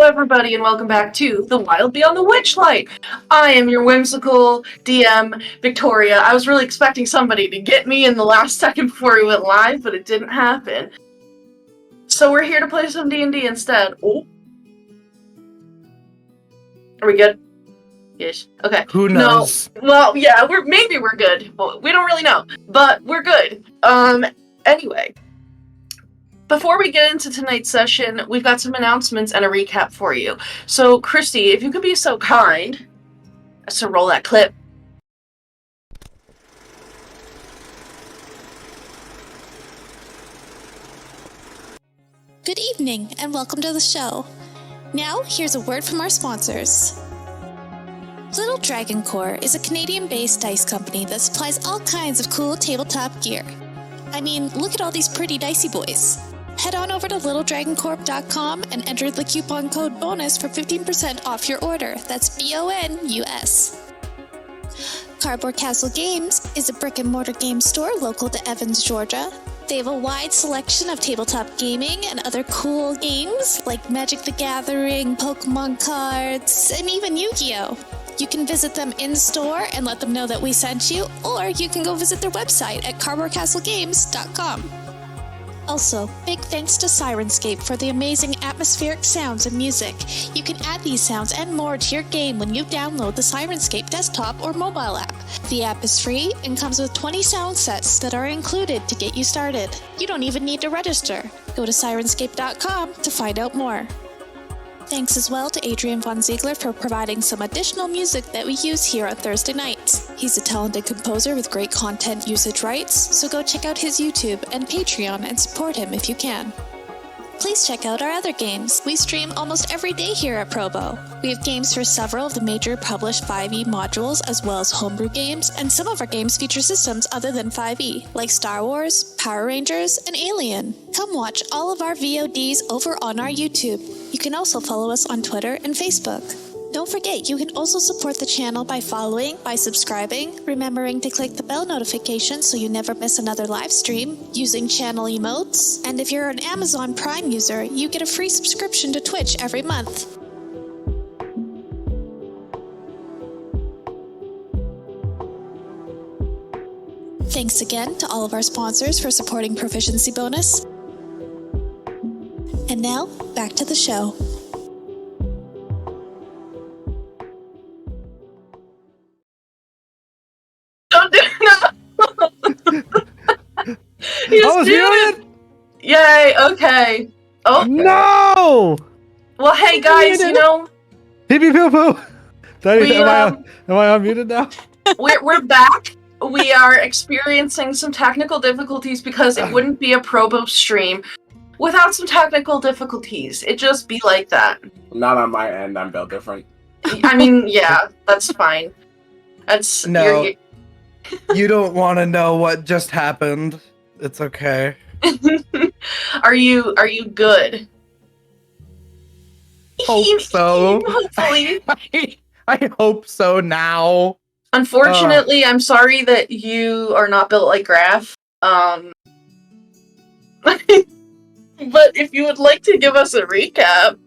everybody, and welcome back to The Wild Beyond the Witchlight. I am your whimsical DM, Victoria. I was really expecting somebody to get me in the last second before we went live, but it didn't happen. So we're here to play some D&D instead. Oh. Are we good? Ish. Okay. Who knows? No. Well, yeah, maybe we're good. We don't really know, but we're good. Anyway. Before we get into tonight's session, we've got some announcements and a recap for you. So, Kristy, if you could be so kind as to roll that clip. Good evening, and welcome to the show. Now, here's a word from our sponsors. Little Dragon Core is a Canadian-based dice company that supplies all kinds of cool tabletop gear. I mean, look at all these pretty dicey boys. Head on over to littledragoncorp.com and enter the coupon code BONUS for 15% off your order. That's BONUS. Cardboard Castle Games is a brick-and-mortar game store local to Evans, Georgia. They have a wide selection of tabletop gaming and other cool games like Magic the Gathering, Pokemon cards, and even Yu-Gi-Oh! You can visit them in-store and let them know that we sent you, or you can go visit their website at cardboardcastlegames.com. Also, big thanks to Syrinscape for the amazing atmospheric sounds and music. You can add these sounds and more to your game when you download the Syrinscape desktop or mobile app. The app is free and comes with 20 sound sets that are included to get you started. You don't even need to register. Go to Syrinscape.com to find out more. Thanks as well to Adrian Von Ziegler for providing some additional music that we use here on Thursday nights. He's a talented composer with great content usage rights, so go check out his YouTube and Patreon and support him if you can. Please check out our other games. We stream almost every day here at Probo. We have games for several of the major published 5e modules as well as homebrew games, and some of our games feature systems other than 5e, like Star Wars, Power Rangers, and Alien. Come watch all of our VODs over on our YouTube. You can also follow us on Twitter and Facebook. Don't forget, you can also support the channel by following, by subscribing, remembering to click the bell notification so you never miss another live stream, using channel emotes, and if you're an Amazon Prime user, you get a free subscription to Twitch every month. Thanks again to all of our sponsors for supporting Proficiency Bonus. And now, back to the show. Don't do it! I was muted! Yay, okay. Oh. No! Well, hey guys, you know... Pee-pee poo-poo! Am I unmuted now? We're back. We are experiencing some technical difficulties because it wouldn't be a Probo stream without some technical difficulties. It'd just be like that. Not on my end, I'm built different. I mean, yeah, that's fine. That's... No. You don't want to know what just happened. It's okay. Are you good? Hope so. Hopefully. I hope so now. Unfortunately, I'm sorry that you are not built like Graph. But if you would like to give us a recap,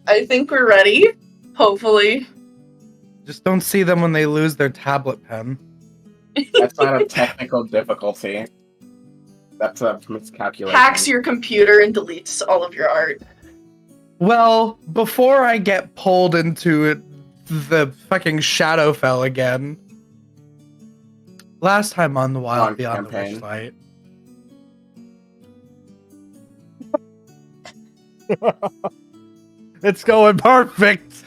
I think we're ready. Hopefully. Just don't see them when they lose their tablet pen. That's not a technical difficulty. That's a miscalculation. Hacks your computer and deletes all of your art. Well, before I get pulled into it, the fucking Shadowfell again. Last time on the Wild Beyond the Witchlight. It's going perfect.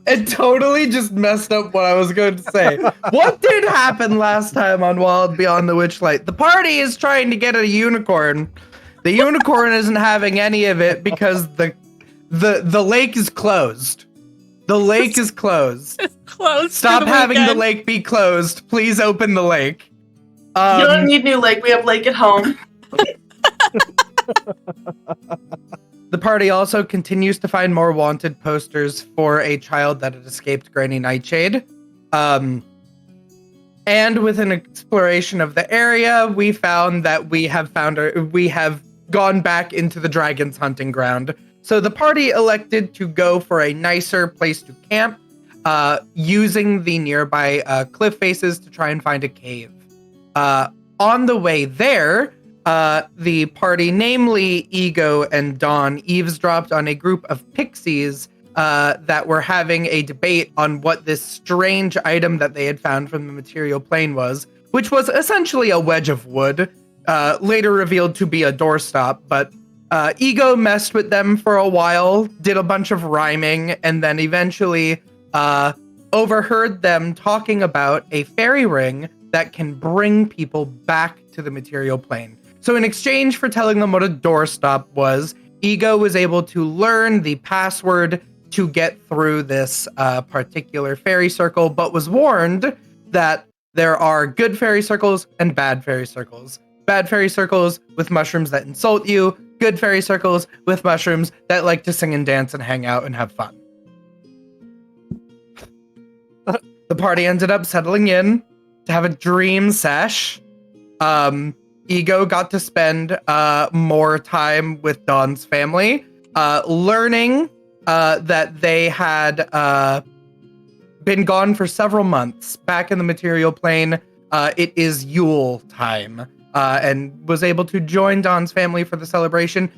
It totally just messed up what I was going to say. What did happen last time on Wild Beyond the Witchlight? The party is trying to get a unicorn. The unicorn isn't having any of it because the lake is closed. The lake is closed. It's closed. Stop having the lake be closed. Please open the lake. You don't need new lake. We have lake at home. The party also continues to find more wanted posters for a child that had escaped Granny Nightshade. And with an exploration of the area, we found that we have gone back into the dragon's hunting ground. So the party elected to go for a nicer place to camp, using the nearby cliff faces to try and find a cave. On the way there, the party, namely Ego and Dawn, eavesdropped on a group of pixies that were having a debate on what this strange item that they had found from the material plane was, which was essentially a wedge of wood, later revealed to be a doorstop. But Ego messed with them for a while, did a bunch of rhyming, and then eventually overheard them talking about a fairy ring that can bring people back to the material plane. So in exchange for telling them what a doorstop was, Ego was able to learn the password to get through this particular fairy circle, but was warned that there are good fairy circles and bad fairy circles. Bad fairy circles with mushrooms that insult you, good fairy circles with mushrooms that like to sing and dance and hang out and have fun. The party ended up settling in to have a dream sesh. Ego got to spend more time with Dawn's family, learning that they had been gone for several months. Back in the material plane, it is Yule time, and was able to join Dawn's family for the celebration,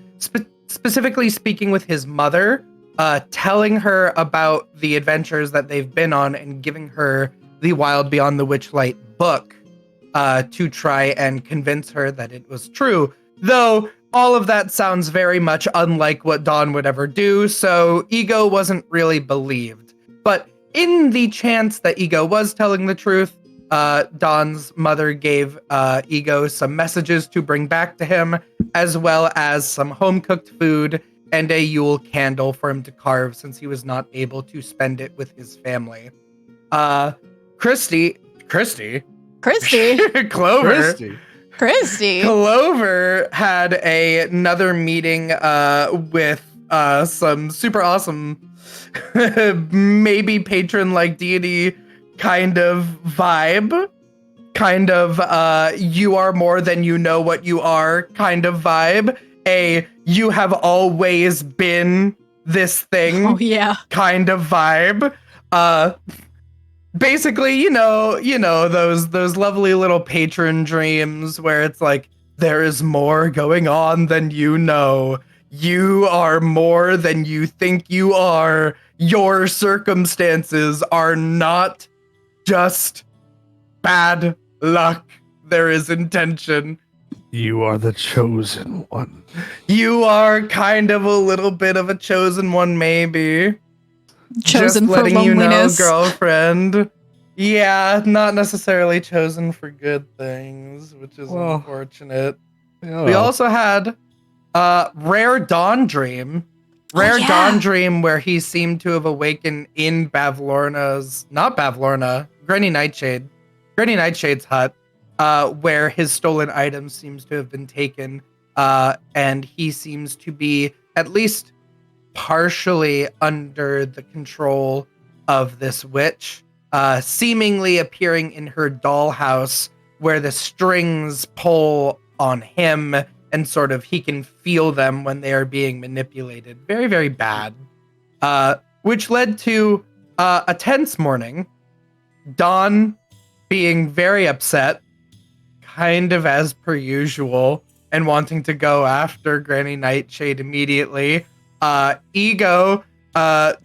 specifically speaking with his mother, telling her about the adventures that they've been on and giving her the Wild Beyond the Witchlight book to try and convince her that it was true. Though all of that sounds very much unlike what Dawn would ever do, so Ego wasn't really believed. But in the chance that Ego was telling the truth, Dawn's mother gave Ego some messages to bring back to him, as well as some home-cooked food and a Yule candle for him to carve since he was not able to spend it with his family. Kristy? Clover. Kristy. Clover had another meeting with some super awesome, maybe patron-like deity kind of vibe. Kind of you are more than you know what you are kind of vibe. You have always been this thing. Oh, yeah. Kind of vibe. Basically, you know those lovely little patron dreams where it's like, there is more going on than you know. You are more than you think you are. Your circumstances are not just bad luck. There is intention. You are the chosen one. You are kind of a little bit of a chosen one, maybe. Chosen just for letting loneliness. you know, girlfriend. Yeah, not necessarily chosen for good things, which is unfortunate. Yeah. We also had Rare Dawn Dream. Dawn Dream, where he seemed to have awakened in Granny Nightshade's hut, where his stolen items seems to have been taken, and he seems to be at least partially under the control of this witch, seemingly appearing in her dollhouse where the strings pull on him and sort of he can feel them when they are being manipulated. Very, very bad. Which led to a tense morning. Dawn being very upset, kind of as per usual, and wanting to go after Granny Nightshade immediately. Ego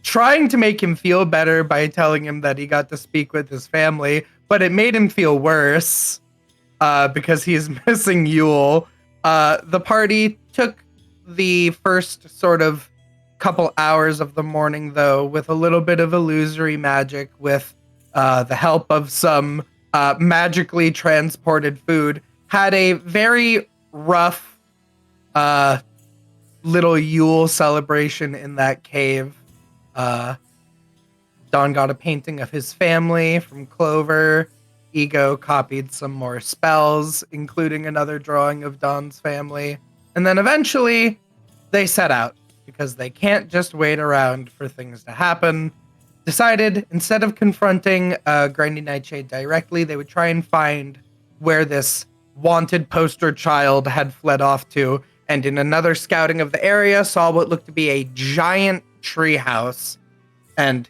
trying to make him feel better by telling him that he got to speak with his family, but it made him feel worse because he's missing Yule. The party took the first sort of couple hours of the morning, though, with a little bit of illusory magic, with the help of some magically transported food. Had a very rough little Yule celebration in that cave. Don got a painting of his family from Clover. Ego copied some more spells, including another drawing of Don's family. And then eventually they set out, because they can't just wait around for things to happen. Decided, instead of confronting Granny Nightshade directly, they would try and find where this wanted poster child had fled off to, and in another scouting of the area saw what looked to be a giant tree house. And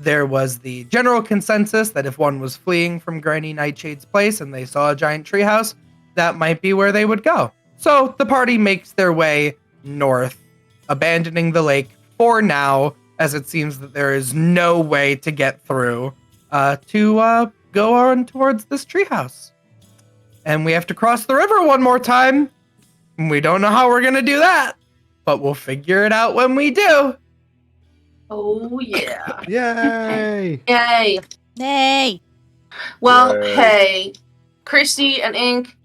there was the general consensus that if one was fleeing from Granny Nightshade's place and they saw a giant treehouse, that might be where they would go. So the party makes their way north, abandoning the lake for now, as it seems that there is no way to get through to go on towards this treehouse. And we have to cross the river one more time. We don't know how we're going to do that, but we'll figure it out when we do. Oh, yeah. Yay! Yay. Nay. Well, Yay. hey, Kristy and Ink,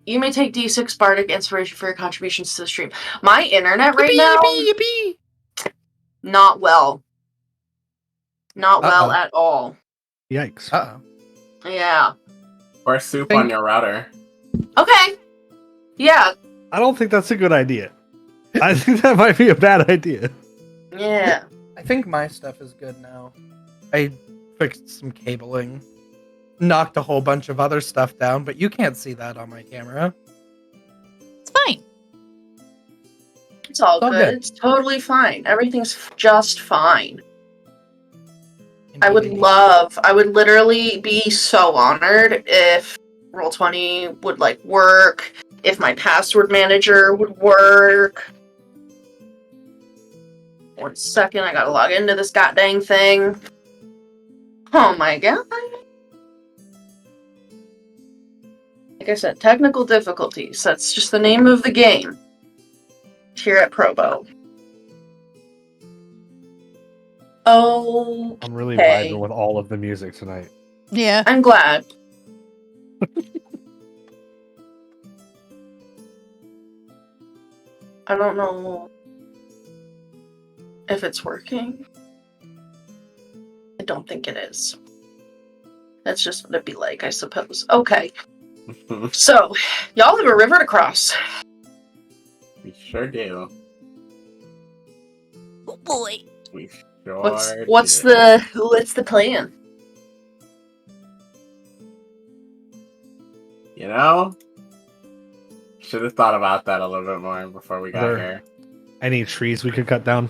you may take D6 Bardic Inspiration for your contributions to the stream. My internet right now, not well. Not well at all. Yikes. Uh-oh. Yeah. Or soup on your router. Okay. Yeah. I don't think that's a good idea. I think that might be a bad idea. Yeah. I think my stuff is good now. I fixed some cabling, knocked a whole bunch of other stuff down, but you can't see that on my camera. It's fine. It's all all good. good. It's totally fine. Everything's just fine. I would Indeed. literally be so honored if Roll20 would like work, if my password manager would work. 1 second, I gotta log into this goddamn thing. Oh my god. Like I said, technical difficulties. That's just the name of the game here at Probo. Oh, I'm really Hey. vibing with all of the music tonight. Yeah. I'm glad. I don't know if it's working. I don't think it is. That's just what it'd be like, I suppose. Okay, so y'all have a river to cross. We sure do. Oh boy. We sure What's do. the plan? You know? Should have thought about that a little bit more before we got Sure. here. Any trees we could cut down?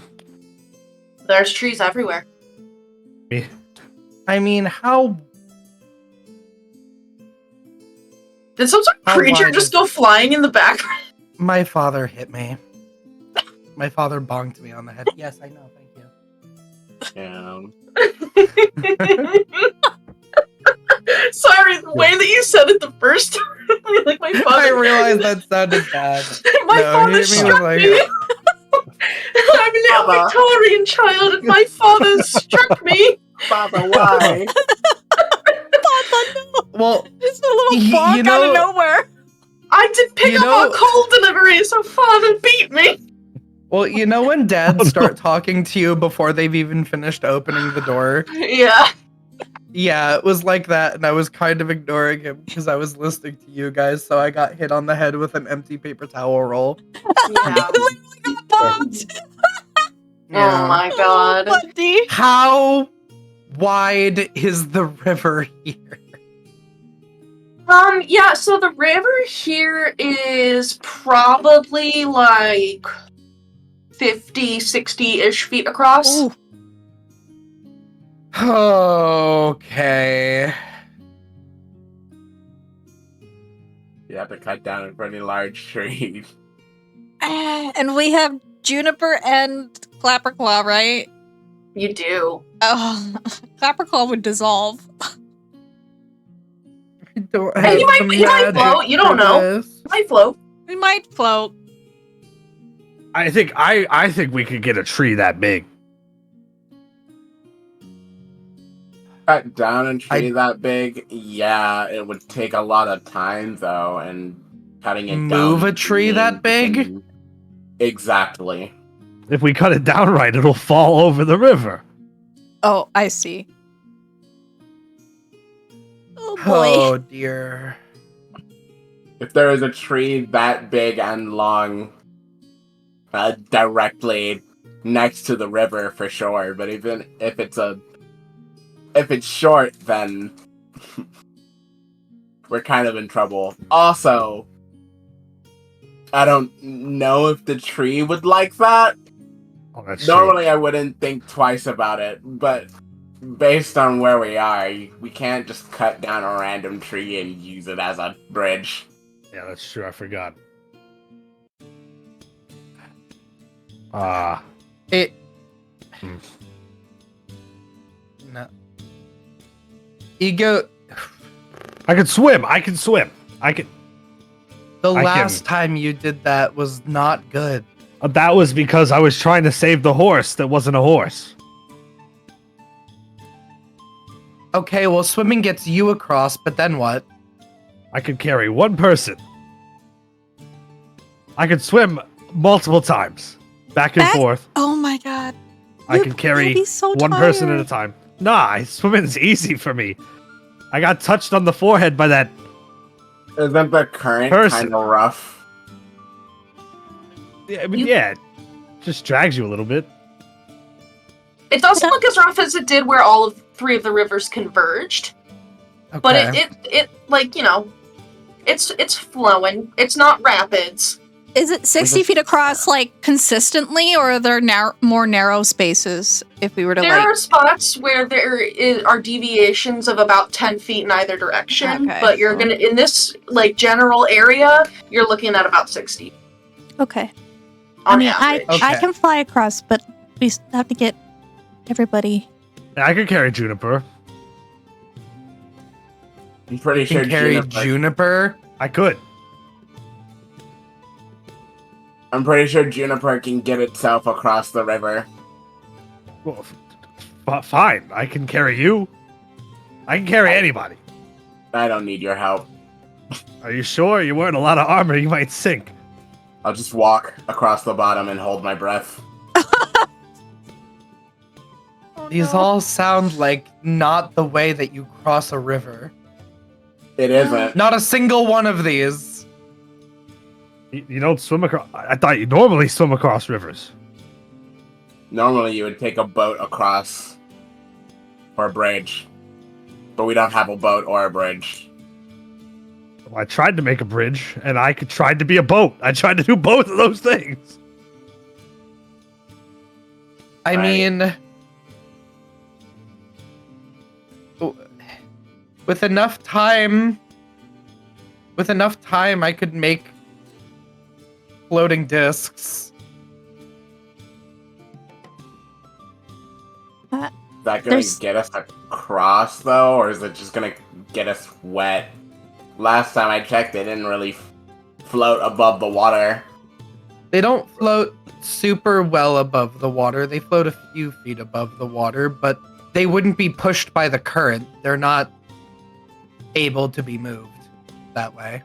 There's trees everywhere. I mean, how Did some sort of How creature wide just is- go flying in the background? my father hit me. My father bonked me on the head. Yes, I know. Thank you. Sorry, the way that you said it the first time, like my father. I realized that sounded bad. My No, father he hit me struck like- me. I'm a little Papa. Victorian child, and my father struck me. Father, why? Well, Just a little You bonk out know- of nowhere. I did pick You up know- on coal delivery, so father beat me. well, you know when dads Oh, no. start talking to you before they've even finished opening the door? Yeah. Yeah, it was like that, and I was kind of ignoring him because I was listening to you guys, so I got hit on the head with an empty paper towel roll. Yeah. Bonked. Oh my god. Oh, buddy. How wide is the river here? Yeah, so the river here is probably like 50, 60-ish feet across. Ooh. Okay. You have to cut down a pretty large tree. And we have Juniper and Clapperclaw, right? You do. Oh, Clapperclaw would dissolve. I don't Hey, have you might- the you might magic float, you don't for know. this. I float. We might float. I think we could get a tree that big. Cut down a tree that big, yeah, it would take a lot of time though, and cutting it down. Move a tree that big? and- Exactly. If we cut it down right, it'll fall over the river. Oh, I see. Oh boy. Oh dear. If there is a tree that big and long, directly next to the river for sure. But even if it's short, then we're kind of in trouble. Also, I don't know if the tree would like that. Oh, that's Normally, I wouldn't think twice about it, but based on where we are, we can't just cut down a random tree and use it as a bridge. true. Yeah, that's true. I forgot. It. Hmm. No. Ego. I can swim. I can swim. I can. The I last can- time you did that was not good. That was because I was trying to save the horse that wasn't a horse. Okay, well, swimming gets you across, but then what? I could carry one person. I could swim multiple times, back and forth. Oh my god. I You'd- can carry you'd be so one person at a tired. time. Nah, swimming's easy for me. I got touched on the forehead by that. Isn't the current Person. kind of rough? Yeah, I mean, yeah, it just drags you a little bit. It doesn't look as rough as it did where all of 3 of the rivers converged, Okay. but it like, you know, it's flowing. It's not rapids. Is it 60 feet across, like, consistently, or are there more narrow spaces if we were to, There like... are spots where are deviations of about 10 feet in either direction, Okay. but you're gonna, in this, like, general area, you're looking at about 60 Okay. on I average. I can fly across, but we have to get everybody... Yeah, I could carry Juniper. I'm pretty You sure can carry Juniper. Juniper. I could. I'm pretty sure Juniper can get itself across the river. Well, fine. I can carry you. I can carry anybody. I don't need your help. Are you sure? You're wearing a lot of armor. You might sink. I'll just walk across the bottom and hold my breath. These all sound like not the way that you cross a river. It isn't. Not a single one of these. You don't swim across. I thought you normally swim across rivers. Normally, you would take a boat across or a bridge, but we don't have a boat or a bridge. Well, I tried to make a bridge, and I tried to be a boat. I tried to do both of those things. I Right. mean, with enough time, I could make floating discs. Is that gonna There's- get us across, though, or is it just gonna get us wet? Last time I checked, they didn't really float above the water. They don't float super well above the water. They float a few feet above the water, but they wouldn't be pushed by the current. They're not able to be moved that way.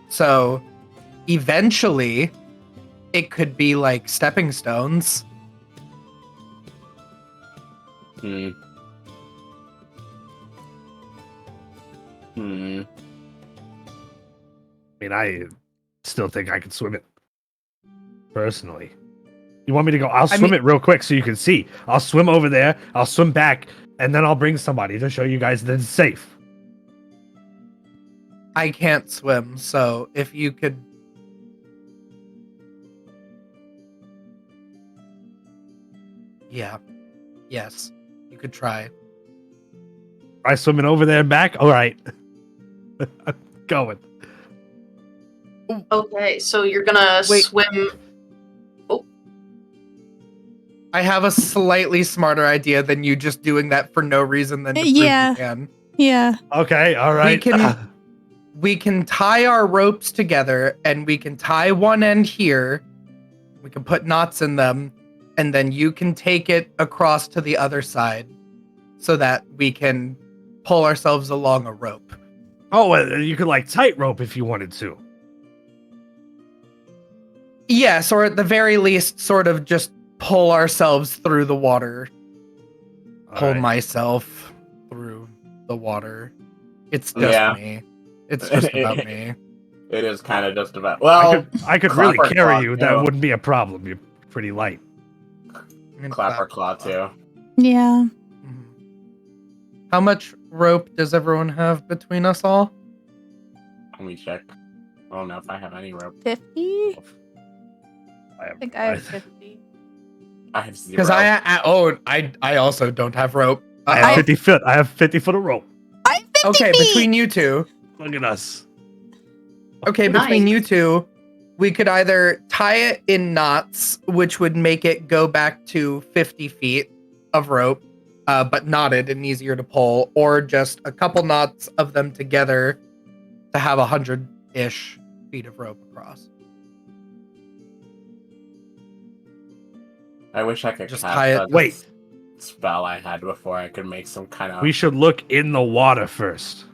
So, eventually, it could be like stepping stones. Hmm. Hmm. I mean, I still think I could swim it. Personally. You want me to go? I'll swim it real quick so you can see. I'll swim over there, I'll swim back, and then I'll bring somebody to show you guys that it's safe. I can't swim, so if you could... Yeah. Yes. You could try. I swimming over there and back? Alright. I'm going. Okay, so you're gonna Wait. swim. I have a slightly smarter idea than you just doing that for no reason than to prove Yeah. you can. Yeah. Okay, alright. We can tie our ropes together, and we can tie one end here. We can put knots in them, and then you can take it across to the other side so that we can pull ourselves along a rope. Oh, well, you could like tightrope if you wanted to. Yes, or at the very least, sort of just pull ourselves through the water. Pull Alright. myself through the water. It's just Yeah. me. It's just about me. It is kind of just about. Well, I could really Clover carry Claw, you. That too. wouldn't be a problem. You're pretty light. Clapper Claw too. Yeah. Mhm. How much rope does everyone have between us all? Let me check. I don't know if I have any rope. 50? I I think I have 50. I have 0. Because I also don't have rope. I have 50 foot. I have 50 foot of rope. I'm 50 Okay, feet! between you two. Look at us. Okay, Nice. between you two, we could either tie it in knots, which would make it go back to 50 feet of rope, but knotted and easier to pull, or just a couple knots of them together to have 100-ish feet of rope across. I wish I could Just cast tie it- that Wait. spell I had before. I could make some kind of. We should look in the water first.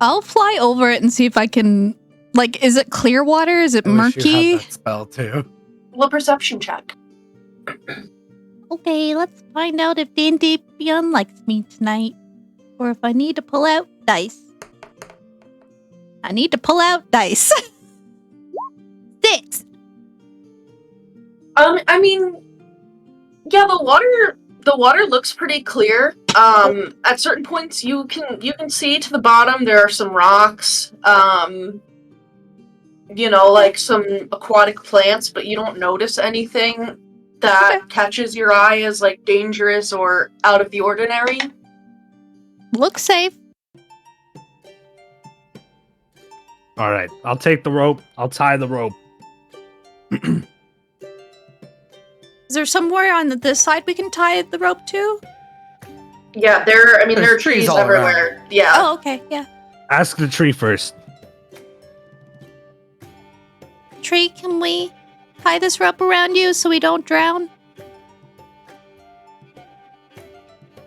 I'll fly over it and see if I can. Like, is it clear water? Is it I wish you murky? had that spell too. Well, perception check. Okay, let's find out if D&D Beyond likes me tonight. Or if I need to pull out dice. I need to pull out dice. 6! I mean, yeah, the water looks pretty clear. At certain points, you can see to the bottom there are some rocks. Like some aquatic plants, but you don't notice anything that catches your eye as like dangerous or out of the ordinary. Looks safe. All right. I'll take the rope. I'll tie the rope. Is there somewhere on this side we can tie the rope to? Yeah, there are There's trees trees all everywhere. Yeah. Oh, okay, yeah. Ask the tree first. Tree, can we tie this rope around you so we don't drown?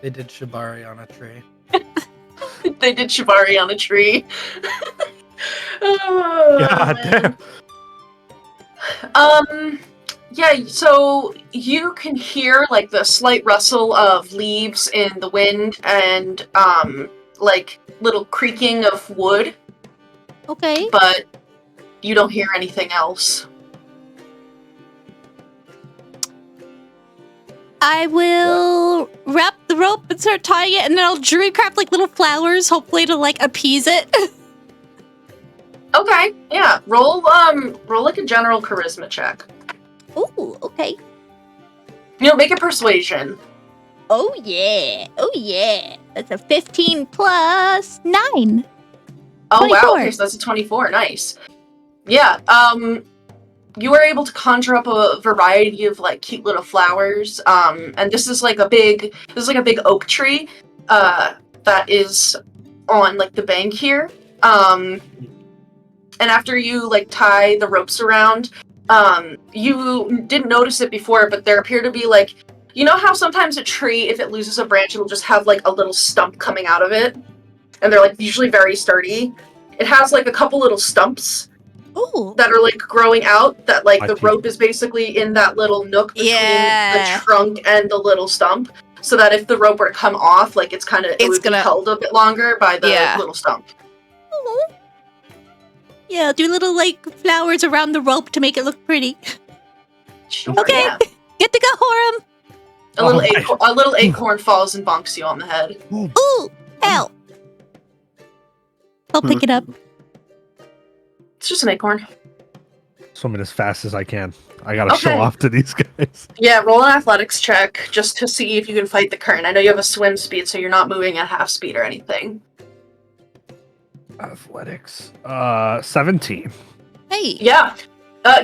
They did shibari on a tree. They did shibari on a tree. Oh, God man. damn. Yeah, so you can hear like the slight rustle of leaves in the wind and like little creaking of wood, Okay. but you don't hear anything else. I will wrap the rope and start tying it, and then I'll jewelry craft like little flowers, hopefully to like appease it. Okay, yeah. Roll like a general charisma check. Ooh, okay. Make a persuasion. Oh yeah. Oh yeah. That's a 15 plus 9. Oh wow, 24. okay, so that's a 24, nice. Yeah, you were able to conjure up a variety of like cute little flowers. And this is like a big oak tree, that is on like the bank here. And after you like tie the ropes around, you didn't notice it before, but there appear to be like, you know how sometimes a tree, if it loses a branch, it'll just have like a little stump coming out of it? And they're like usually very sturdy. It has like a couple little stumps Ooh. that are like growing out that like I the see. rope is basically in that little nook between Yeah. the trunk and the little stump, so that if the rope were to come off, like it would be held a bit longer by the little stump. Ooh. Yeah, do little like flowers around the rope to make it look pretty. Sure, Okay. yeah. Get to go, Aurum. A little acorn falls and bonks you on the head. Ooh, hell. I'll pick it up. It's just an acorn. Swimming as fast as I can. I gotta show Okay. off to these guys. Yeah, roll an athletics check just to see if you can fight the current. I know you have a swim speed, so you're not moving at half speed or anything. Athletics. 17. Hey. Yeah.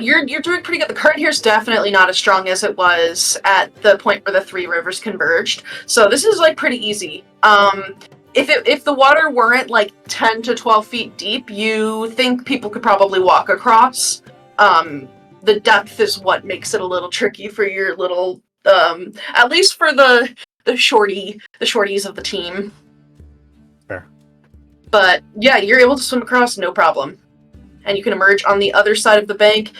You're doing pretty good. The current here is definitely not as strong as it was at the point where the three rivers converged. So this is like pretty easy. If the water weren't like 10 to 12 feet deep, you think people could probably walk across. The depth is what makes it a little tricky for your little, at least for the shorties of the team. Fair. But yeah, you're able to swim across no problem. And you can emerge on the other side of the bank.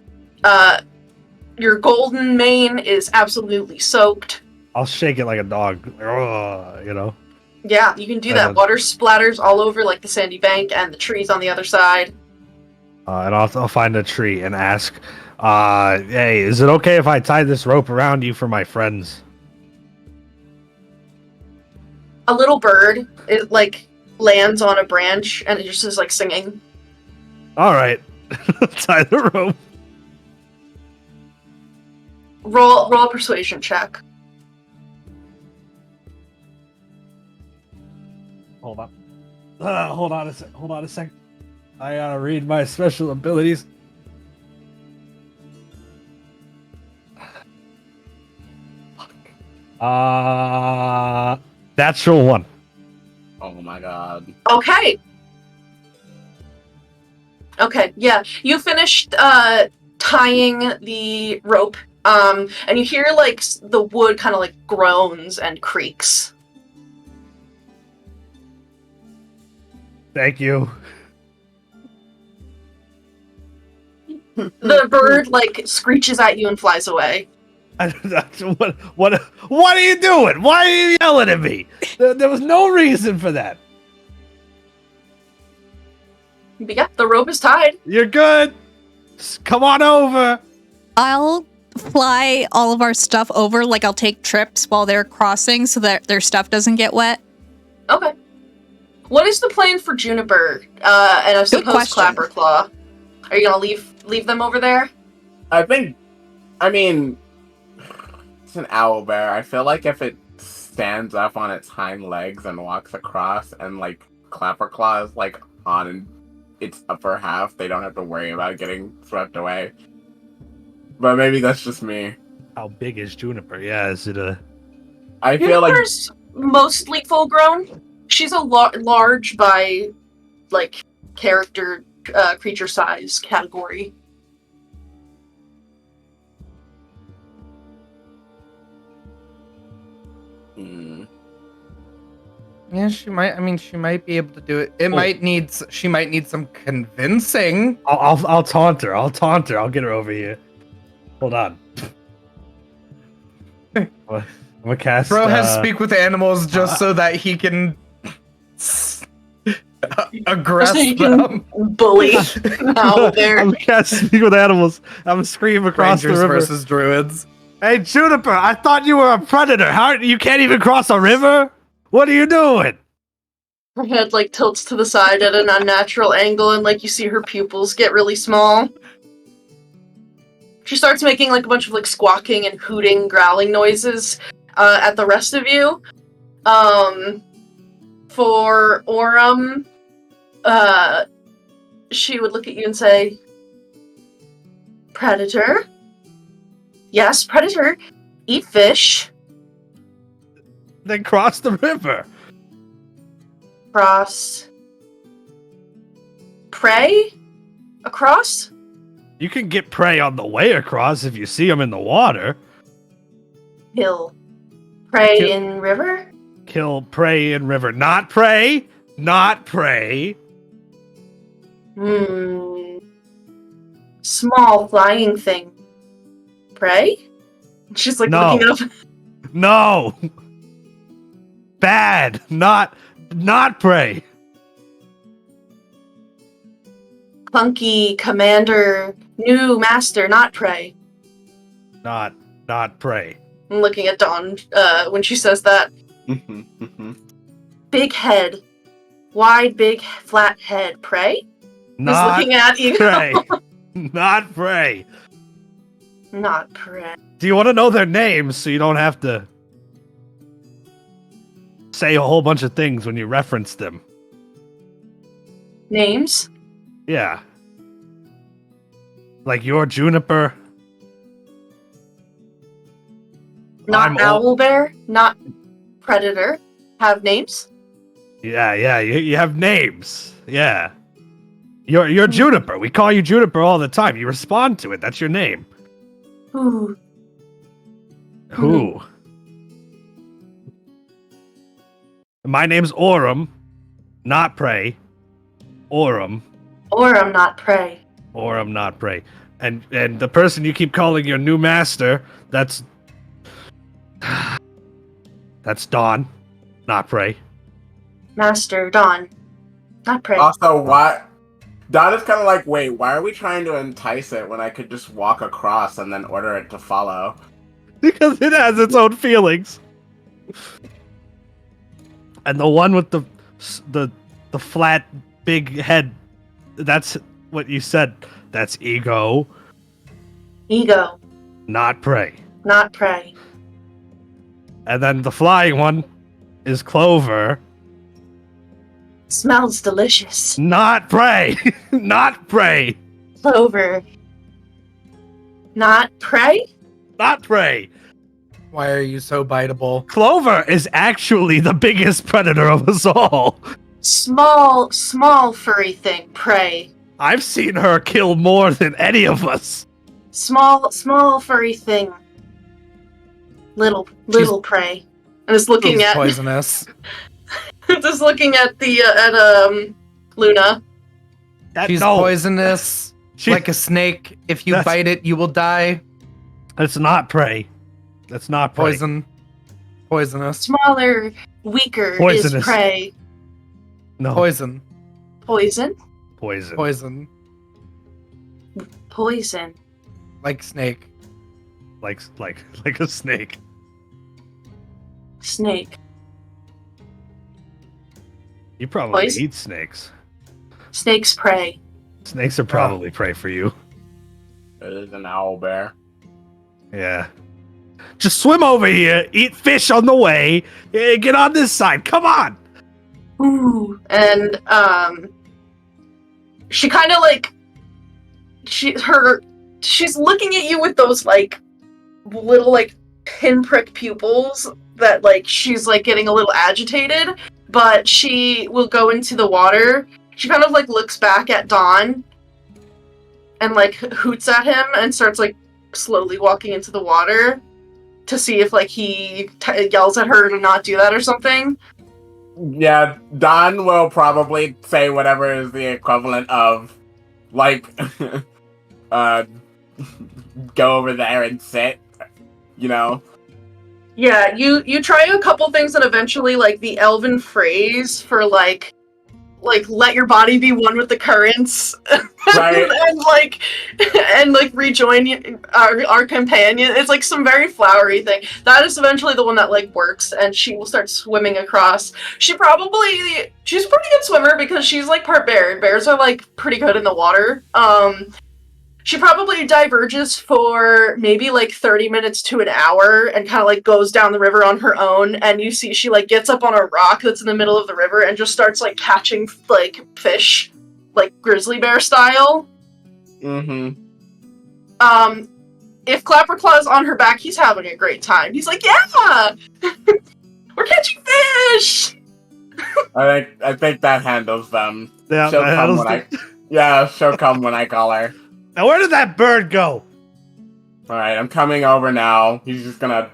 Your golden mane is absolutely soaked. I'll shake it like a dog. You know? Yeah, you can do that. Water splatters all over like the sandy bank and the trees on the other side. And I'll find a tree and ask, hey, is it okay if I tie this rope around you for my friends? A little bird, it like lands on a branch and it just is like singing. All right. Tie the rope. Roll a persuasion check. Hold on. Hold on a second. I gotta read my special abilities. Natural 1. Oh my god. Okay. Okay, yeah. You finished tying the rope, and you hear like the wood kind of like groans and creaks. Thank you. The bird like screeches at you and flies away. What are you doing? Why are you yelling at me? There was no reason for that. But yeah, the rope is tied. You're good. Just come on over. I'll fly all of our stuff over, like I'll take trips while they're crossing so that their stuff doesn't get wet. Okay. What is the plan for Juniper? And I suppose question. Clapperclaw. Are you gonna leave them over there? I mean, it's an owlbear. I feel like if it stands up on its hind legs and walks across, and like Clapperclaw is like on its upper half, they don't have to worry about getting swept away. But maybe that's just me. How big is Juniper? Yeah, is it a... I feel like Juniper's mostly full grown. She's a large by like character creature size category. Yeah, she might. I mean, she might be able to do it. She might need some convincing. I'll taunt her. I'll get her over here. Hold on. I'm gonna cast. Bro has speak with animals just so that he can aggress them. Bully out there. I'm casting speak with animals. I'm screaming across Rangers the river. versus druids. Hey, Juniper! I thought you were a predator. How you can't even cross a river? What are you doing? Her head like tilts to the side at an unnatural angle, and like you see her pupils get really small. She starts making like a bunch of like squawking and hooting, growling noises at the rest of you. For Aurum, she would look at you and say, "Predator? Yes, predator. Eat fish. Then cross the river. Cross. Prey? Across? You can get prey on the way across if you see them in the water. Hill. Prey Kill- in river? Kill prey in river. Not prey. Not prey. Small flying thing. Prey? She's like No. looking it up. No. Bad. Not prey. Clunky, commander, new master, not prey. Not prey. I'm looking at Dawn when she says that. Big head. Wide, big, flat head. Prey? He's Not looking at you. prey. Not prey. Not prey. Do you want to know their names so you don't have to say a whole bunch of things when you reference them? Names? Yeah. Like your Juniper. Not I'm owlbear? Not predator? Have names? Yeah, you have names. Yeah. You're Juniper. We call you Juniper all the time. You respond to it. That's your name. Ooh. Who? My name's Aurum, not Prey. Aurum. Aurum, not prey. Aurum, not Prey. And the person you keep calling your new master, that's Dawn, not Prey. Master, Dawn. Not prey. Also, what? Dot is kind of like, wait, why are we trying to entice it when I could just walk across and then order it to follow? Because it has its own feelings. And the one with the The flat, big head. That's what you said. That's ego, Ego, not prey. not prey. And then the flying one is Clover, Smells delicious. not prey. Not prey. Clover. Not prey? Not prey. Why are you so biteable? Clover is actually the biggest predator of us all. Small furry thing, prey. I've seen her kill more than any of us. Small furry thing. Little prey. And is looking She's at poisonous. just looking at the Luna. She's No, poisonous, She- like a snake. If you That's- bite it, you will die. That's not prey. That's not prey. Poisonous. Smaller, weaker Poisonous. is prey. No. Poison. Poison? Poison. Poison. Like snake. Like a snake. Snake. You probably Poison? eat snakes. Snake's prey. Snakes are probably prey for you. It is an owlbear. Yeah. Just swim over here, eat fish on the way, get on this side. Come on. Ooh. And she kind of like she's looking at you with those like little like pinprick pupils that like she's like getting a little agitated, but she will go into the water. She kind of like looks back at Dawn and like hoots at him and starts like slowly walking into the water to see if like he yells at her to not do that or something. Yeah, Don will probably say whatever is the equivalent of, like, go over there and sit, you know? Yeah, you try a couple things and eventually like the elven phrase for like let your body be one with the currents Right. and rejoin our companion. It's like some very flowery thing. That is eventually the one that like works, and she will start swimming across. She's a pretty good swimmer because she's like part bear, and bears are like pretty good in the water. She probably diverges for maybe like 30 minutes to an hour and kind of like goes down the river on her own, and you see she like gets up on a rock that's in the middle of the river and just starts like catching like fish, like grizzly bear style. Mm-hmm. If Clapperclaw's on her back, he's having a great time. He's like, yeah! We're catching fish! I think that handles them. Yeah, She'll that come handles she'll come when I call her. Now, where did that bird go? Alright, I'm coming over now. He's just gonna,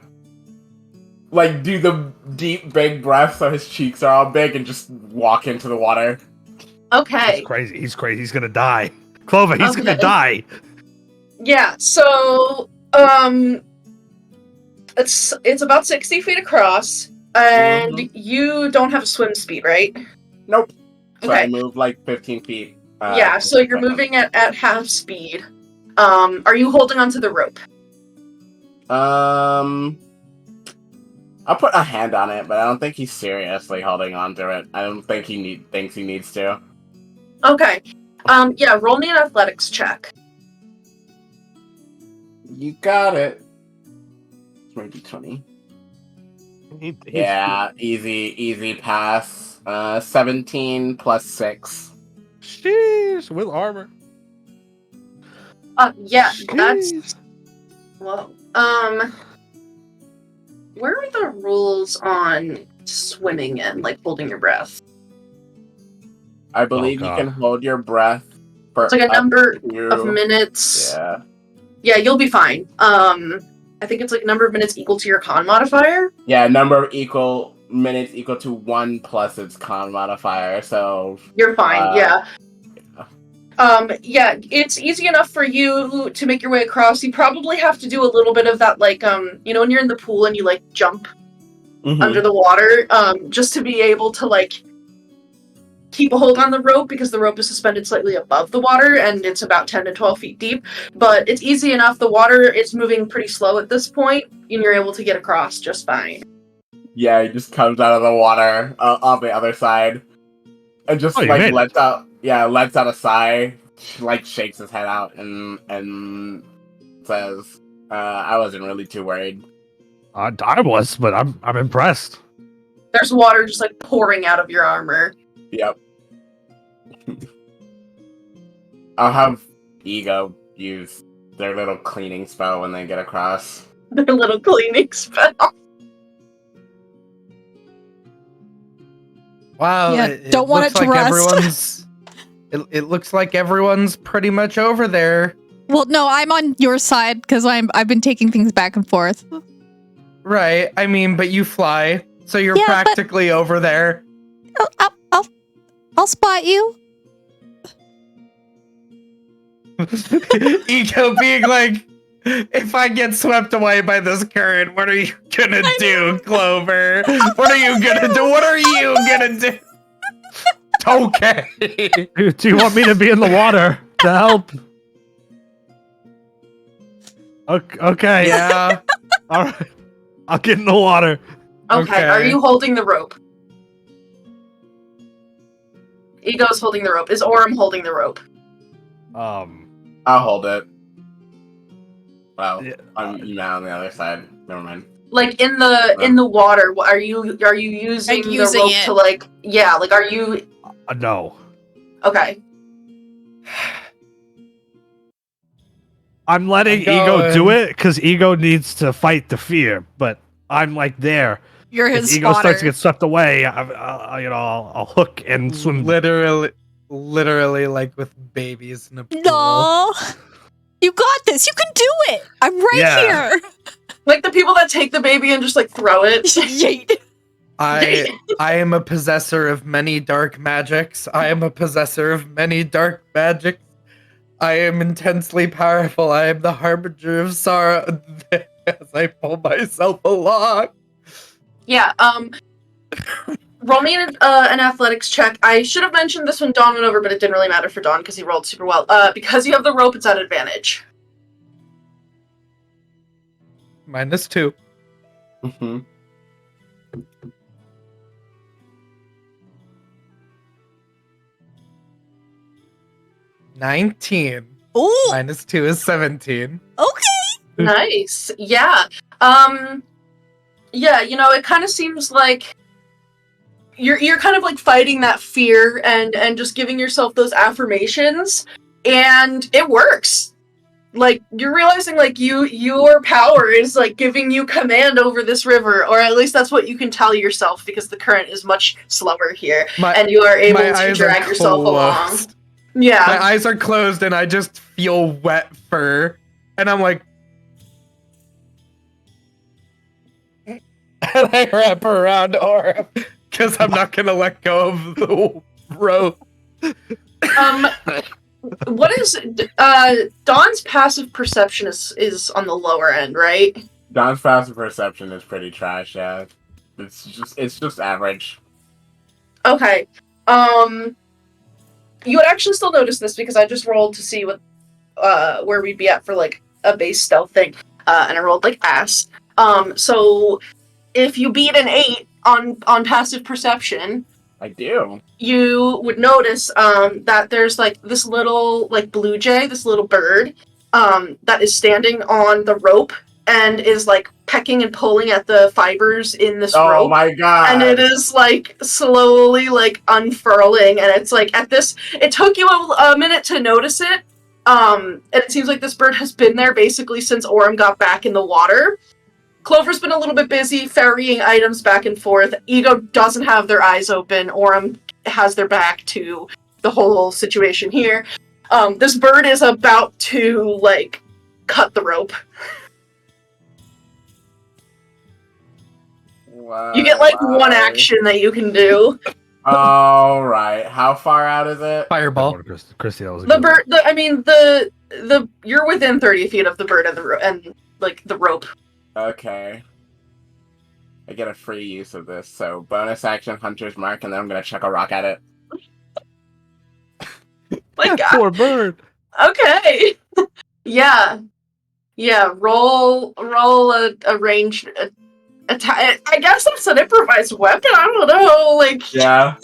like, do the deep, big breath so his cheeks are all big and just walk into the water. Okay. He's crazy. He's crazy. He's gonna die. Clover, he's gonna Okay. die. Yeah, so, it's about 60 feet across, and you don't have swim speed, right? Nope. So I Okay. move like 15 feet. Yeah, so you're moving at half speed. Are you holding onto the rope? I'll put a hand on it, but I don't think he's seriously holding on to it. I don't think he thinks he needs to. Okay. Yeah, roll me an athletics check. You got it. Maybe 20. Yeah, easy pass. 17 plus 6. Sheesh, with armor. Yeah, Jeez. that's... Whoa. Where are the rules on swimming and, like, holding your breath? I believe you God. can hold your breath for It's like a up number to- of minutes. Yeah. Yeah, you'll be fine. I think it's like a number of minutes equal to your con modifier. Yeah, number of equal minutes equal to 1 plus its con modifier, so... You're fine, yeah. Yeah, it's easy enough for you to make your way across. You probably have to do a little bit of that, like, you know when you're in the pool and you, like, jump Mhm. under the water, just to be able to, like, keep a hold on the rope, because the rope is suspended slightly above the water, and it's about 10 to 12 feet deep. But it's easy enough. The water is moving pretty slow at this point, and you're able to get across just fine. Yeah, he just comes out of the water on the other side. And just Oh, you like made it. lets out a sigh, like shakes his head out and says, I wasn't really too worried. I was, but I'm impressed. There's water just like pouring out of your armor. Yep. I'll have Ego use their little cleaning spell when they get across. Their little cleaning spell. Wow. Yeah, don't want looks it to like rust. everyone's. It looks like everyone's pretty much over there. Well, no, I'm on your side because I've been taking things back and forth. Right. I mean, but you fly, so you're Yeah, but- practically over there. I'll spot you. Ego being like, if I get swept away by this current, what are you gonna do, Clover? What are you gonna do? What are you gonna do? Okay. Do you want me to be in the water to help? Okay. Yeah. All right. I'll get in the water. Okay, are you holding the rope? Ego's holding the rope. Is Aurum holding the rope? I'll hold it. Well, Yeah, I'm now on the other side. Never mind. Like in the water, are you using the using rope it. to like are you no. okay? I'm letting I'm Ego do going. it because Ego needs to fight the fear, but I'm like there. You're If his Ego starts to spotter. get swept away, I'll hook and swim. Literally like with babies in a pool. No. You got this. You can do it. I'm right Yeah. here. Like the people that take the baby and just like throw it. Yeet. I am a possessor of many dark magics. I am a possessor of many dark magics. I am intensely powerful. I am the harbinger of sorrow as I pull myself along. Yeah. Roll me an athletics check. I should have mentioned this when Dawn went over, but it didn't really matter for Dawn because he rolled super well. Because you have the rope, it's at advantage. -2. Mm-hmm. 19. Ooh. -2 is 17. Okay. Nice. Yeah. Yeah, it kind of seems like you're kind of like fighting that fear and just giving yourself those affirmations, and it works. Like you're realizing like your power is like giving you command over this river, or at least that's what you can tell yourself because the current is much slower here, and you are able my to eyes are drag yourself along. closed. Yeah. My eyes are closed and I just feel wet fur. And I'm like... And I wrap around Aurum because I'm not going to let go of the rope. What is Dawn's passive perception is on the lower end, right? Don's passive perception is pretty trash. Yeah, it's just average. Okay. You would actually still notice this because I just rolled to see what where we'd be at for like a base stealth thing, and I rolled like ass. So if you beat an 8 on passive perception, I do. you would notice that there's like this little like blue jay, this little bird, that is standing on the rope and is like pecking and pulling at the fibers in this rope. Oh my god! And it is like slowly like unfurling, and it's like it took you a minute to notice it. And it seems like this bird has been there basically since Aurum got back in the water. Clover's been a little bit busy ferrying items back and forth. Ego doesn't have their eyes open. Aurum has their back to the whole situation here. This bird is about to like cut the rope. You get like one action that you can do. All right. How far out is it? Fireball. Christy, that was a The good bird. The you're within 30 feet of the bird and like the rope. Okay. I get a free use of this, so bonus action Hunter's Mark, and then I'm gonna chuck a rock at it. My one. God. Poor bird. Okay. Yeah. Roll a ranged attack. I guess that's an improvised weapon. I don't know. Like. Yeah.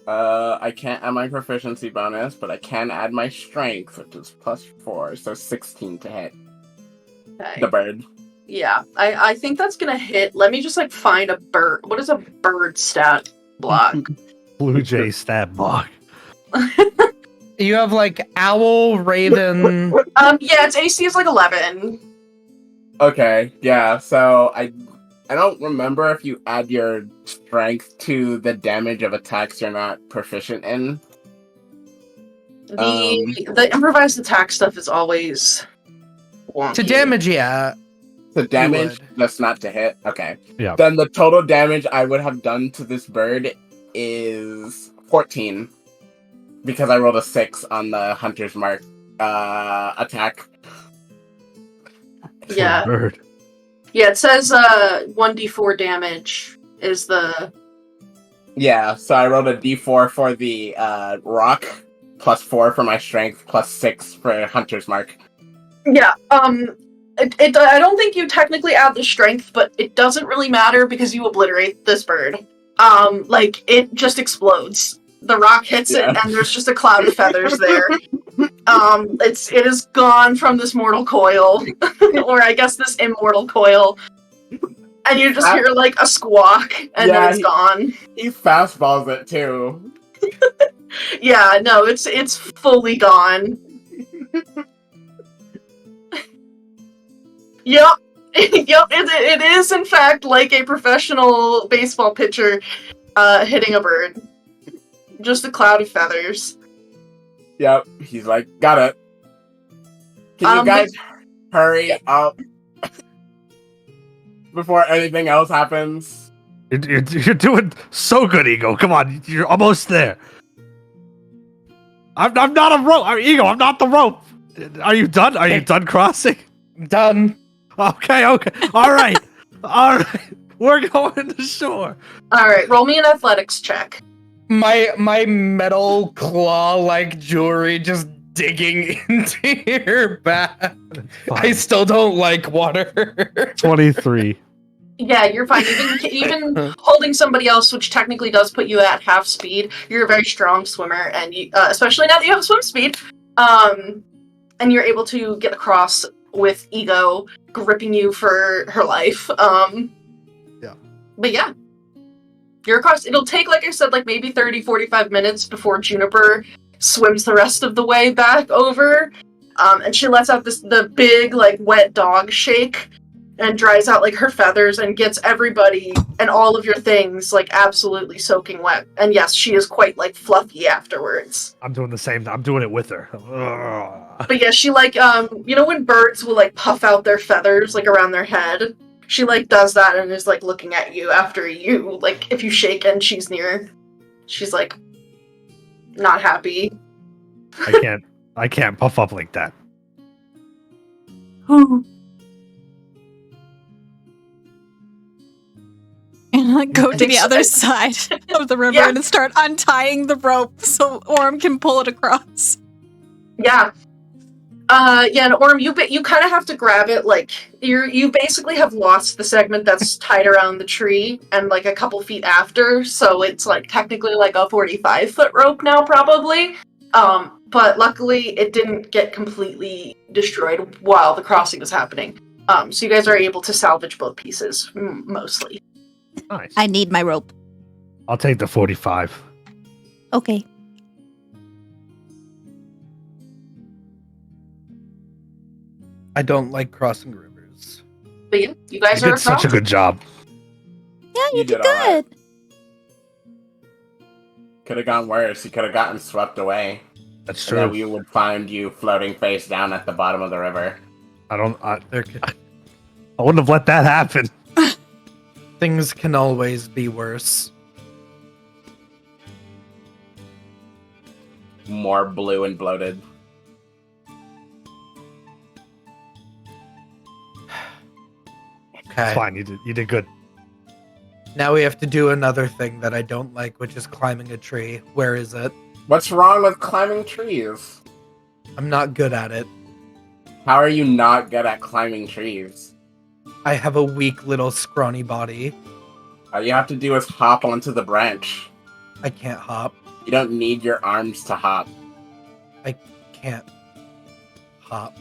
I can't add my proficiency bonus, but I can add my strength, which is +4, so 16 to hit Okay. the bird. Yeah, I think that's gonna hit. Let me just like find a bird. What is a bird stat block? Blue Jay stat block. You have like owl, raven. Yeah, its AC is like 11. Okay, yeah, so I don't remember if you add your strength to the damage of attacks you're not proficient in. The improvised attack stuff is always wonky. To damage, yeah. The damage, would. that's not to hit? Okay. Yeah. Then the total damage I would have done to this bird is 14. Because I rolled a 6 on the Hunter's Mark attack. Yeah. Bird. Yeah, it says 1d4 damage is the... Yeah, so I rolled a d4 for the rock, +4 for my strength, +6 for Hunter's Mark. Yeah, I don't think you technically add the strength, but it doesn't really matter because you obliterate this bird. Like, it just explodes. The rock hits it, and there's just a cloud of feathers there. It is gone from this mortal coil, or I guess this immortal coil, and you just hear like a squawk, and then it's gone. He fastballs it too. Yeah, no, it's fully gone. Yep. Yep, it is in fact like a professional baseball pitcher hitting a bird. Just a cloud of feathers. Yep, he's like, got it. Can you guys hurry up before anything else happens? You're doing so good, Ego. Come on, you're almost there. I'm not a rope. Ego, I'm not the rope. Are you done? Are you done crossing? Done. Okay. All right. All right. We're going to shore. All right, roll me an athletics check. My metal claw-like jewelry just digging into your back. I still don't like water. 23. Yeah, you're fine. Even holding somebody else, which technically does put you at half speed, you're a very strong swimmer, and you, especially now that you have swim speed, and you're able to get across with Ego gripping you for her life. Yeah. But yeah. You're across. It'll take, like I said, like maybe 30, 45 minutes before Juniper swims the rest of the way back over. And she lets out the big, like, wet dog shake and dries out, like, her feathers and gets everybody and all of your things, like, absolutely soaking wet. And yes, she is quite, like, fluffy afterwards. I'm doing the same. I'm doing it with her. But yeah, she, like, you know when birds will, like, puff out their feathers, like, around their head? She, like, does that and is, like, looking at you after you, like, if you shake and she's near. She's, like, not happy. I can't puff up like that. Go to the other side of the river and start untying the rope so Aurum can pull it across. Yeah. Yeah, and Aurum, you kind of have to grab it, like, you basically have lost the segment that's tied around the tree and, like, a couple feet after, so it's, like, technically, like, a 45-foot rope now, probably. But luckily, it didn't get completely destroyed while the crossing was happening. So you guys are able to salvage both pieces, mostly. Nice. I need my rope. I'll take the 45. Okay. I don't like crossing rivers. But yeah, you guys You are did such across. a good job. Yeah, you did did all right. good. Could have gone worse. You could have gotten swept away. That's And then true. we would find you floating face down at the bottom of the river. I wouldn't have let that happen. Things can always be worse. More blue and bloated. Okay. It's fine. You did good. Now we have to do another thing that I don't like, which is climbing a tree. Where is it? What's wrong with climbing trees? I'm not good at it. How are you not good at climbing trees? I have a weak little scrawny body. All you have to do is hop onto the branch. I can't hop. You don't need your arms to hop. I can't hop.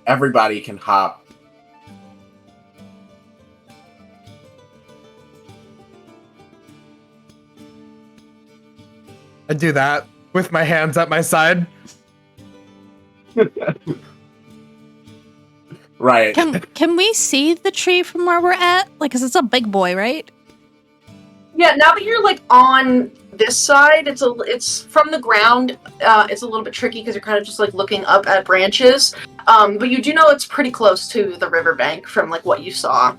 Everybody can hop. I do that with my hands at my side. Right. Can we see the tree from where we're at? Like, 'cause it's a big boy, right? Yeah, now that you're like on this side, it's from the ground. It's a little bit tricky because you're kind of just like looking up at branches. But you do know it's pretty close to the riverbank from like what you saw.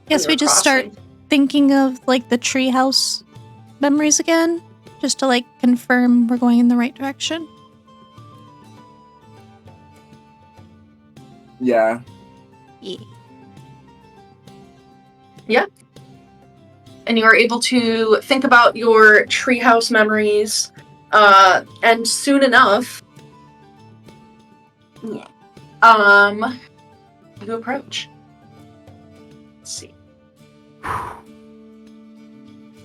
Guess when we you were just start crossing. thinking of like the treehouse memories again, just to like confirm we're going in the right direction. Yeah. Yeah. And you are able to think about your treehouse memories, and soon enough, you approach. Let's see.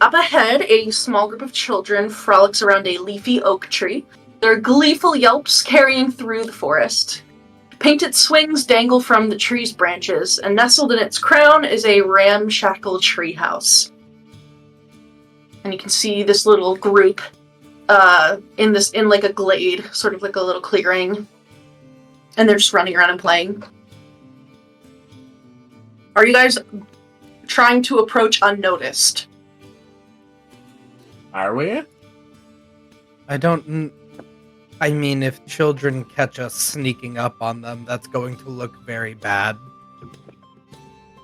Up ahead, a small group of children frolics around a leafy oak tree. Their gleeful yelps carrying through the forest. Painted swings dangle from the tree's branches, and nestled in its crown is a ramshackle treehouse. And you can see this little group in like a glade, sort of like a little clearing. And they're just running around and playing. Are you guys trying to approach unnoticed? Are we? I mean, if children catch us sneaking up on them, that's going to look very bad.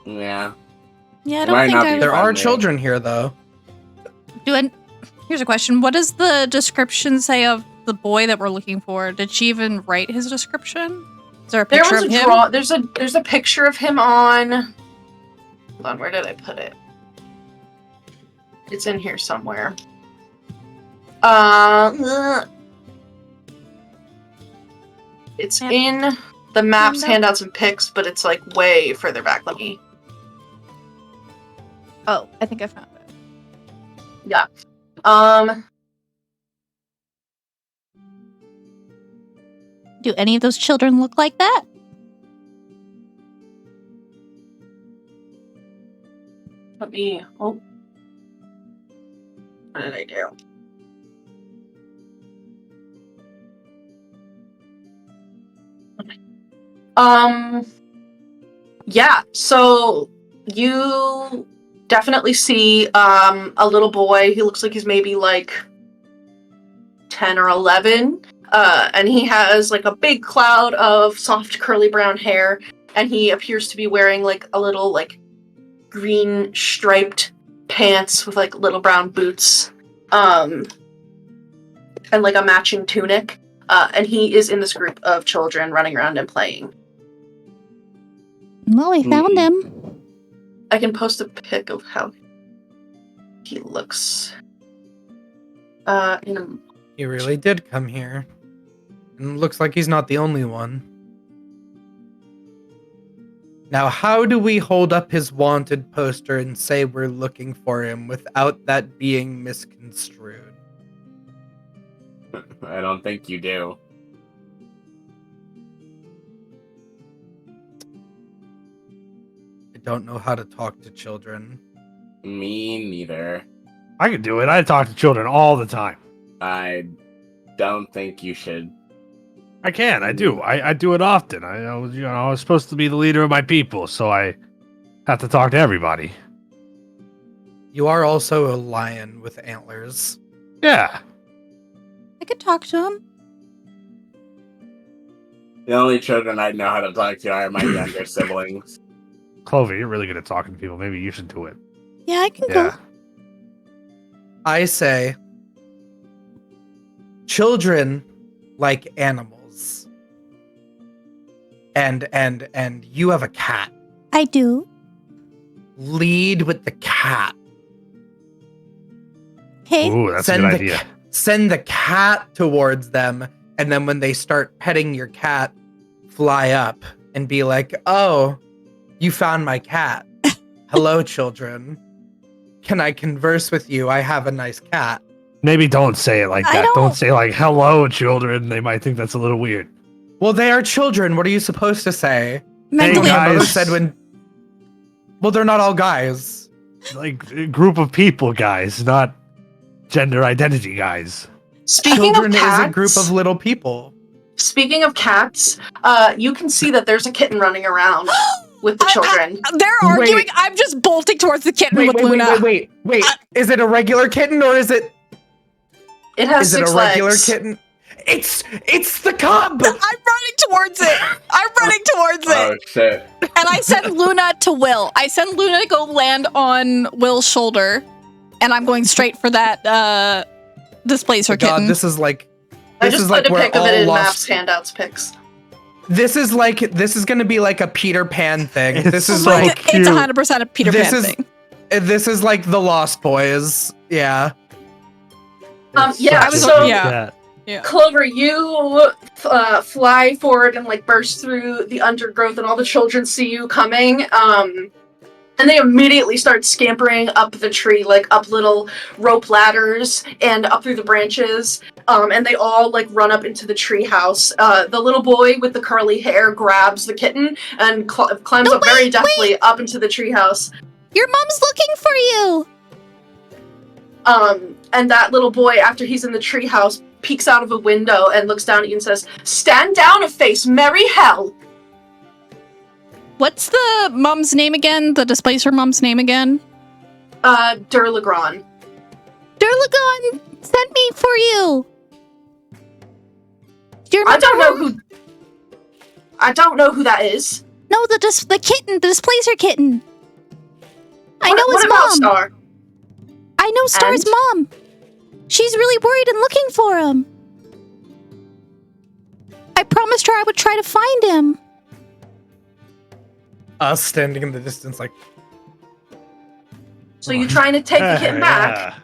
Yeah. Yeah, I It don't might think not I be would There are friendly. children here, though. Here's a question. What does the description say of the boy that we're looking for? Did she even write his description? Is there a There picture was of a him? draw. There's a picture of him on. Hold on, where did I put it? It's in here somewhere. It's Yep. in the maps, Window. handouts, and pics, but it's like way further back. Let me. Oh, I think I found it. Yeah. Do any of those children look like that? Let me. Oh. What did I do? Yeah, so you definitely see a little boy. He looks like he's maybe like 10 or 11. And he has like a big cloud of soft curly brown hair, and he appears to be wearing like a little like green striped pants with like little brown boots. And like a matching tunic. And he is in this group of children running around and playing. Well, we found him. I can post a pic of how he looks. In a... He really did come here. And looks like he's not the only one. Now, how do we hold up his wanted poster and say we're looking for him without that being misconstrued? I don't think you do. I don't know how to talk to children. Me neither. I could do it. I talk to children all the time. I don't think you should. I can. I do. I do it often. I was supposed to be the leader of my people, so I have to talk to everybody. You are also a lion with antlers. Yeah. I could talk to him. The only children I know how to talk to are my younger siblings. Clover, you're really good at talking to people. Maybe you should do it. Yeah, I can Yeah. go. I say, children like animals. And you have a cat. I do. Lead with the cat. Okay. Ooh, that's a Send good the idea. Send the cat towards them, and then when they start petting your cat, fly up and be like, "Oh, you found my cat. Hello, children. Can I converse with you? I have a nice cat." Maybe don't say it like I that. don't- Don't say like hello, children. They might think that's a little weird. Well, they are children. What are you supposed to say? Mentally, guys. My mother said when. Well, they're not all guys. Like a group of people, guys, not gender identity guys. Speaking Children of cats, is a group of little people. Speaking of cats, you can see that there's a kitten running around with the children. They're arguing. Wait. I'm just bolting towards the kitten with Luna. Wait. Is it a regular kitten or is it It has is it 6 a regular legs. kitten? It's the cub. I'm running towards it. Oh shit! And I send Luna to Will. I send Luna to go land on Will's shoulder, and I'm going straight for that displacer God, kitten. this is like I this just is put like a where pic of it all in lost. Maps handouts pics. This is gonna be like a Peter Pan thing. It's This is so like cute. It's 100% a Peter This Pan is- thing. this is like the Lost Boys. Yeah. It's Yeah, such I was- a so- cute yeah. cat. Clover, you fly forward and like burst through the undergrowth, and all the children see you coming. And they immediately start scampering up the tree, like up little rope ladders and up through the branches. And they all like run up into the tree house. The little boy with the curly hair grabs the kitten and climbs No, up very wait, deftly up into the tree house. Your mom's looking for you. And that little boy, after he's in the tree house, peeks out of a window and looks down at you and says, "Stand down and face merry hell." What's the mom's name again? The displacer mom's name again? Durlagron. Durlagon sent me for you. Do you I remember don't know her? who. I don't know who that is. No, the kitten, the displacer kitten. I know What his about mom. Star? I know Star's And? mom. She's really worried and looking for him. I promised her I would try to find him. Us standing in the distance, like So you trying to take the kitten back? Yeah.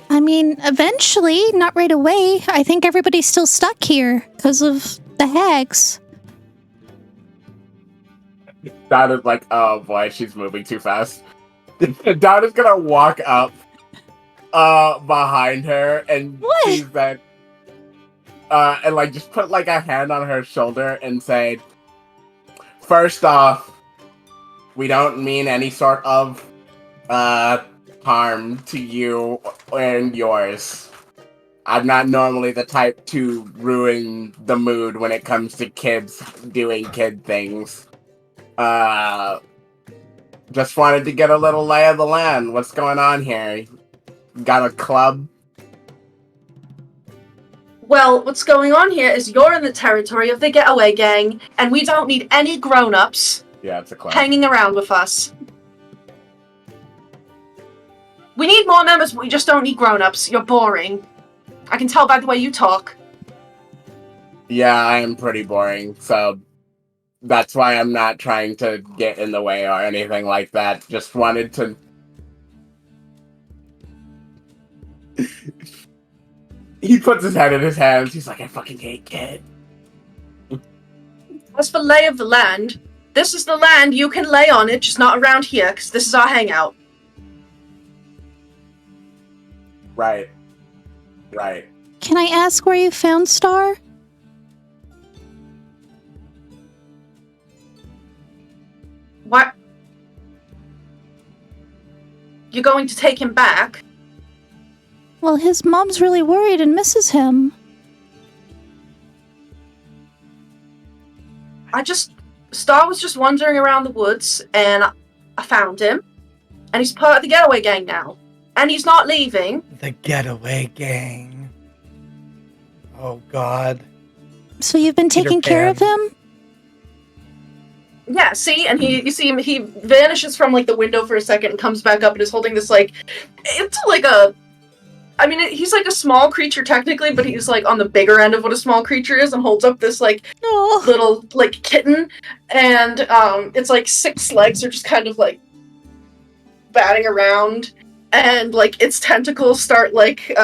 I mean, eventually, not right away. I think everybody's still stuck here because of the hags. Dad is like, oh boy, she's moving too fast. Dad is gonna walk up behind her and What? sees that and like just put like a hand on her shoulder and say, first off, we don't mean any sort of harm to you and yours. I'm not normally the type to ruin the mood when it comes to kids doing kid things. Just wanted to get a little lay of the land. What's going on here? Got a club? Well, what's going on here is you're in the territory of the Getaway Gang, and we don't need any grown-ups Yeah, it's a club. hanging around with us. We need more members, but we just don't need grown-ups. You're boring. I can tell by the way you talk. Yeah, I am pretty boring, so that's why I'm not trying to get in the way or anything like that. Just wanted to... He puts his head in his hands. He's like, I fucking hate kids. As for lay of the land, this is the land you can lay on it, just not around here, because this is our hangout. Right. Right. Can I ask where you found Star? What? You're going to take him back? Well, his mom's really worried and misses him. Star was just wandering around the woods, and I found him. And he's part of the Getaway Gang now. And he's not leaving. the Getaway Gang. Oh God. So you've been Peter taking care Pan. of him? Yeah, see? And you see him, he vanishes from, like, the window for a second and comes back up and is holding this, like... It's like a... I mean, he's like a small creature technically, but he's, like, on the bigger end of what a small creature is and holds up this, like, Oh, little, like, kitten. And, it's, like, 6 legs are just kind of, like, batting around. And, like, its tentacles start, like,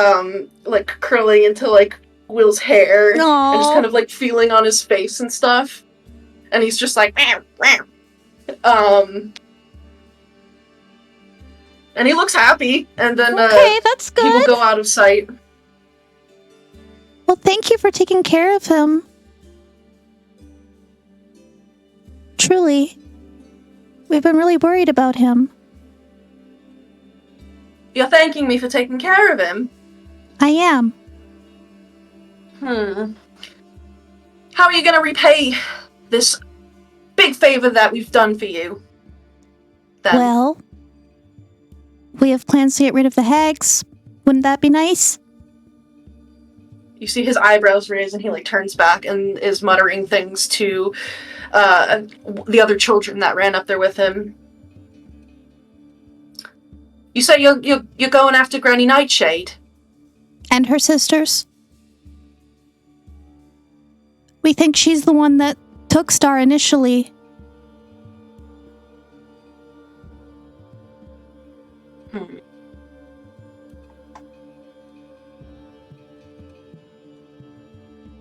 curling into, like, Will's hair. And just kind of, like, feeling on his face and stuff. And he's just like, meow, meow. And he looks happy, and then Okay, that's he will good. go out of sight. Well, thank you for taking care of him. Truly, we've been really worried about him. You're thanking me for taking care of him? I am. How are you gonna repay this big favor that we've done for you? Then? Well, we have plans to get rid of the hags. Wouldn't that be nice? You see his eyebrows raise, and he like turns back and is muttering things to the other children that ran up there with him. You say you're going after Granny Nightshade? And her sisters. We think she's the one that took Star initially.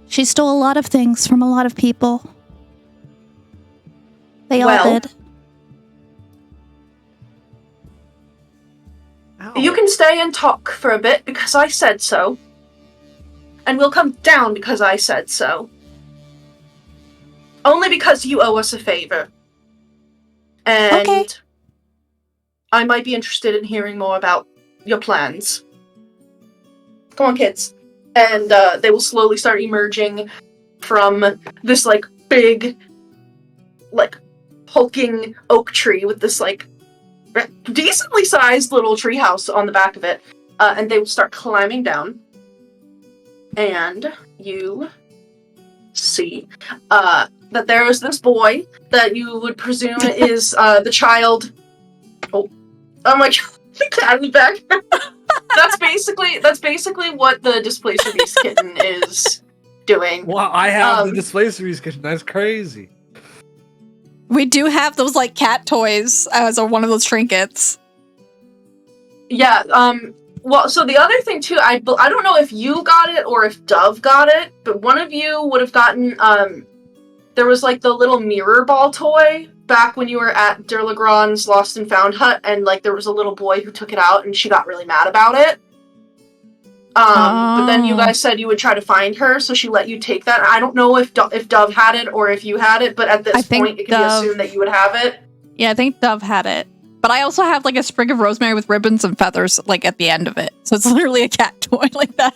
She stole a lot of things from a lot of people. They all Well, did. You can stay and talk for a bit because I said so. And we'll come down because I said so. Only because you owe us a favor. And Okay. I might be interested in hearing more about your plans. Come on, kids. And they will slowly start emerging from this, like, big, like, hulking oak tree with this, like, decently sized little treehouse on the back of it. And they will start climbing down. And you see that there is this boy that you would presume is the child. Oh my god, the cat in the back. That's basically what the Displacer Beast kitten is doing. Wow, I have the Displacer Beast kitten. That's crazy. We do have those like cat toys as one of those trinkets. Yeah, well, so the other thing too, I don't know if you got it or if Dove got it, but one of you would have gotten, there was like the little mirror ball toy back when you were at Durlagrand's Lost and Found hut, and like there was a little boy who took it out and she got really mad about it. But then you guys said you would try to find her, so she let you take that. I don't know if Dove had it or if you had it, but at this point it can be assumed that you would have it. Yeah, I think Dove had it. But I also have like a sprig of rosemary with ribbons and feathers like at the end of it. So it's literally a cat toy like that.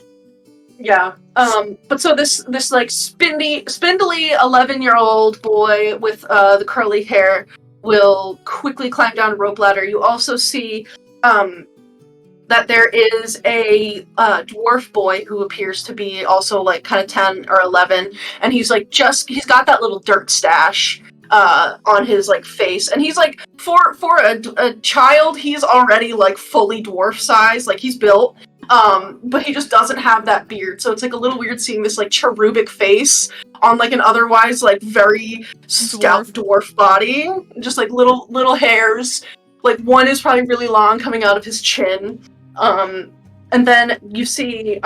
Yeah. But so this like spindly 11-year-old boy with the curly hair will quickly climb down a rope ladder. You also see that there is a dwarf boy who appears to be also like kind of 10 or 11, and he's got that little dirt stash on his like face, and he's like for a child he's already like fully dwarf size, like he's built, but he just doesn't have that beard, so it's like a little weird seeing this like cherubic face on like an otherwise like very stout dwarf body, just like little hairs, like one is probably really long coming out of his chin. And then you see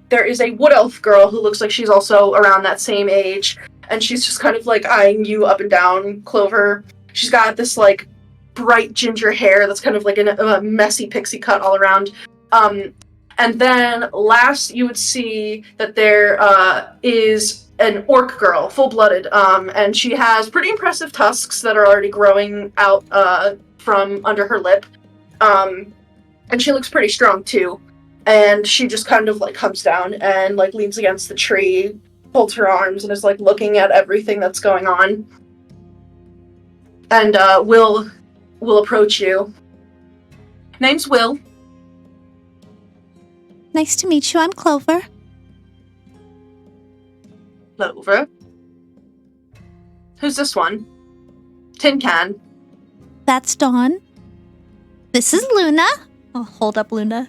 there is a wood elf girl who looks like she's also around that same age, and she's just kind of like eyeing you up and down, Clover. She's got this like bright ginger hair that's kind of like a messy pixie cut all around. And then last you would see that there is an orc girl, full-blooded, and she has pretty impressive tusks that are already growing out from under her lip. And she looks pretty strong too. And she just kind of like comes down and like leans against the tree, holds her arms, and is like looking at everything that's going on. And Will approach you. Name's Will. Nice to meet you. I'm Clover. Clover. Who's this one? Tin Can. That's Dawn. This is Luna. I'll hold up Luna.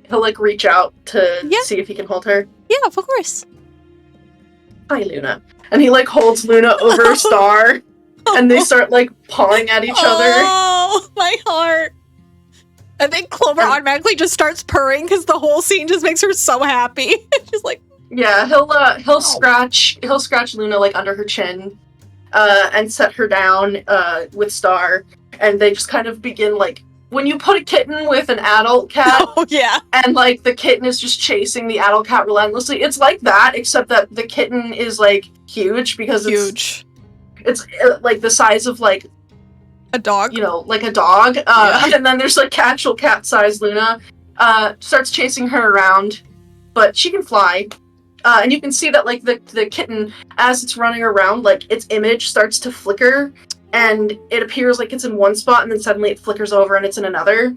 He'll like reach out to see if he can hold her. Yeah, of course. Hi, Luna. And he like holds Luna over Star, and they start like pawing at each other. Oh, my heart. I think Clover automatically just starts purring because the whole scene just makes her so happy. She's like, yeah, he'll scratch Luna like under her chin, and set her down with Star, and they just kind of begin like when you put a kitten with an adult cat, Oh yeah. and like the kitten is just chasing the adult cat relentlessly, it's like that, except that the kitten is like huge because Huge. it's like the size of like, A dog. you know, like a dog. Yeah. And then there's like actual cat-sized Luna. Starts chasing her around, but she can fly. And you can see that like the kitten, as it's running around, like its image starts to flicker, and it appears like it's in one spot, and then suddenly it flickers over and it's in another.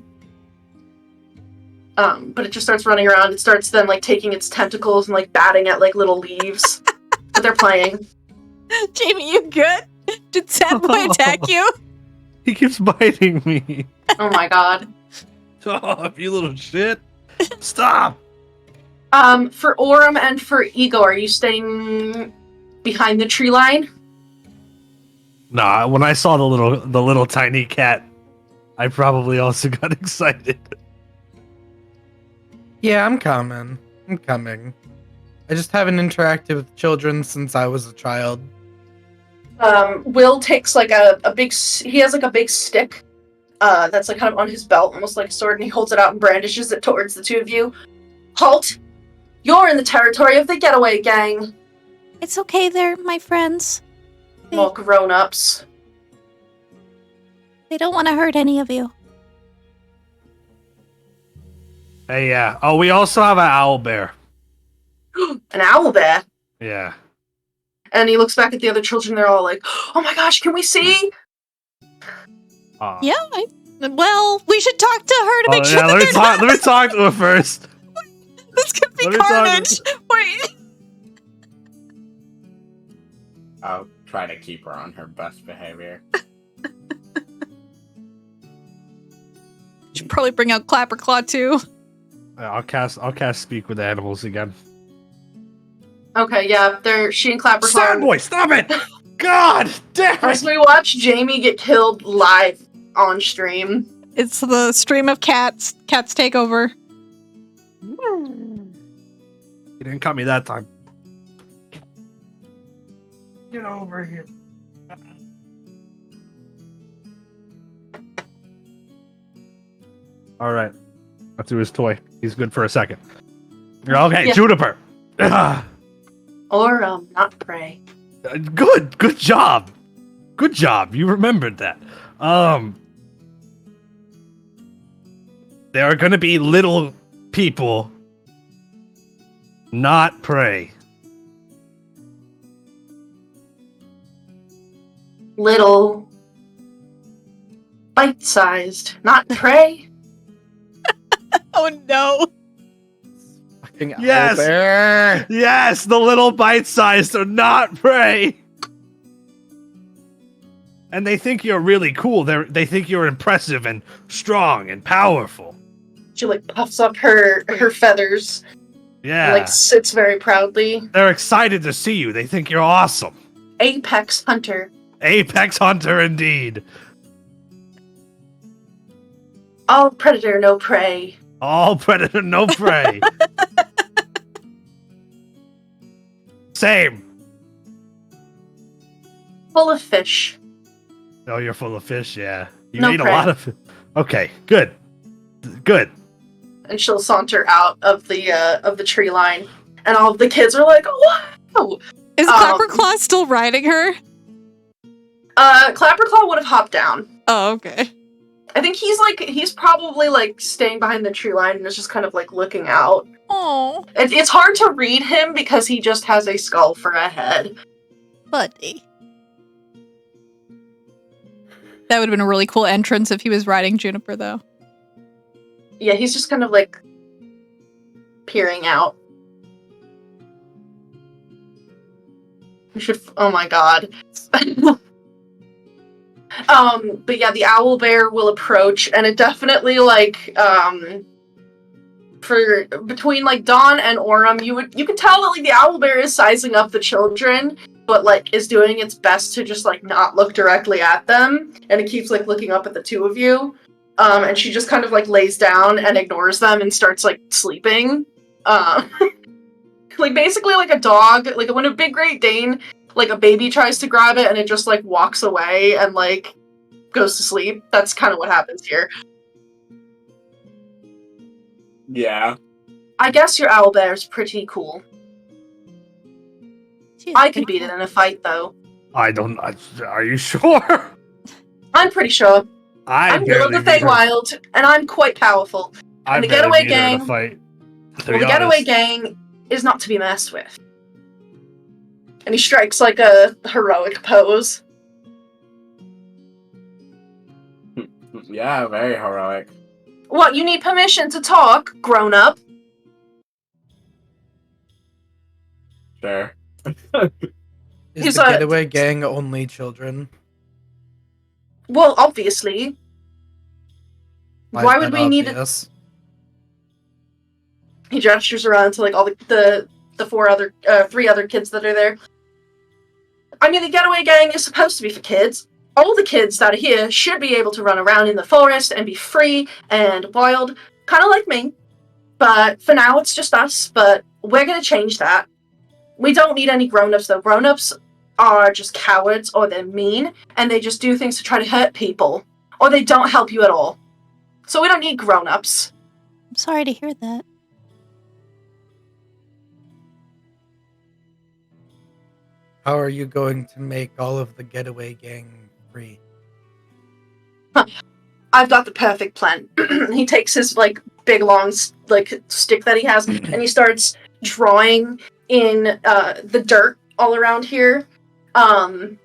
But it just starts running around. It starts then like taking its tentacles and like batting at like little leaves. But they're playing. Jamie, you good? Did Sad Boy attack you? He keeps biting me. Oh my god. Stop, you little shit. Stop. For Aurum and for Ego, are you staying behind the tree line? Nah, when I saw the little tiny cat, I probably also got excited. Yeah, I'm coming. I just haven't interacted with children since I was a child. Will takes like he has like a big stick, that's like kind of on his belt, almost like a sword, and he holds it out and brandishes it towards the two of you. Halt! You're in the territory of the Getaway Gang. It's okay, they're my friends. All grown-ups. They don't want to hurt any of you. Hey, yeah. Oh, we also have an owl bear. An owlbear. Yeah. And he looks back at the other children. They're all like, "Oh my gosh, can we see?" Yeah. Well, we should talk to her to make sure that they're not. Let me talk to her first. This could be Let me talk to- carnage. Wait. I'll try to keep her on her best behavior. Should probably bring out Clapper Claw too. I'll cast speak with animals again. Okay, yeah, she and Clapper Sad Boy, stop it! God damn As it! we watch Jamie get killed live on stream. It's the stream of cats. Cats take over. You didn't cut me that time. Get over here. All right. Let's do his toy. He's good for a second. Okay, Yeah. Juniper. Or, not prey. Good job. Good job. You remembered that. There are going to be little people, not prey. Little. Bite-sized, not prey. Oh no. Fucking Yes! owlbear. Yes, the little bite-sized are not prey. And they think you're really cool. They think you're impressive and strong and powerful. She, like, puffs up her feathers. Yeah. And, like, sits very proudly. They're excited to see you. They think you're awesome. Apex hunter. Apex hunter indeed. All predator, no prey. All predator, no prey. Same. Full of fish. Oh, you're full of fish, yeah. You No ate prey. a lot of. Okay, good. Good. And she'll saunter out of the tree line. And all of the kids are like, "Wow!" Is Clapper Claw still riding her? Clapperclaw would have hopped down. Oh, okay. I think he's probably like staying behind the tree line and is just kind of like looking out. Oh, It's hard to read him because he just has a skull for a head. Buddy. that would have been a really cool entrance if he was riding Juniper, though. Yeah, he's just kind of like peering out. We should. Oh my god. But yeah, the owl bear will approach, and it definitely like for between like Dawn and Aurum, you can tell that like the owl bear is sizing up the children, but like is doing its best to just like not look directly at them, and it keeps like looking up at the two of you. And she just kind of like lays down and ignores them and starts like sleeping. Like basically like a dog, like when a big Great Dane, like a baby tries to grab it and it just like walks away and like goes to sleep. That's kind of what happens here. Yeah. I guess your owlbear is pretty cool. She's I could pretty beat it cool. in a fight, though. Are you sure? I'm pretty sure. I I'm Will of the barely beat her. Feywild, and I'm quite powerful. I and the barely Getaway beat her in a Gang- fight. To Well, be the Getaway honest. Gang is not to be messed with. And he strikes like a heroic pose. Yeah, very heroic. What, you need permission to talk, grown-up? Sure. Is He's the a- Getaway Gang only children? Well, obviously. Why is would that we need it? obvious? He gestures around to like all the three other kids that are there. I mean, the Getaway Gang is supposed to be for kids. All the kids that are here should be able to run around in the forest and be free and wild, kind of like me. But for now, it's just us. But we're gonna change that. We don't need any grown-ups, though. Grown-ups are just cowards, or they're mean, and they just do things to try to hurt people, or they don't help you at all. So we don't need grown-ups. I'm sorry to hear that. How are you going to make all of the Getaway Gang free? I've got the perfect plan. He takes his like big long stick that he has, and he starts drawing in the dirt all around here. And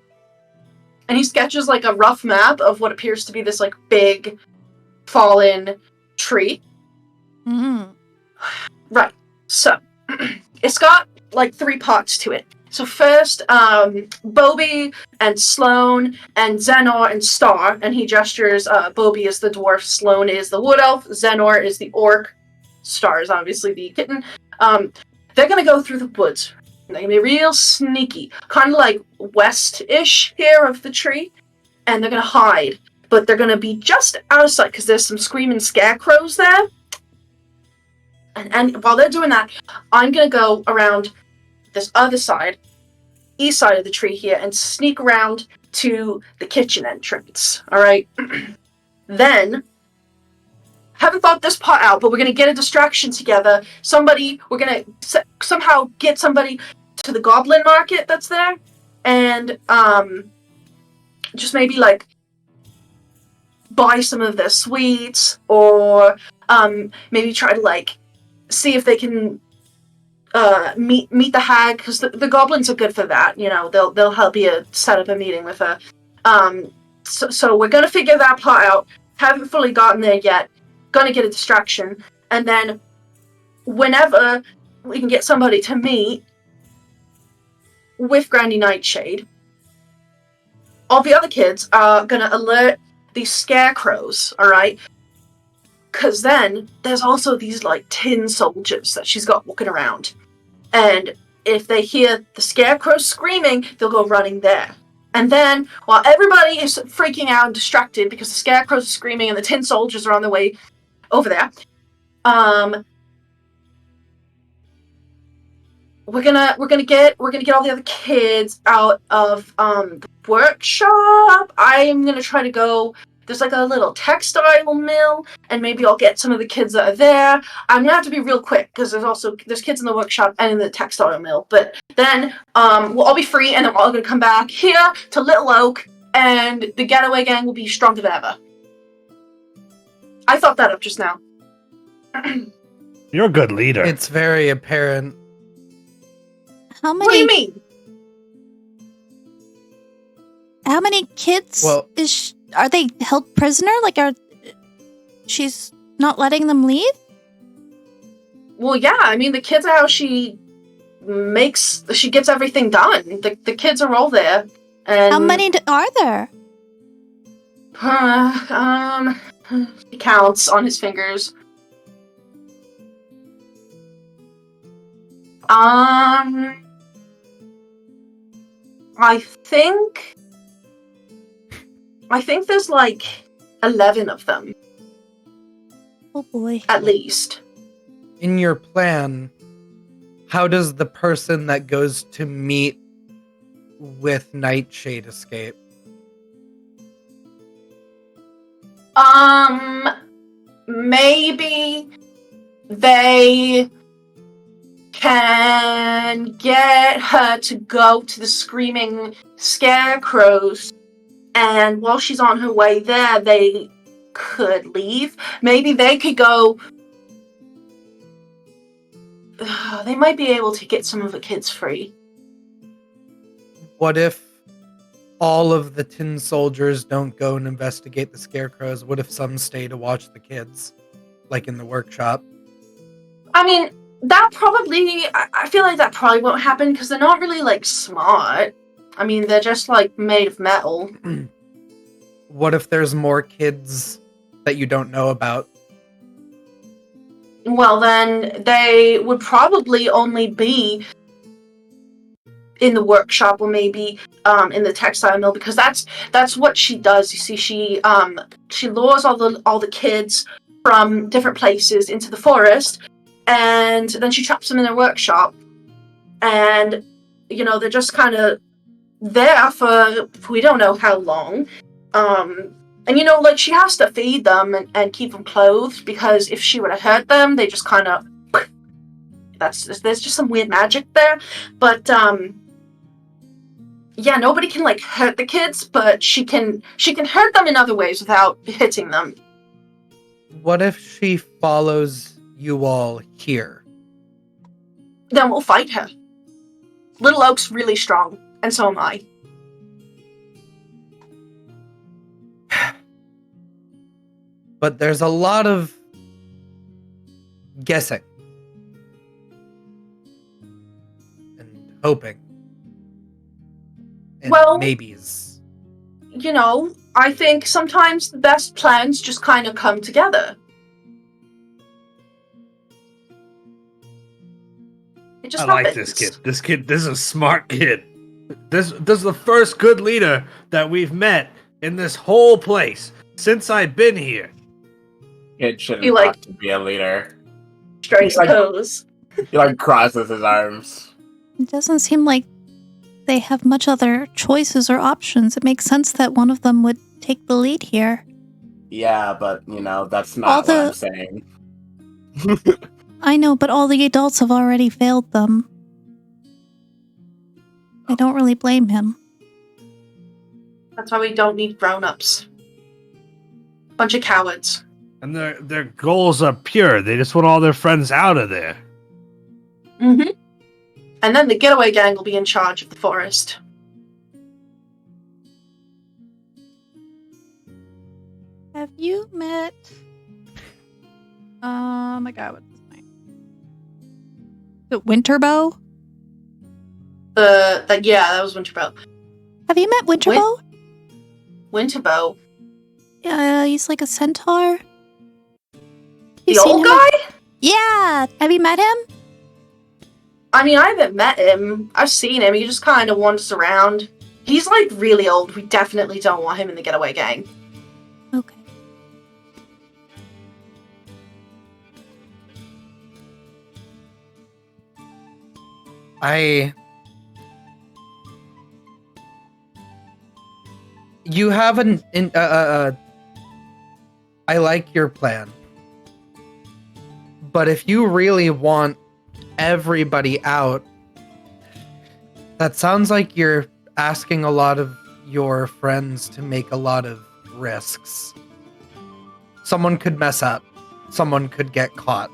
he sketches like a rough map of what appears to be this like big fallen tree. Mm. Right. So it's got like 3 parts to it. So first, Bobby and Sloane and Xenor and Star, and he gestures, Bobby is the dwarf, Sloane is the wood elf, Xenor is the orc, Star is obviously the kitten. They're gonna go through the woods. They're gonna be real sneaky, kind of like west-ish here of the tree, and they're gonna hide. But they're gonna be just out of sight, because there's some screaming scarecrows there. And while they're doing that, I'm gonna go around this other side, east side of the tree here, and sneak around to the kitchen entrance. Alright? Then, haven't thought this part out, but we're gonna get a distraction together. We're gonna somehow get somebody to the goblin market that's there, and, just maybe, like, buy some of their sweets, or, maybe try to, like, see if they can meet the hag, because the goblins are good for that. You know, they'll help you set up a meeting with her. So we're gonna figure that part out. Haven't fully gotten there yet. Gonna get a distraction, and then whenever we can get somebody to meet with Grandy Nightshade, all the other kids are gonna alert these scarecrows. All right. Because then there's also these like tin soldiers that she's got walking around. And if they hear the scarecrow screaming, they'll go running there. And then, while everybody is freaking out and distracted because the scarecrows are screaming and the tin soldiers are on their way over there, we're gonna get all the other kids out of the workshop. I'm gonna try to go. There's like a little textile mill, and maybe I'll get some of the kids that are there. I'm gonna have to be real quick because there's kids in the workshop and in the textile mill. But then we'll all be free, and then we're all gonna come back here to Little Oak, and the Getaway Gang will be stronger than ever. I thought that up just now. You're a good leader. It's very apparent. How many? What do you mean? How many kids Well- are they held prisoner? Like, she's not letting them leave? Well, yeah. I mean, the kids are how she gets everything done. The kids are all there. And How many are there? He counts on his fingers. I think there's like 11 of them, Oh boy. at least. In your plan, how does the person that goes to meet with Nightshade escape? Maybe they can get her to go to the screaming scarecrows, and while she's on her way there, they could leave. Maybe they could go. They might be able to get some of the kids free. What if all of the tin soldiers don't go and investigate the scarecrows? What if some stay to watch the kids, like in the workshop? I mean, that probably, I feel like that probably won't happen because they're not really, like, smart. I mean, they're just, like, made of metal. What if there's more kids that you don't know about? Well, then they would probably only be in the workshop or maybe in the textile mill, because that's what she does. You see, she lures all the kids from different places into the forest, and then she traps them in her workshop, and they're just kind of there for we don't know how long. And like, she has to feed them and keep them clothed, because if she were to hurt them, they just kind of there's just some weird magic there. But yeah, nobody can like hurt the kids, but she can hurt them in other ways without hitting them. What if she follows you all here? Then we'll fight her. Little Oak's really strong, and so am I. But there's a lot of guessing and hoping and Well, maybes. I think sometimes the best plans just kind of come together. It just I like happens. this kid. This is a smart kid. This is the first good leader that we've met in this whole place since I've been here. Kid shouldn't You like- have to be a leader. Straight pose. He like crosses his arms. It doesn't seem like they have much other choices or options. It makes sense that one of them would take the lead here. Yeah, but that's All not what the- I'm saying. I know, but all the adults have already failed them. I don't really blame him. That's why we don't need grown-ups. Bunch of cowards. And their goals are pure. They just want all their friends out of there. Mm-hmm. And then the getaway gang will be in charge of the forest. Have you met... Oh my god, what's his name? The Winterbow? Yeah, that was Winterbow. Have you met Winterbow? Winterbow? Yeah, he's like a centaur. The You seen old him? guy? Yeah! Have you met him? I mean, I haven't met him. I've seen him. He just kind of wanders around. He's, like, really old. We definitely don't want him in the getaway gang. Okay. You have I like your plan. But if you really want everybody out, that sounds like you're asking a lot of your friends to make a lot of risks. Someone could mess up. Someone could get caught.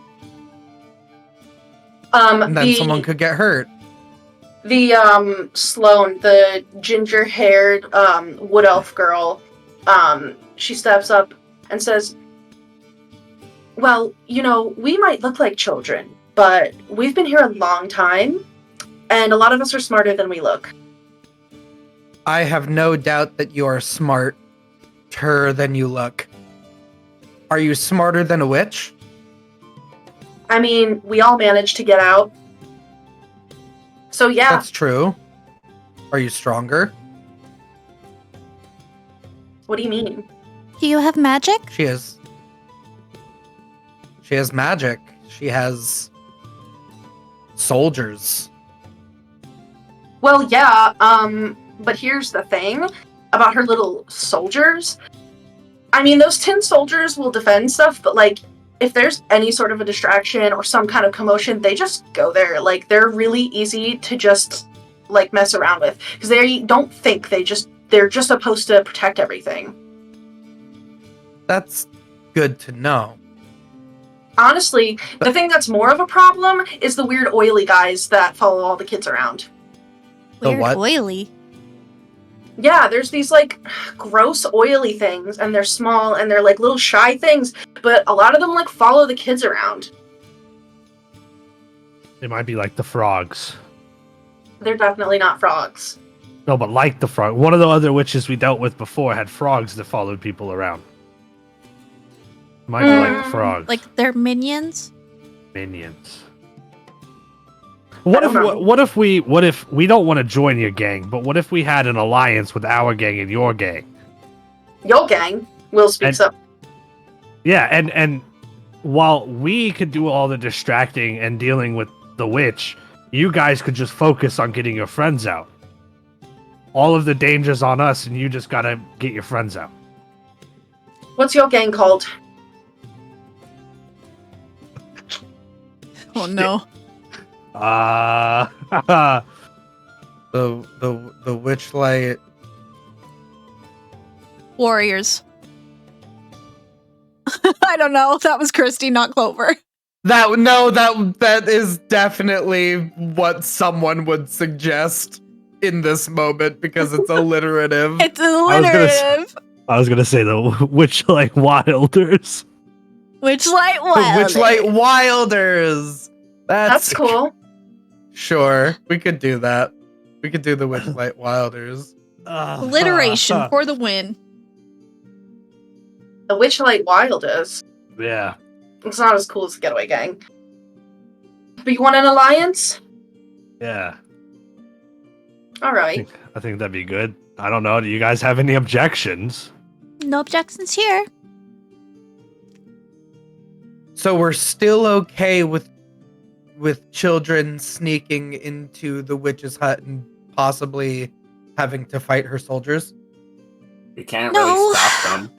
And then someone could get hurt. The, Sloane, the ginger-haired, wood elf girl, she steps up and says, well, we might look like children, but we've been here a long time, and a lot of us are smarter than we look. I have no doubt that you are smarter than you look. Are you smarter than a witch? I mean, we all managed to get out. So yeah. That's true. Are you stronger? What do you mean? Do you have magic? She has magic. She has soldiers. Well, yeah, but here's the thing about her little soldiers. I mean, those tin soldiers will defend stuff, but, like, if there's any sort of a distraction or some kind of commotion, they just go there. Like, they're really easy to just, like, mess around with. Because they don't think, they're just supposed to protect everything. That's good to know. Honestly, the thing that's more of a problem is the weird oily guys that follow all the kids around. The Weird what? oily. Yeah, there's these, like, gross oily things, and they're small, and they're, like, little shy things, but a lot of them, like, follow the kids around. It might be like the frogs. They're definitely not frogs. No, but like the frog. One of the other witches we dealt with before had frogs that followed people around. Might be like the frogs. Like they're minions? Minions. What if we don't want to join your gang, but what if we had an alliance with our gang and your gang? Your gang. Will speaks up. Yeah, and while we could do all the distracting and dealing with the witch, you guys could just focus on getting your friends out. All of the danger's on us, and you just gotta get your friends out. What's your gang called? Oh no. The Witchlight. Warriors. I don't know. That was Kristy, not Clover. That is definitely what someone would suggest in this moment because it's alliterative. It's alliterative. I was gonna say the Witchlight Wilders. Witchlight Wild. Witchlight Wilders. That's cool. Sure, we could do that. We could do the Witchlight Wilders. Alliteration for the win. The Witchlight Wilders. Yeah. It's not as cool as the Getaway Gang. But you want an alliance? Yeah. Alright. I think that'd be good. I don't know. Do you guys have any objections? No objections here. So we're still okay with children sneaking into the witch's hut and possibly having to fight her soldiers? You can't No. really stop them.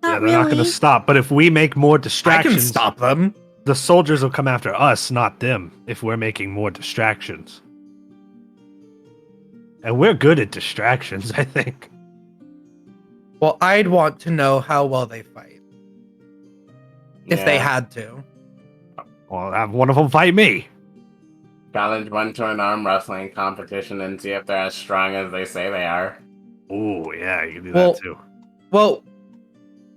Yeah, they're not gonna stop. But if we make more I distractions, can stop them. the soldiers will come after us, not them, if we're making more distractions. And we're good at distractions, I think. Well, I'd want to know how well they fight. If they Yeah. had to. Well, have one of them fight me. Challenge one to an arm wrestling competition and see if they're as strong as they say they are. Oh, yeah, you can do Well- that too. Well,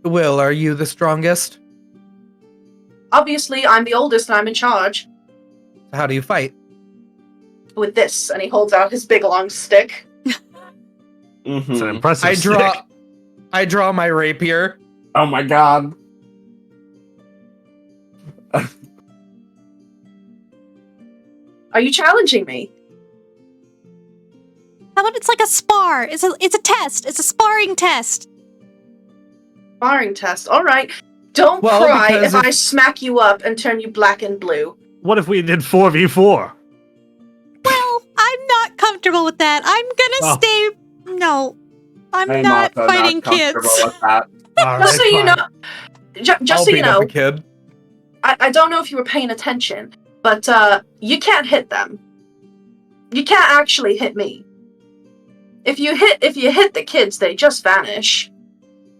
Will, are you the strongest? Obviously, I'm the oldest and I'm in charge. How do you fight? With this, and he holds out his big long stick. It's an Mhm. impressive I draw my rapier. Oh my god. Are you challenging me? How about it's like a spar? It's a test. It's a sparring test. Sparring test. Alright. Don't Well, cry because if if- I smack you up and turn you black and blue. What if we did 4v4? Well, I'm not comfortable with that. I'm gonna stay. No, I'm I'm not also fighting not comfortable kids. with that. Just so you know, just I'll so you beat up know, a kid. I don't know if you were paying attention, but you can't hit them. You can't actually hit me. If you hit the kids, they just vanish.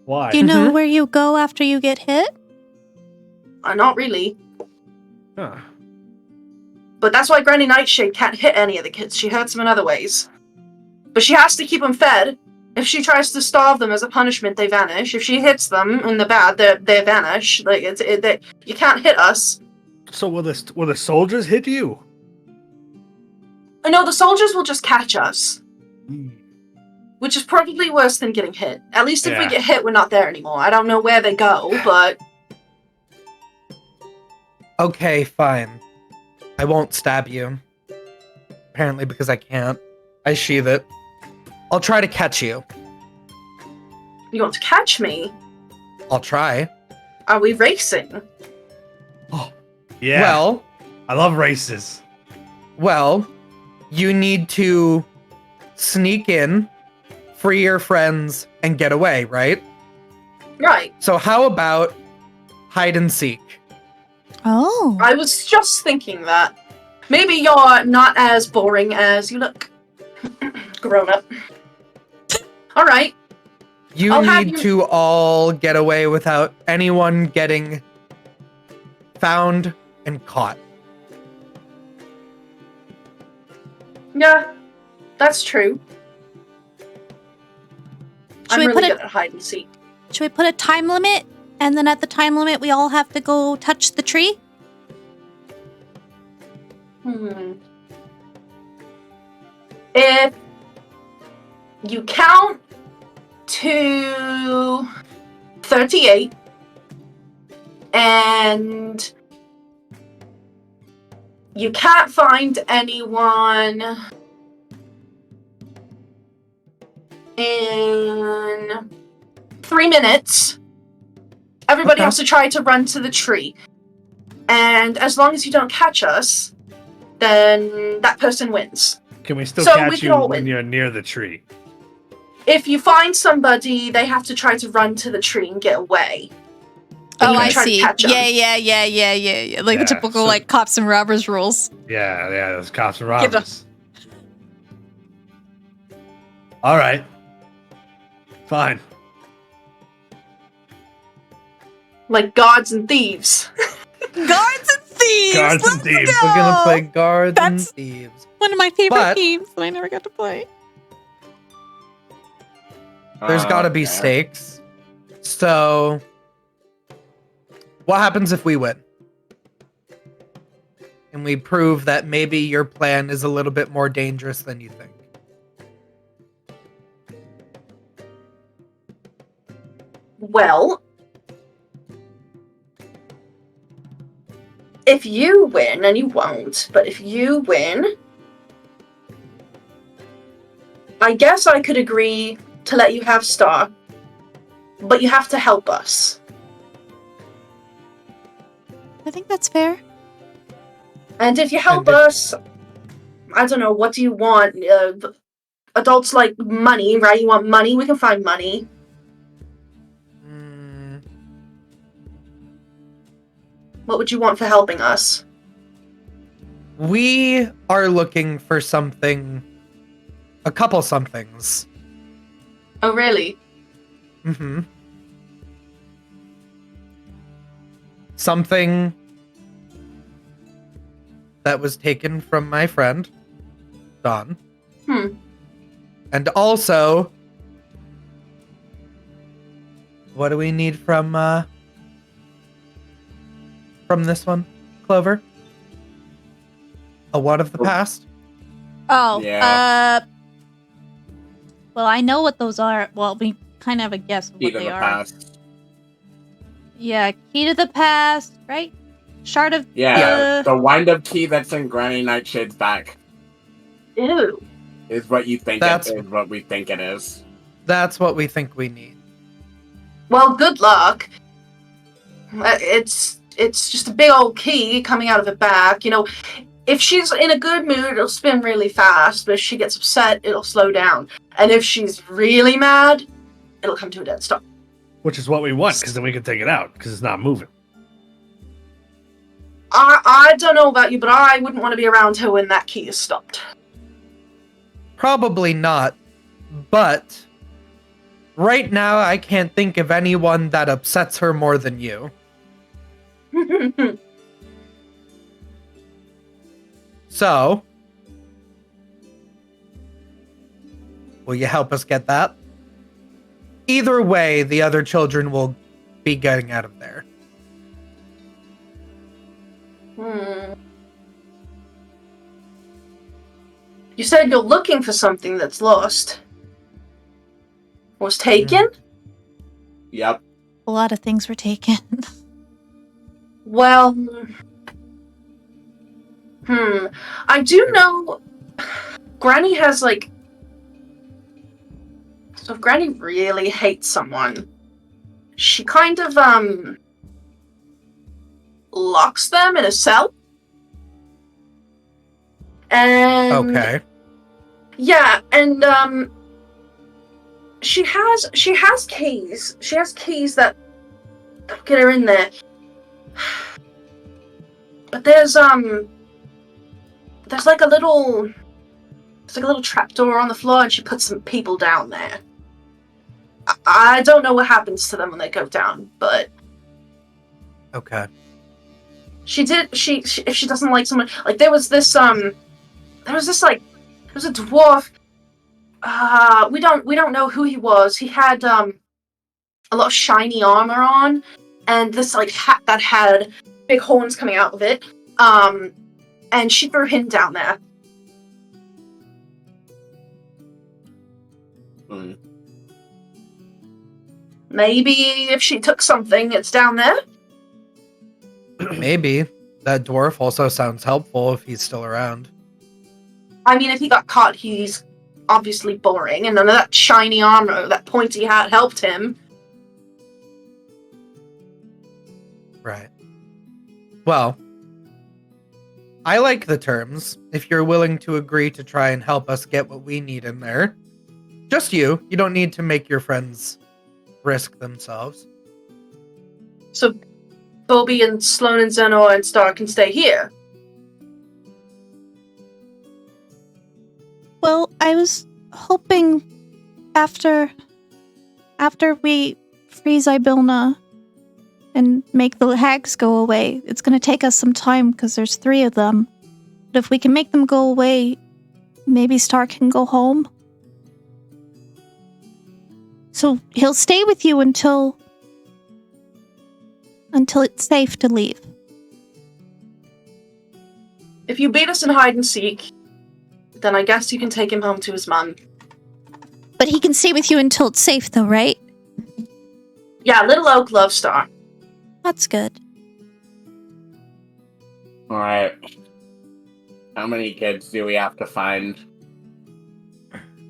Why? Do you know where you go after you get hit? Not really. Huh. But that's why Granny Nightshade can't hit any of the kids. She hurts them in other ways. But she has to keep them fed. If she tries to starve them as a punishment, they vanish. If she hits them in the bad, they vanish. Like you can't hit us. So will the soldiers hit you? No, the soldiers will just catch us, which is probably worse than getting hit. At least if we Yeah. get hit, we're not there anymore. I don't know where they go, but Okay, fine. I won't stab you. Apparently because I can't. I sheath it. I'll try to catch you. you want to catch me? I'll try. Are we racing? Yeah. Well, I love races. you need to sneak in, free your friends, and get away, right? Right. So how about hide and seek? Oh. I was just thinking that. Maybe you're not as boring as you look. Grown up. Alright. You I'll have need you- to all get away without anyone getting found and caught. Yeah, that's true. I'm we really put good at hide and seek. Should we put a time limit? And then at the time limit, we all have to go touch the tree? If you count to 38 and you can't find anyone in 3 minutes, everybody Okay. has to try to run to the tree. And as long as you don't catch us, then that person wins. Can we still So we catch can you all when win. you're near the tree? If you find somebody, they have to try to run to the tree and get away. Oh, you can I try to see. catch 'em. Yeah. Like Yeah, the typical so- like cops and robbers rules. Yeah, there's cops and Get robbers. All right. Fine. Like gods and thieves. Guards and thieves. Guards and let's thieves. go! We're gonna play guards and That's- thieves. One of my favorite But- games that I never got to play. There's gotta be Okay. stakes. So, what happens if we win? And we prove that maybe your plan is a little bit more dangerous than you think. Well, if you win, and you won't, but if you win, I guess I could agree to let you have Star, but you have to help us. I think that's fair. And if you help And if- us, I don't know, what do you want? Adults like money, right? You want money? We can find money. Mm, What would you want for helping us? we are looking for something, a couple somethings. Oh, really? Mm-hmm. Something that was taken from my friend, Don. Hmm. And also, what do we need from this one, Clover? A what of the past? Oh, Yeah. well, I know what those are. Well, we kind of have a guess of Key what to they the are. past. Yeah, key to the past, right? Shard of Yeah, the wind-up key that's in Granny Nightshade's back Ew. is what you think That's- it is. What we think it is. That's what we think we need. Well, good luck. It's just a big old key coming out of the back. You know, if she's in a good mood, it'll spin really fast. But if she gets upset, it'll slow down. And if she's really mad, it'll come to a dead stop. Which is what we want, because then we can take it out, because it's not moving. I don't know about you, but I wouldn't want to be around her when that key is stopped. Probably not, but right now I can't think of anyone that upsets her more than you. So, will you help us get that? Either way, the other children will be getting out of there. You said you're looking for something that's lost. Was taken? Yep. A lot of things were taken. Well, I do know Granny has like. So if Granny really hates someone, she kind of locks them in a cell. And Okay. yeah, and she has keys. She has keys that get her in there. But there's like a little trapdoor on the floor, and she puts some people down there. I don't know what happens to them when they go down, but Okay. she if she doesn't like someone, like there was a dwarf. We don't know who he was. He had a lot of shiny armor on, and this like hat that had big horns coming out of it. And she threw him down there. Maybe if she took something, it's down there. Maybe. That dwarf also sounds helpful if he's still around. I mean, if he got caught, he's obviously boring, and none of that shiny armor, that pointy hat helped him. Right. Well, I like the terms. If you're willing to agree to try and help us get what we need in there. Just you. You don't need to make your friends risk themselves. So Bobby and Sloan and Zenor and Star can stay here. Well, I was hoping after we freeze Ibilna and make the hags go away, it's going to take us some time because there's 3 of them. But if we can make them go away, maybe Star can go home. So he'll stay with you until it's safe to leave. If you beat us in hide and seek, then I guess you can take him home to his mom. But he can stay with you until it's safe, though, right? Yeah, Little Oak loves Star. That's good. Alright. How many kids do we have to find?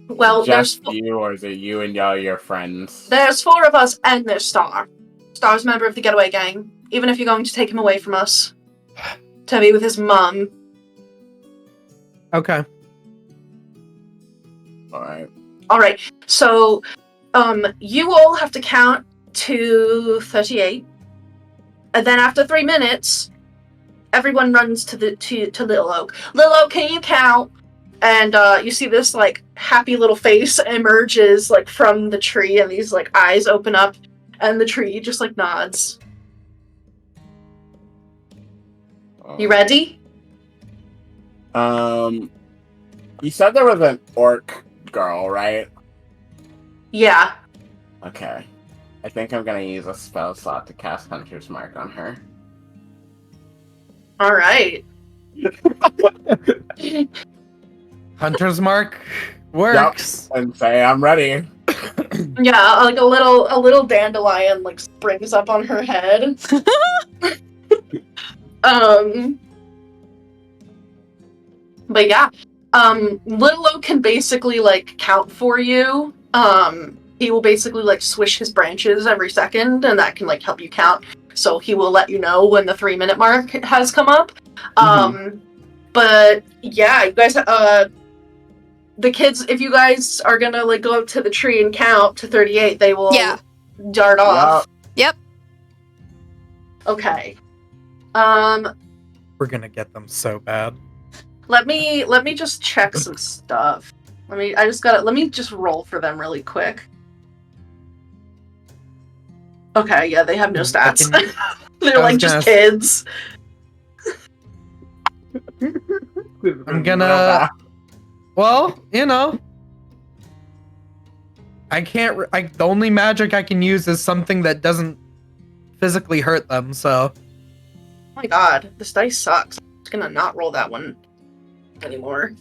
Well, Just you, or is it you and all your friends? there's 4 of us and there's Star. Star's a member of the Getaway Gang, even if you're going to take him away from us to be with his mum. Okay. Alright. So, you all have to count to 38, and then after 3 minutes, everyone runs to Little Oak. Little Oak, can you count? And you see this like happy little face emerges like from the tree, and these like eyes open up, and the tree just like nods. You ready? You said there was an orc girl, right? Yeah. Okay. I think I'm gonna use a spell slot to cast Hunter's Mark on her. All right. Hunter's Mark works. Yep. And say I'm ready. Yeah, like a little dandelion like springs up on her head. But yeah, Little Oak can basically like count for you. He will basically like swish his branches every second, and that can like help you count. So he will let you know when the 3-minute mark has come up. But yeah, you guys, the kids, if you guys are gonna like go up to the tree and count to 38, they will dart off. Yep. Okay. We're gonna get them so bad. Let me just check some stuff. Let me just roll for them really quick. Okay, yeah, they have no stats. They're like just kids. I'm gonna. Well, you know, I can't. The only magic I can use is something that doesn't physically hurt them. So. Oh my god, this dice sucks. I'm just gonna not roll that one anymore.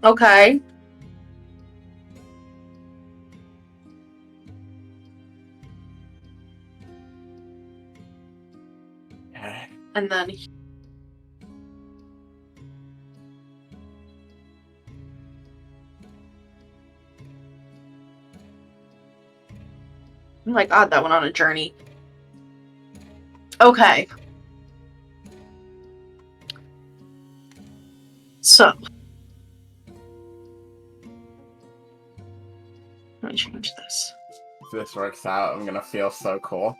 Okay. And then oh my god, that went on a journey. Okay. So. Let me change this. If this works out, I'm gonna feel so cool.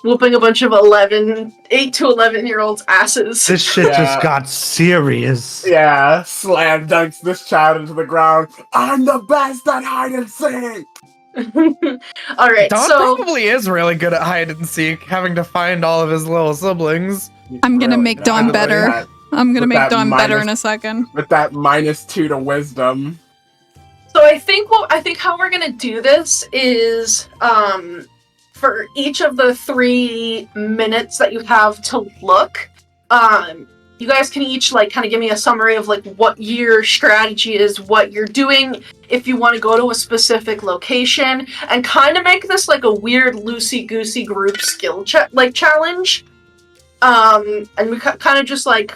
Whooping a bunch of 8 to 11-year-olds' asses. This shit Yeah. just got serious. Yeah, slam dunks this child into the ground. I'm the best at hide and seek. All right, Don so probably is really good at hide and seek, having to find all of his little siblings. I'm gonna make Dawn With better. that- I'm gonna with make that Dawn better minus- in a second. With that -2 to wisdom. So I think how we're gonna do this is for each of the 3 minutes that you have to look, you guys can each like kind of give me a summary of like what your strategy is, what you're doing, if you want to go to a specific location, and kind of make this like a weird loosey-goosey group skill challenge. And we kind of just like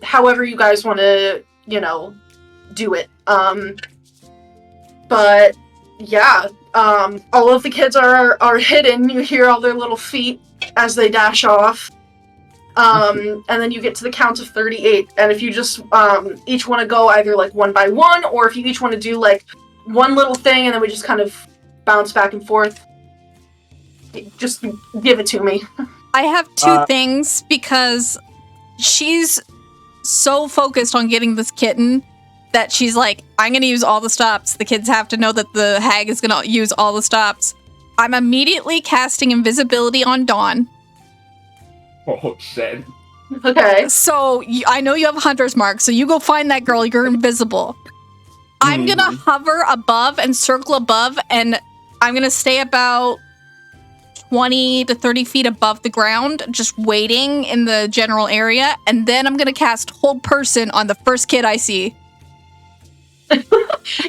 however you guys want to, do it. But yeah, all of the kids are hidden. You hear all their little feet as they dash off. And then you get to the count of 38. And if you just each want to go either like one by one, or if you each want to do like one little thing and then we just kind of bounce back and forth, just give it to me. I have 2 things because she's so focused on getting this kitten that she's like, I'm going to use all the stops. The kids have to know that the hag is going to use all the stops. I'm immediately casting invisibility on Dawn. Oh, shit. Okay. So I know you have Hunter's Mark, so you go find that girl. You're invisible. I'm going to hover above and circle above, and I'm going to stay about 20 to 30 feet above the ground, just waiting in the general area, and then I'm going to cast Hold Person on the first kid I see.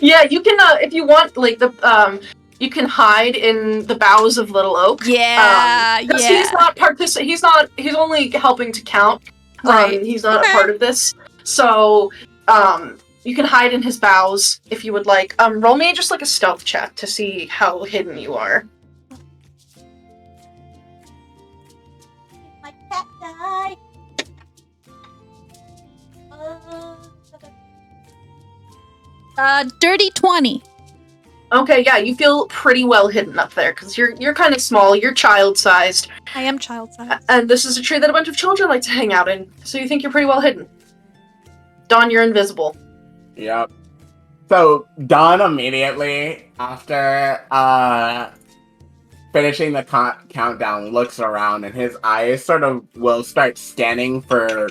Yeah, you can if you want like the you can hide in the boughs of Little Oak. Yeah, because yeah. he's not he's only helping to count. Right. He's not Okay. a part of this. So you can hide in his boughs if you would like. Roll me just like a stealth check to see how hidden you are. My cat died. Dirty 20. Okay, yeah, you feel pretty well hidden up there because you're kind of small. You're child-sized, I am child size. and this is a tree that a bunch of children like to hang out in. So you think you're pretty well hidden. Dawn, you're invisible. Yep. So Don immediately after finishing the countdown looks around and his eyes sort of will start scanning for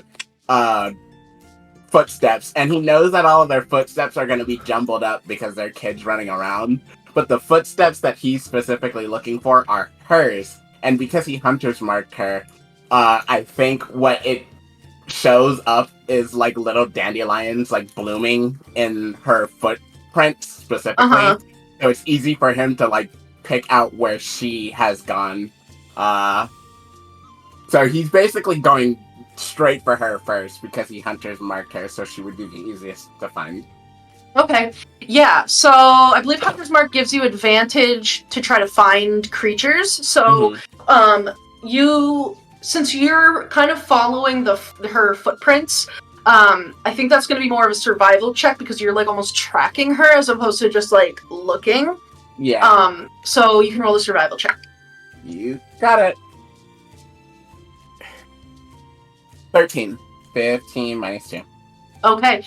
footsteps, and he knows that all of their footsteps are going to be jumbled up because they're kids running around, but the footsteps that he's specifically looking for are hers, and because he hunter's marked her, I think what it shows up is like little dandelions like blooming in her footprints specifically. Uh-huh. So it's easy for him to like pick out where she has gone. So he's basically going straight for her first because he hunter's marked her, so she would be the easiest to find. Okay. Yeah, so I believe Hunter's Mark gives you advantage to try to find creatures. So since you're kind of following her footprints, I think that's going to be more of a survival check because you're like almost tracking her as opposed to just like looking. Yeah. So you can roll a survival check. You got it. 13. 15 minus 2. Okay.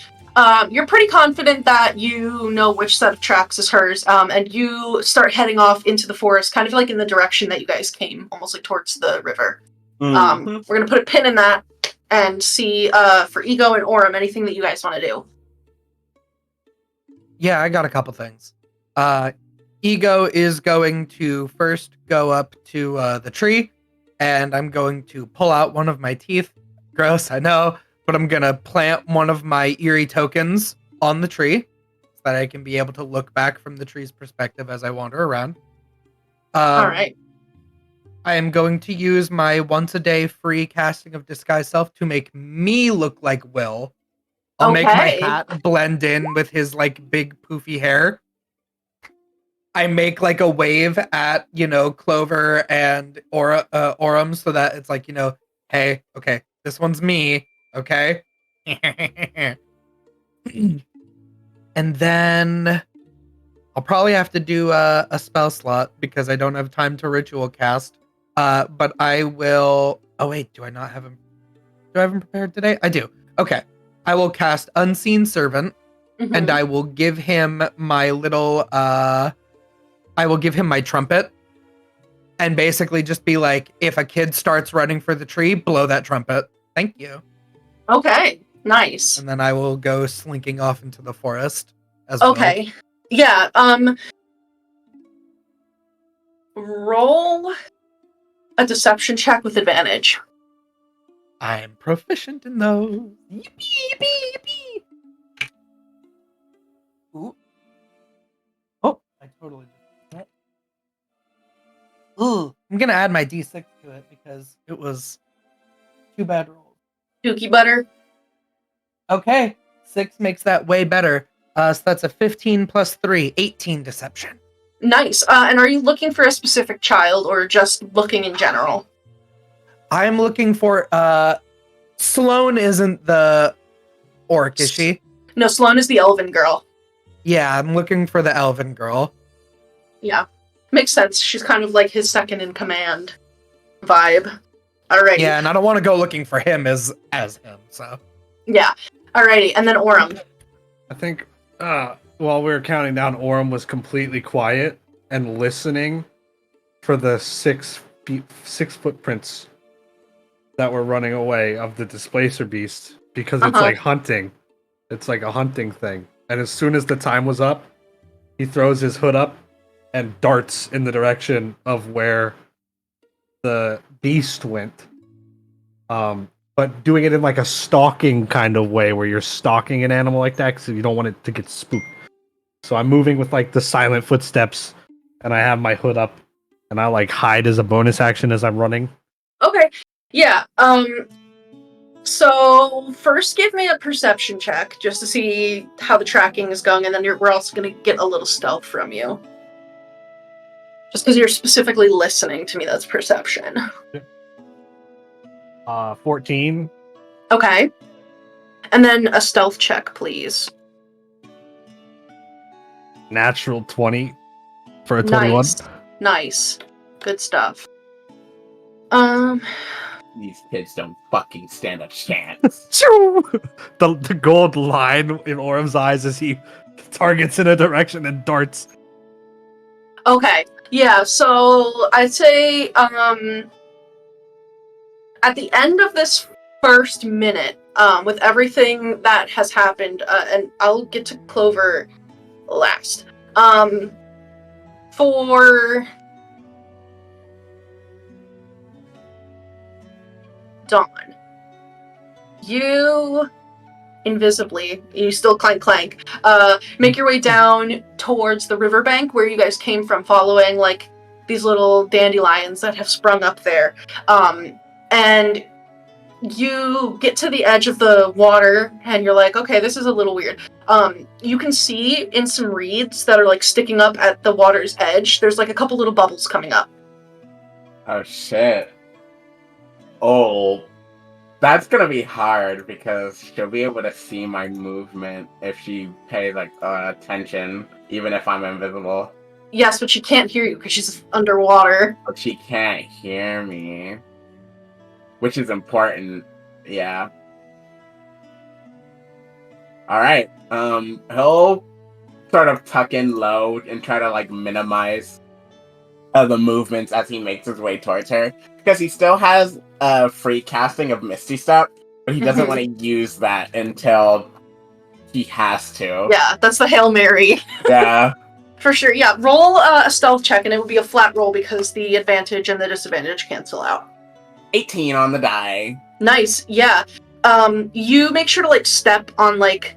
You're pretty confident that you know which set of tracks is hers, and you start heading off into the forest, kind of like in the direction that you guys came, almost like towards the river. We're gonna put a pin in that and see for Ego and Aurum anything that you guys want to do. Yeah, I got a couple things. Ego is going to first go up to the tree, and I'm going to pull out one of my teeth. Gross, I know, but I'm gonna plant one of my eerie tokens on the tree so that I can be able to look back from the tree's perspective as I wander around. All right. I am going to use my once a day free casting of Disguise Self to make me look like Will. I'll make my Okay. hat blend in with his like big poofy hair. I make like a wave at, Clover and Aurum so that it's like, hey, okay, this one's me, okay? And then I'll probably have to do a spell slot because I don't have time to ritual cast. But I will. Oh wait, do I not have him? Do I have him prepared today? I do. Okay, I will cast Unseen Servant, and I will give him my little. I will give him my trumpet, and basically just be like, if a kid starts running for the tree, blow that trumpet. Thank you. Okay, nice. And then I will go slinking off into the forest as well. Okay, yeah. Roll a deception check with advantage. I am proficient in those. Yippee, yippee, yippee. Ooh. Oh, I totally just did that. Ooh, I'm gonna add my D6 to it because it was 2 bad rolls. Dookie butter. Okay, 6 makes that way better. So that's a 15 plus 3, 18 deception. Nice. And are you looking for a specific child or just looking in general? I'm looking for Sloane isn't the orc, is she? No, Sloane is the elven girl. Yeah, I'm looking for the elven girl. Yeah. Makes sense. She's kind of like his second in command vibe. Alrighty. Yeah, and I don't want to go looking for him as him, so. Yeah. Alrighty. And then Aurum. I think while we were counting down, Aurum was completely quiet and listening for the 6 footprints that were running away of the displacer beast because it's like hunting. It's like a hunting thing. And as soon as the time was up, he throws his hood up and darts in the direction of where the beast went. But doing it in like a stalking kind of way where you're stalking an animal like that because you don't want it to get spooked. So I'm moving with like the silent footsteps and I have my hood up and I like hide as a bonus action as I'm running. Okay. Yeah. So first give me a perception check just to see how the tracking is going, and then we're also going to get a little stealth from you. Just because you're specifically listening to me, that's perception. 14. Okay. And then a stealth check, please. Natural 20 for a 21. Nice. Good stuff. These kids don't fucking stand a chance. the gold line in Aurum's eyes as he targets in a direction and darts. Okay. Yeah, so I'd say at the end of this first minute, with everything that has happened, and I'll get to Clover last. For Dawn, you invisibly, you still clank, make your way down towards the riverbank where you guys came from, following like these little dandelions that have sprung up there. And you get to the edge of the water and you're like, okay, this is a little weird. You can see in some reeds that are like sticking up at the water's edge, there's like a couple little bubbles coming up. Oh shit. Oh, that's gonna be hard because she'll be able to see my movement if she pays like attention, even if I'm invisible. Yes, but she can't hear you because she's underwater. But she can't hear me, which is important. Yeah. All right. He'll sort of tuck in low and try to like minimize the movements as he makes his way towards her, because he still has a free casting of Misty Step, but he doesn't want to use that until he has to. Yeah, that's the Hail Mary. Yeah. For sure, yeah. Roll a stealth check, and it would be a flat roll because the advantage and the disadvantage cancel out. 18 on the die. Nice, yeah. You make sure to like step on like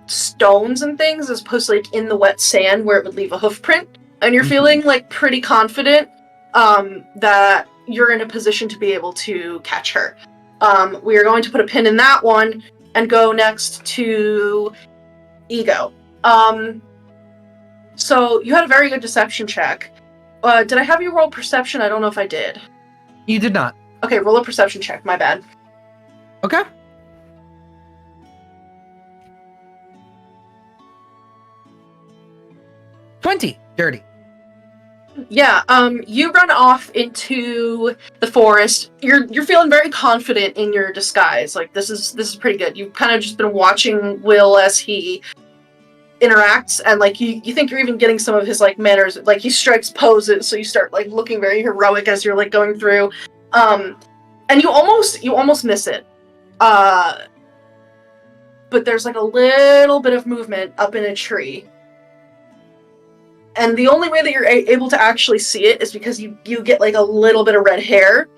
stones and things as opposed to like in the wet sand where it would leave a hoof print. And you're feeling like pretty confident that you're in a position to be able to catch her. We are going to put a pin in that one and go next to Ego. So you had a very good deception check. Did I have you roll perception? I don't know if I did. You did not. Okay, roll a perception check. My bad. Okay. 20. Dirty. Yeah, you run off into the forest. You're feeling very confident in your disguise. Like this is pretty good. You've kind of just been watching Will as he interacts, and like you think you're even getting some of his like manners. Like he strikes poses, so you start like looking very heroic as you're like going through. And you almost miss it. But there's like a little bit of movement up in a tree. And the only way that you're able to actually see it is because you get like a little bit of red hair.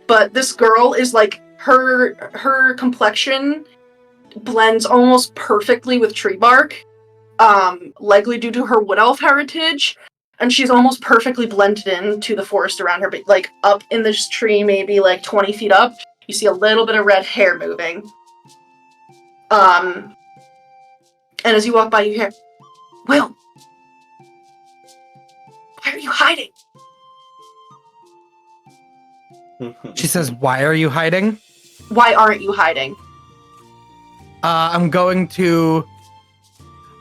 But this girl is like, her complexion blends almost perfectly with tree bark, likely due to her wood elf heritage. And she's almost perfectly blended into the forest around her, but like up in this tree, maybe like 20 feet up, you see a little bit of red hair moving. And as you walk by, you hear, Will, why are you hiding? She says, why are you hiding? Why aren't you hiding? I'm going to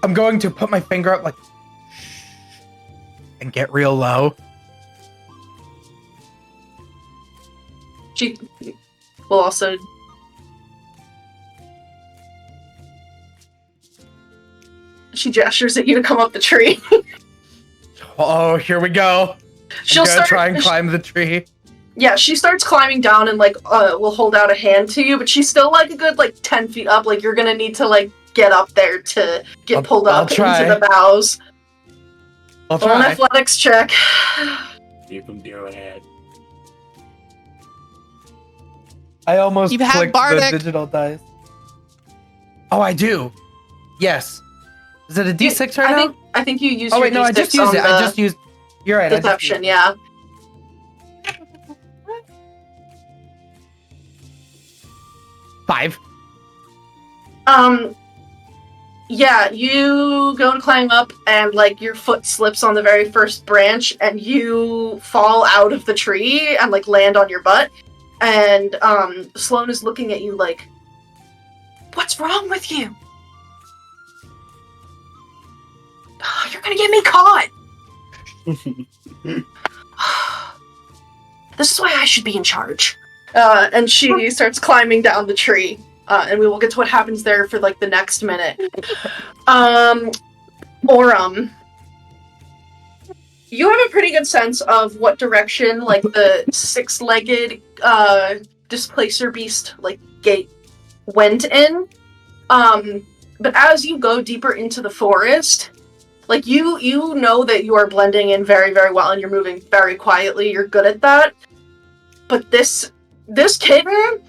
put my finger up like, and get real low. She will also... She gestures at you to come up the tree. Oh, here we go. She'll I'm gonna start, try and climb the tree. Yeah, she starts climbing down and like will hold out a hand to you, but she's still like a good like 10 feet up. Like you're gonna need to like get up there to get pulled up into the boughs. I'll Roll an try. athletics check. You can do it. I almost You have clicked Bardic. the digital dice. Oh, I do. Yes. Is it a D6 right now? I think you used Oh your wait, no, I D6 just used on it. I just used. You're right. deception, yeah. 5. Yeah, you go and climb up, and like your foot slips on the very first branch, and you fall out of the tree and like land on your butt. And Sloane is looking at you like, "What's wrong with you? You're gonna get me caught." This is why I should be in charge. And she starts climbing down the tree. And we will get to what happens there for like the next minute. Aurum, you have a pretty good sense of what direction like the 6-legged displacer beast like gate went in. But as you go deeper into the forest, like you know that you are blending in very, very well and you're moving very quietly. You're good at that. But this kitten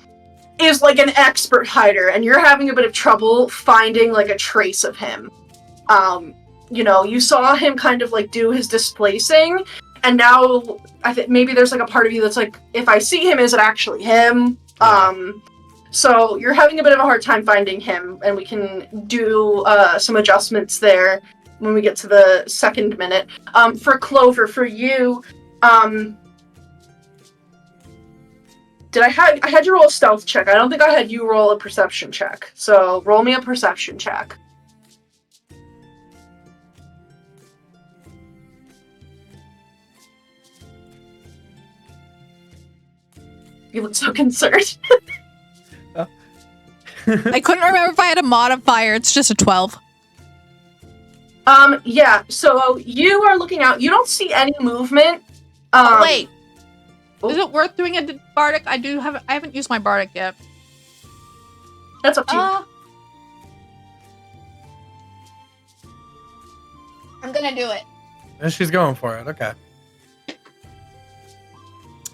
is like an expert hider, and you're having a bit of trouble finding like a trace of him. You know, you saw him kind of like do his displacing, and now I think maybe there's like a part of you that's like, if I see him, is it actually him? Yeah. So you're having a bit of a hard time finding him, and we can do some adjustments there when we get to the second minute. For Clover, for you, I had you roll a stealth check. I don't think I had you roll a perception check. So roll me a perception check. You look so concerned. I couldn't remember if I had a modifier. It's just a 12. Yeah, so you are looking out. You don't see any movement. Wait. Is it worth doing a bardic? I haven't used my bardic yet. That's up to you. I'm gonna do it. And she's going for it. Okay.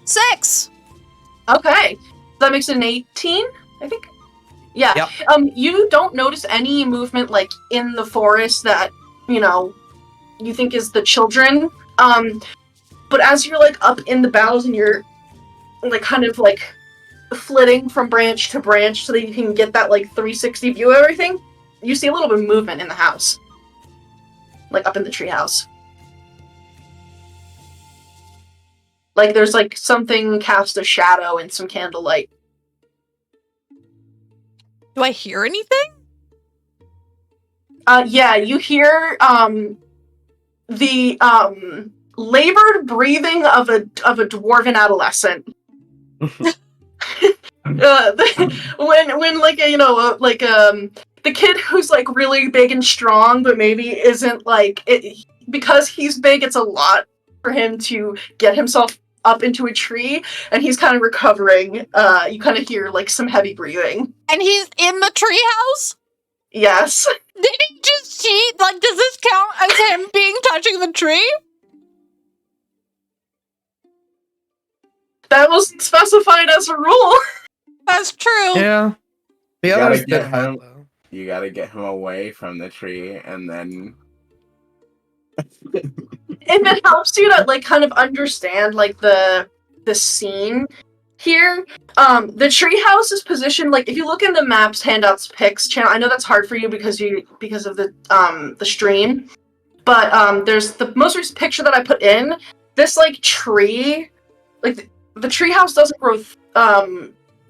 6! Okay. That makes it an 18, I think. Yeah. Yep. You don't notice any movement like in the forest that, you know, you think is the children. But as you're like up in the boughs and you're like kind of like flitting from branch to branch so that you can get that like 360 view of everything, you see a little bit of movement in the house. Like up in the treehouse. Like there's like something cast a shadow in some candlelight. Do I hear anything? Yeah, you hear the labored breathing of a dwarven adolescent. When like the kid who's like really big and strong, but maybe isn't like it because he's big. It's a lot for him to get himself up into a tree, and he's kind of recovering. You kind of hear like some heavy breathing. And he's in the treehouse? Yes. Did he just cheat? Like, does this count as him being touching the tree? That was specified as a rule. That's true. Yeah. The You others gotta get did that, him. though. You gotta get him away from the tree, and then If it helps you to like kind of understand like the scene here, the treehouse is positioned like if you look in the maps, handouts, pics channel. I know that's hard for you because of the stream, but there's the most recent picture that I put in. This like tree, like the treehouse doesn't grow.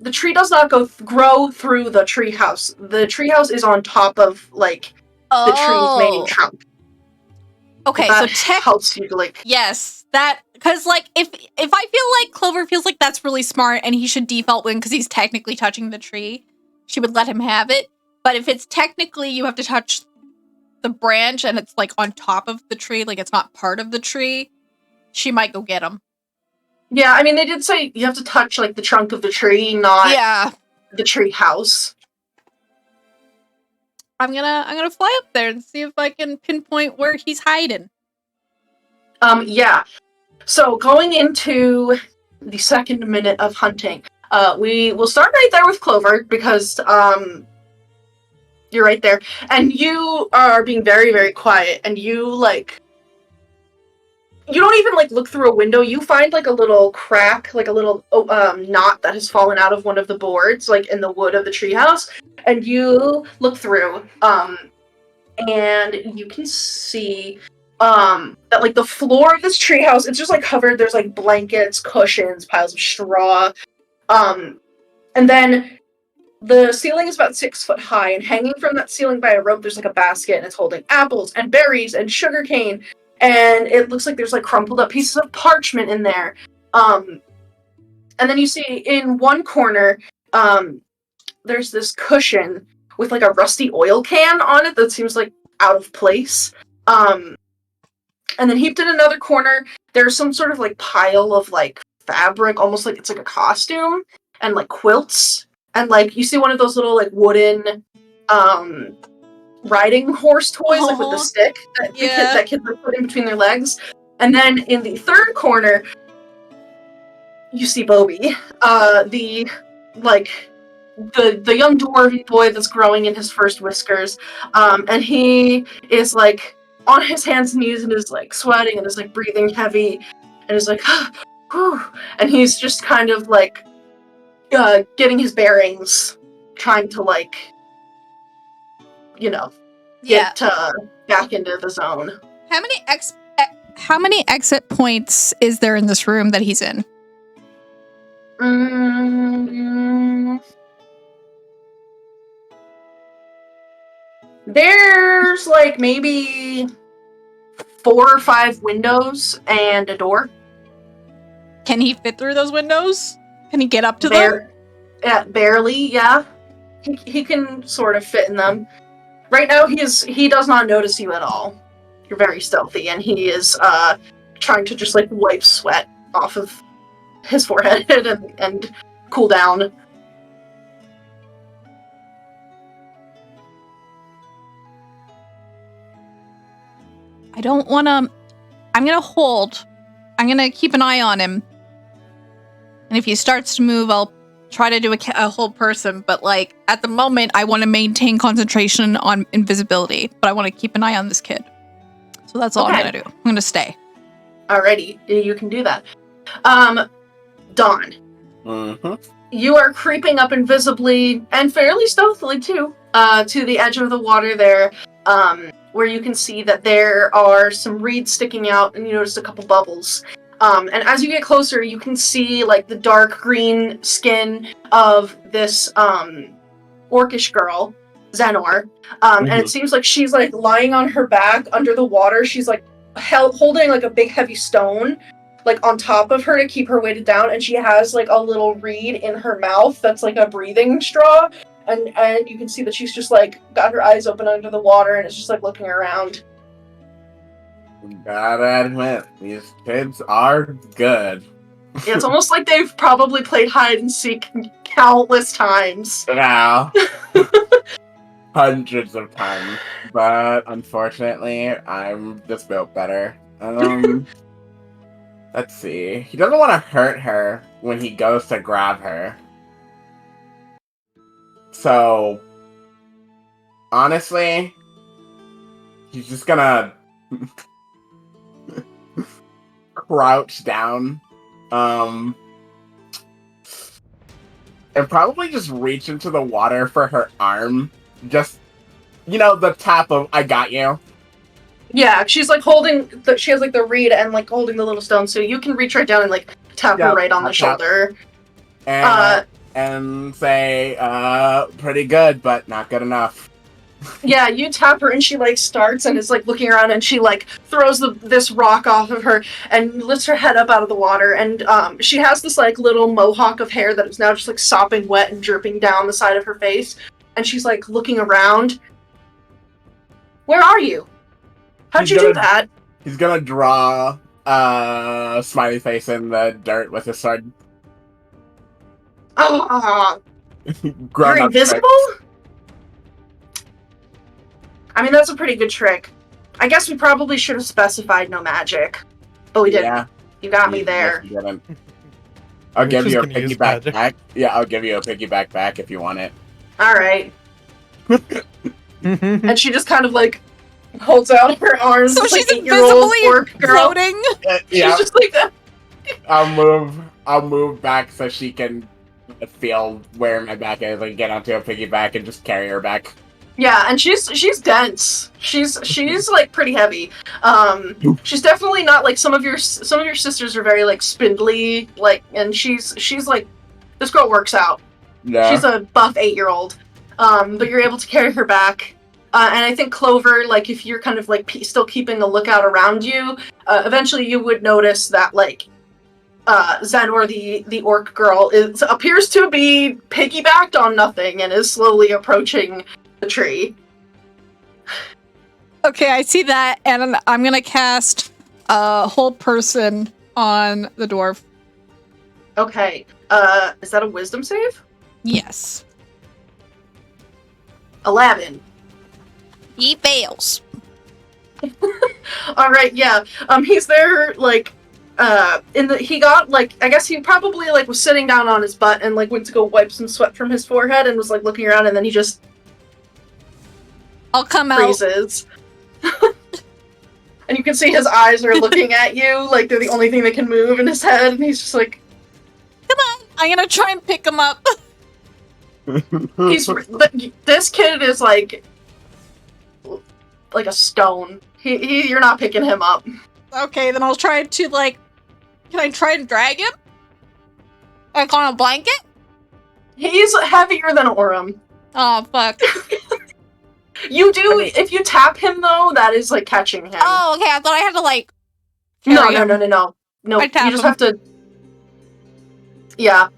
The tree does not grow through the treehouse. The treehouse is on top of like the tree's main trunk. Okay, That so helps you to like. yes, that because like if I feel like Clover feels like that's really smart and he should default win because he's technically touching the tree, she would let him have it. But if it's technically you have to touch the branch and it's like on top of the tree, like it's not part of the tree, she might go get him. Yeah, I mean they did say you have to touch like the trunk of the tree, not the tree house. I'm gonna fly up there and see if I can pinpoint where he's hiding. Yeah. So going into the second minute of hunting, we will start right there with Clover because you're right there, and you are being very, very quiet, and you like. You don't even like look through a window. You find like a little crack, like a little knot that has fallen out of one of the boards, like in the wood of the treehouse, and you look through, and you can see that like the floor of this treehouse, it's just like covered. There's like blankets, cushions, piles of straw, and then the ceiling is about 6 foot high, and hanging from that ceiling by a rope, there's like a basket, and it's holding apples and berries and sugarcane. And it looks like there's like crumpled up pieces of parchment in there. And then you see in one corner, there's this cushion with like a rusty oil can on it that seems like out of place. And then heaped in another corner, there's some sort of like pile of like fabric, almost like it's like a costume, and like quilts. And like you see one of those little like wooden riding horse toys, like with the stick that kids are putting between their legs. And then in the third corner, you see Bobby, the young dwarven boy that's growing in his first whiskers, and he is like on his hands and knees and is like sweating and is like breathing heavy and is like, and he's just kind of like getting his bearings, trying to like. Get back into the zone. How many exit points is there in this room that he's in? There's like maybe 4 or 5 windows and a door. Can he fit through those windows? Can he get up to them? Barely, yeah. He can sort of fit in them. Right now, he does not notice you at all. You're very stealthy, and he is trying to just like wipe sweat off of his forehead and cool down. I don't want to. I'm gonna hold. I'm gonna keep an eye on him, and if he starts to move, I'll try to do a whole person, but like at the moment I want to maintain concentration on invisibility, but I want to keep an eye on this kid. So that's all I'm gonna do. I'm gonna stay. Alrighty, you can do that. Dawn. Mm-hmm. You are creeping up invisibly and fairly stealthily too, to the edge of the water there, where you can see that there are some reeds sticking out, and you notice a couple bubbles. And as you get closer, you can see like the dark green skin of this orcish girl, Zenor. And it seems like she's like lying on her back under the water. She's like holding like a big heavy stone like on top of her to keep her weighted down, and she has like a little reed in her mouth that's like a breathing straw, and you can see that she's just like got her eyes open under the water and is just like looking around. Gotta admit, these kids are good. Yeah, it's almost like they've probably played hide and seek countless times. Now, hundreds of times, but unfortunately, I'm just built better. Let's see. He doesn't want to hurt her when he goes to grab her. So, honestly, he's just gonna crouch down, and probably just reach into the water for her arm. Just, the tap of, I got you. Yeah, she's like she has like the reed and like holding the little stone, so you can reach right down and like tap her right on the shoulder. And say, pretty good, but not good enough. Yeah, you tap her and she like starts and is like looking around, and she like throws this rock off of her and lifts her head up out of the water, and she has this like little mohawk of hair that is now just like sopping wet and dripping down the side of her face, and she's like looking around. Where are you? How'd you do that? He's gonna draw a smiley face in the dirt with his sword. Oh, you're invisible? I mean, that's a pretty good trick. I guess we probably should have specified no magic, but we didn't. Yeah. You got me there. Yes, I'll give you a piggyback back. Yeah, I'll give you a piggyback back if you want it. All right. And she just kind of like holds out her arms. So she's like invisibly floating. Yeah. She's just like that. I'll move back so she can feel where my back is, and get onto a piggyback and just carry her back. Yeah, and she's dense. She's like pretty heavy. She's definitely not like some of your sisters are very like spindly, like, and she's like, this girl works out. Yeah. She's a buff 8-year-old. But you're able to carry her back. And I think Clover, like, if you're kind of like still keeping a lookout around you, eventually you would notice that like Zenor, the orc girl, appears to be piggybacked on nothing and is slowly approaching the tree. Okay, I see that, and I'm gonna cast whole person on the dwarf. Okay, is that a wisdom save? Yes. 11. He fails. All right, yeah. He's there, like, he got, like, I guess he probably, like, was sitting down on his butt and, like, went to go wipe some sweat from his forehead and was, like, looking around, and then he just I'll come freezes. And you can see his eyes are looking at you, like they're the only thing that can move in his head, and he's just like, come on, I'm gonna try and pick him up. This kid is like a stone. You're not picking him up. Okay, then I'll try to, like, can I try and drag him? Like on a blanket? He's heavier than Aurum. Oh, fuck. You do, if you tap him, though, that is, like, catching him. Oh, okay, I thought I had to, like, No, you just have to, yeah.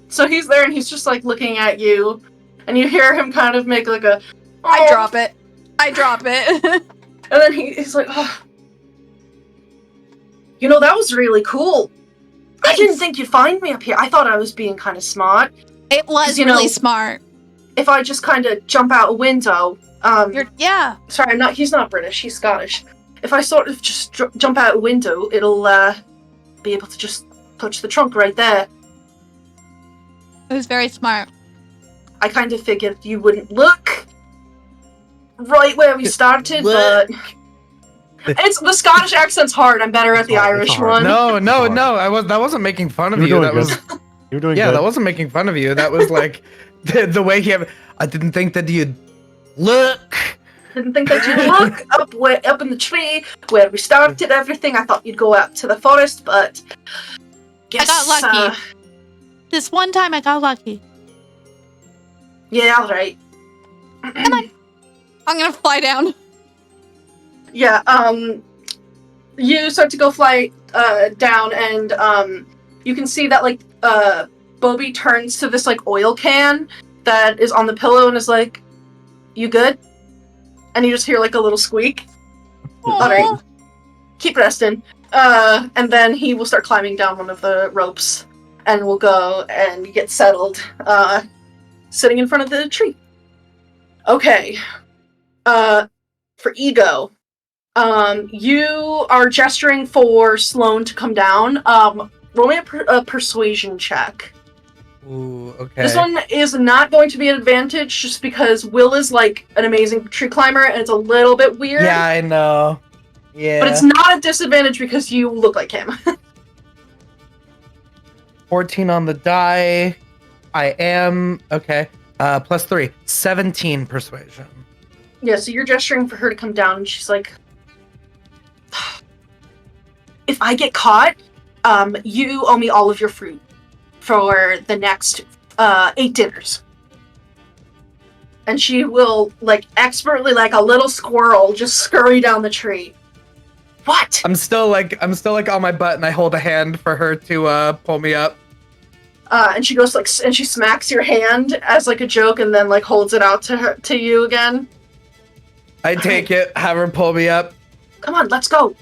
So he's there, and he's just, like, looking at you, and you hear him kind of make, like, a, oh. I drop it. And then he's like, oh. You know, that was really cool. Thanks. I didn't think you'd find me up here. I thought I was being kind of smart. It was really smart. If I just kind of jump out a window, yeah. Sorry, he's not British, he's Scottish. If I sort of just jump out a window, it'll, be able to just touch the trunk right there. It was very smart. I kind of figured you wouldn't look right where we started, but the Scottish accent's hard. I'm better at the Irish one. No, that wasn't making fun of you. That was You're doing good. That wasn't making fun of you. That was like the way I didn't think that you'd look. Didn't think that you'd look up in the tree where we started everything. I thought you'd go out to the forest, but I got lucky. This one time I got lucky. Yeah, all right. Come on. I'm gonna fly down. Yeah, you start to go fly down, and you can see that like Bobby turns to this like oil can that is on the pillow and is like, "You good?" And you just hear like a little squeak. Aw. Alright. Keep resting. And then he will start climbing down one of the ropes and will go and get settled, sitting in front of the tree. Okay. For Ego, you are gesturing for Sloane to come down. Roll me a persuasion check. Ooh, okay. This one is not going to be an advantage just because Will is like an amazing tree climber and it's a little bit weird. Yeah, I know. Yeah. But it's not a disadvantage because you look like him. 14 on the die. I am okay. +3. 17 persuasion. Yeah, so you're gesturing for her to come down and she's like, if I get caught, you owe me all of your fruit for the next 8 dinners. And she will, like, expertly, like a little squirrel, just scurry down the tree. What? I'm still like on my butt, and I hold a hand for her to pull me up. And she goes like, and she smacks your hand as like a joke, and then like holds it out to you again. I take it, have her pull me up. Come on, let's go.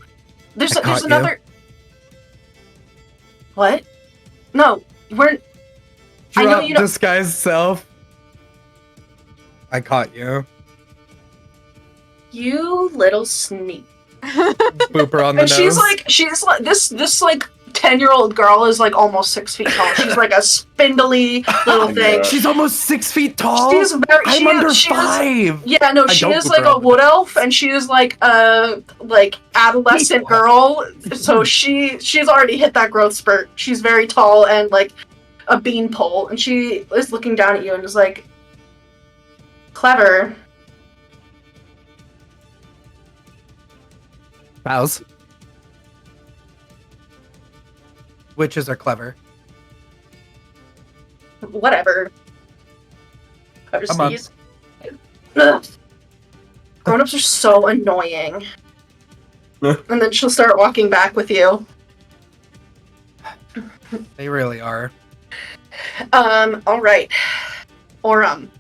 There's another. What? No, we're. I know you don't. Disguise self. I caught you. You little sneak. Boop her on the And nose. she's like this like 10-year-old girl is like almost 6 feet tall. She's like a spindly little thing. She's almost 6 feet tall. She's very. I'm under 5. Yeah, no, she is like a wood elf, and she is like a adolescent girl. So she's already hit that growth spurt. She's very tall and like a beanpole, and she is looking down at you and is like, "Clever." Bows. Witches are clever. Whatever. Clever Come on. sneeze. Ugh. Grown-ups are so annoying. And then she'll start walking back with you. They really are. Alright. Aurum.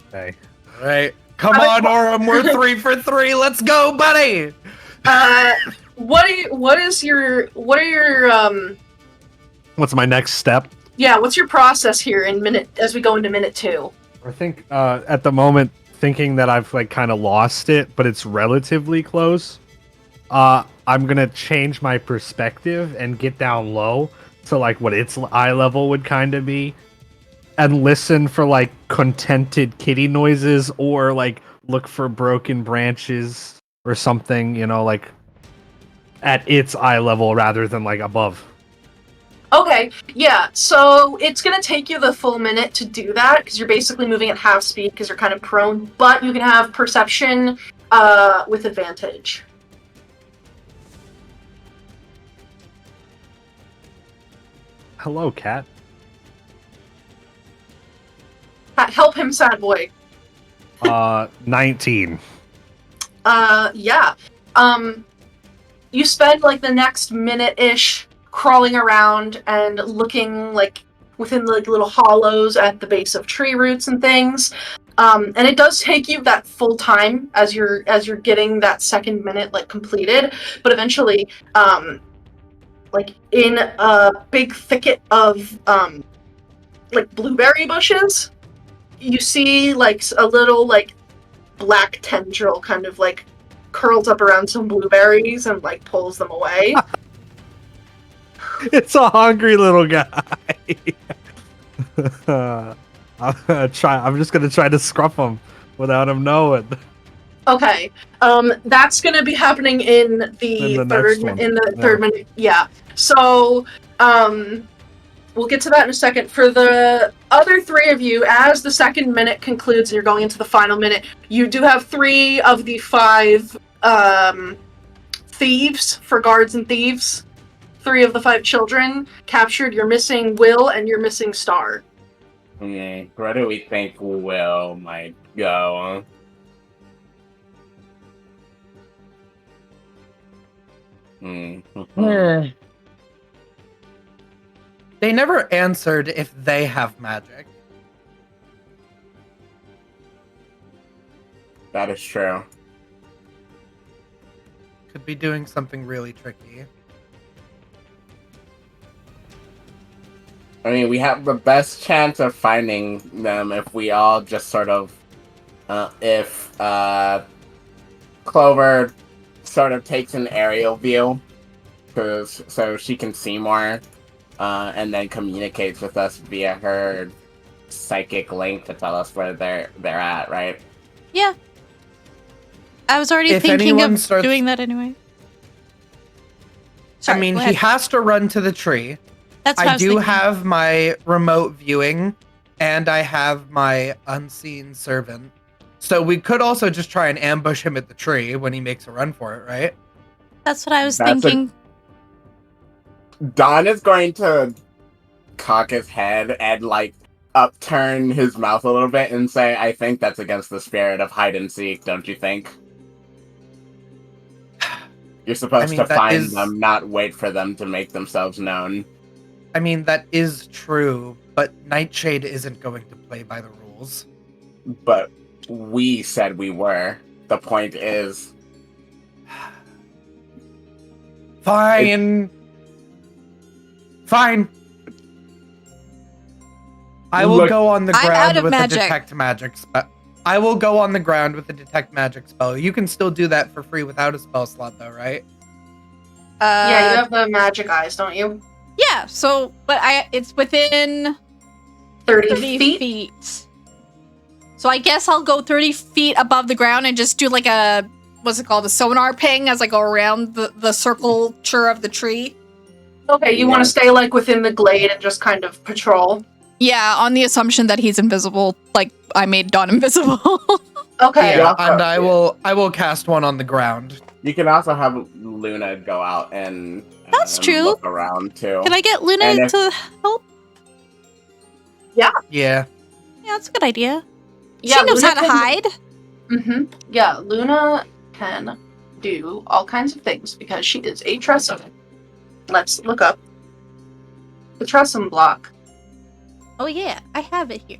Okay. All right. Come on, Aurum. We're 3 for 3. Let's go, buddy. What are your What's my next step? yeah, what's your process here as we go into minute 2? I think at the moment, thinking that I've like kind of lost it, but it's relatively close. I'm gonna change my perspective and get down low to like what its eye level would kind of be, and listen for like contented kitty noises or like look for broken branches or something, you know, like at its eye level rather than like above. Okay, yeah, so it's gonna take you the full minute to do that, because you're basically moving at half speed because you're kind of prone, but you can have perception with advantage. Hello, cat. Help him, sad boy. 19. Yeah. You spend like the next minute-ish crawling around and looking like within the like, little hollows at the base of tree roots and things. And it does take you that full time as you're getting that second minute like completed, but eventually, like in a big thicket of like blueberry bushes, you see like a little like black tendril kind of like curls up around some blueberries and like pulls them away. It's a hungry little guy. I'm just gonna try to scruff him without him knowing. Okay, that's gonna be happening in the third minute. Yeah. So, we'll get to that in a second. For the other 3 of you, as the second minute concludes and you're going into the final minute, you do have 3 of the 5 thieves for guards and thieves. 3 of the 5 children captured. You're missing Will and you're missing Star. Okay, where do we think Will might go? Mhm. They never answered if they have magic. That is true. Could be doing something really tricky. I mean, we have the best chance of finding them if we all just sort of, if Clover sort of takes an aerial view, so she can see more, and then communicates with us via her psychic link to tell us where they're at, right? Yeah. I was already If thinking anyone of starts- doing that anyway. I mean, go he ahead. has to run to the tree. That's what I I was do thinking. have my remote viewing, and I have my unseen servant. So we could also just try and ambush him at the tree when he makes a run for it, right? That's what I was That's a- thinking. Don is going to cock his head and, like, upturn his mouth a little bit and say, I think that's against the spirit of hide and seek, don't you think? You're supposed to that find is- them, not wait for them to make themselves known. I mean, that is true, but Nightshade isn't going to play by the rules. But we said we were. The point is, Fine. Fine. I will Look, go on the I'm out ground of with magic. the detect magic spell. I will go on the ground with the detect magic spell. You can still do that for free without a spell slot, though, right? Yeah, you have the magic eyes, don't you? Yeah, so, but it's within 30 30 feet? feet. So I guess I'll go 30 feet above the ground and just do like a, what's it called, a sonar ping as I go around the circle of the tree. Okay, you want to stay like within the glade and just kind of patrol. Yeah, on the assumption that he's invisible, like I made Dawn invisible. Okay. Yeah, Yeah. and I will cast one on the ground. you can also have Luna go out and That's true. look around, too. Can I get Luna And if- to help? Yeah. Yeah, that's a good idea. Yeah, she knows Luna how to can- hide. Mm-hmm. Yeah, Luna can do all kinds of things because she is a Tressum. Let's look up the Tressum block. Oh yeah, I have it here.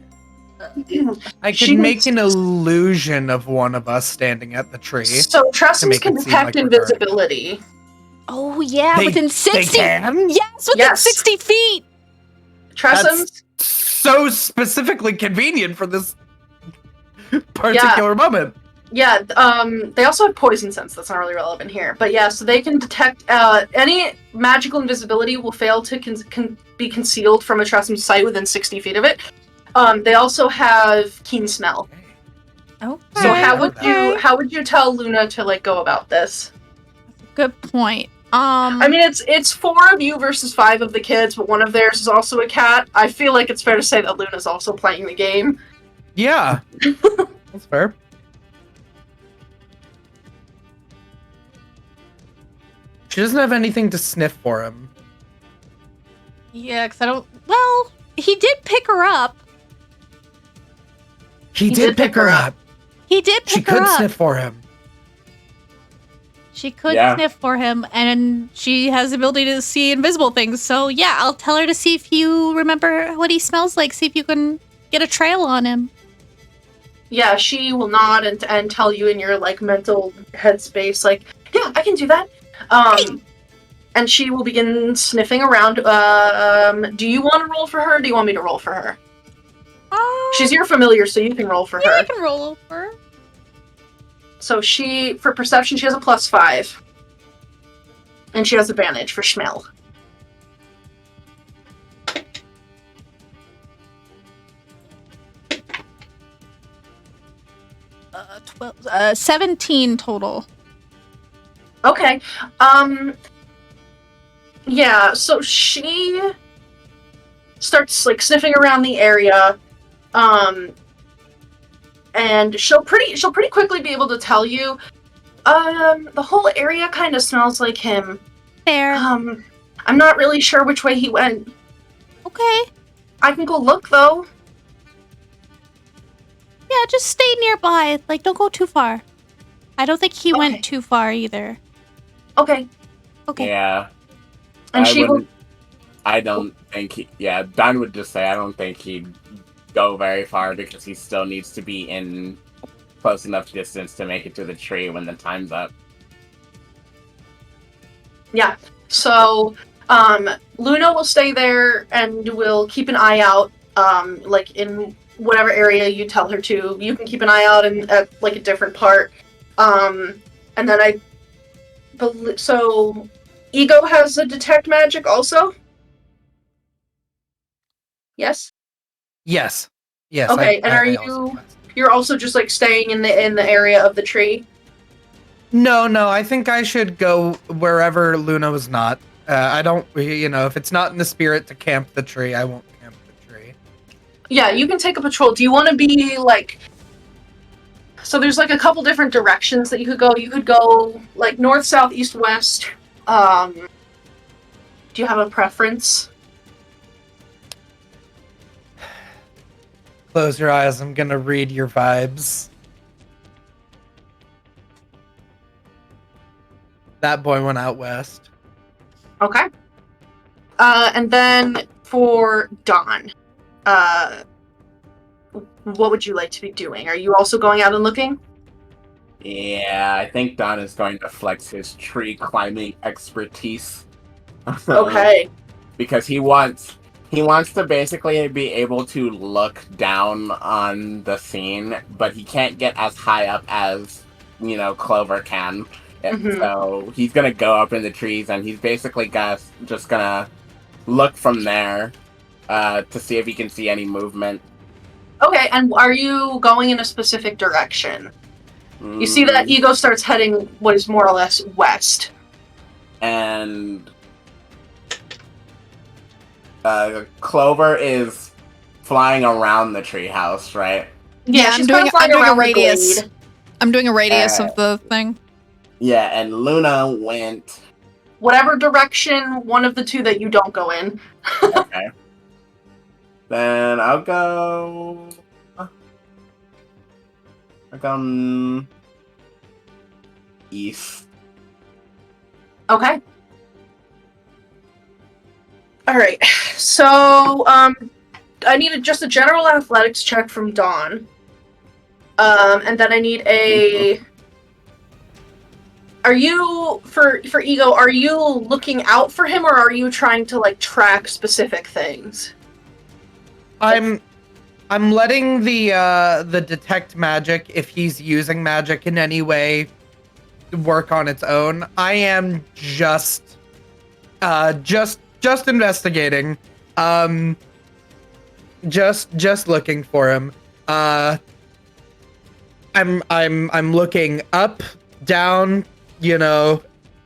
I She can make can- an illusion of one of us standing at the tree. So Tressums make can it seem detect like we're invisibility. Oh yeah, They- within They 60. can? Yes, within Yes. 60 feet. Tressums, So specifically convenient for this particular moment. yeah, they also have poison sense. That's not really relevant here, but yeah, so they can detect any magical invisibility will fail to be concealed from a Tressum's sight within 60 feet of it. They also have keen smell. Oh, So how Okay. would you tell Luna to like go about this? Good point. I mean, it's 4 of you versus 5 of the kids, but one of theirs is also a cat. I feel like it's fair to say that Luna's also playing the game. Yeah. That's fair. She doesn't have anything to sniff for him. Yeah, because I don't. Well, he did pick her up. He did pick her up. He did pick She her could up. sniff for him. She could Yeah. sniff for him, and she has the ability to see invisible things. So yeah, I'll tell her to see if you remember what he smells like. See if you can get a trail on him. Yeah, she will nod and tell you in your like mental headspace, like, yeah, I can do that. And she will begin sniffing around. Do you want to roll for her? Or do you want me to roll for her? She's your familiar, so you can roll for Yeah, her. I can roll over. So she, for perception, she has a +5. And she has advantage for smell. Uh, 17 total. Okay. Yeah, so she starts like sniffing around the area. And she'll pretty quickly be able to tell you the whole area kind of smells like him. Fair. I'm not really sure which way he went. Okay. I can go look though. Yeah, just stay nearby. Like, don't go too far. I don't think he Okay. went too far either. Okay. Okay. Yeah. And she will. I don't think Don would just say I don't think he'd go very far because he still needs to be in close enough distance to make it to the tree when the time's up. Yeah. So, Luna will stay there and will keep an eye out, like in whatever area you tell her to. You can keep an eye out at like a different part. And then so Ego has a detect magic also? Yes? Yes. Yes. Okay, and are I also you trust. you're also just like staying in the area of the tree? No, I think I should go wherever Luna was not. I don't, if it's not in the spirit to camp the tree, I won't camp the tree. Yeah, you can take a patrol. Do you want to be like... So there's like a couple different directions that you could go. You could go like north, south, east, west. Do you have a preference? Close your eyes. I'm gonna read your vibes. That boy went out west. Okay. And then for Dawn, what would you like to be doing? Are you also going out and looking? Yeah, I think Don is going to flex his tree climbing expertise. Okay. Because he wants to basically be able to look down on the scene, but he can't get as high up as, Clover can. Mhm. So he's gonna go up in the trees, and he's basically just gonna look from there to see if he can see any movement. Okay, and are you going in a specific direction? You see that Ego starts heading what is more or less west. And Clover is flying around the treehouse, right? Yeah, I'm she's doing flying a around the radius. glade. I'm doing a radius of the thing. Yeah, and Luna went... Whatever direction, one of the two that you don't go in. Okay. Then I'll go east. Okay. Alright, so, I need just a general athletics check from Dawn. And then I need a... Are you, for Ego, are you looking out for him, or are you trying to, like, track specific things? I'm letting the detect magic, if he's using magic in any way, work on its own. I am just investigating. Just looking for him. I'm looking up, down,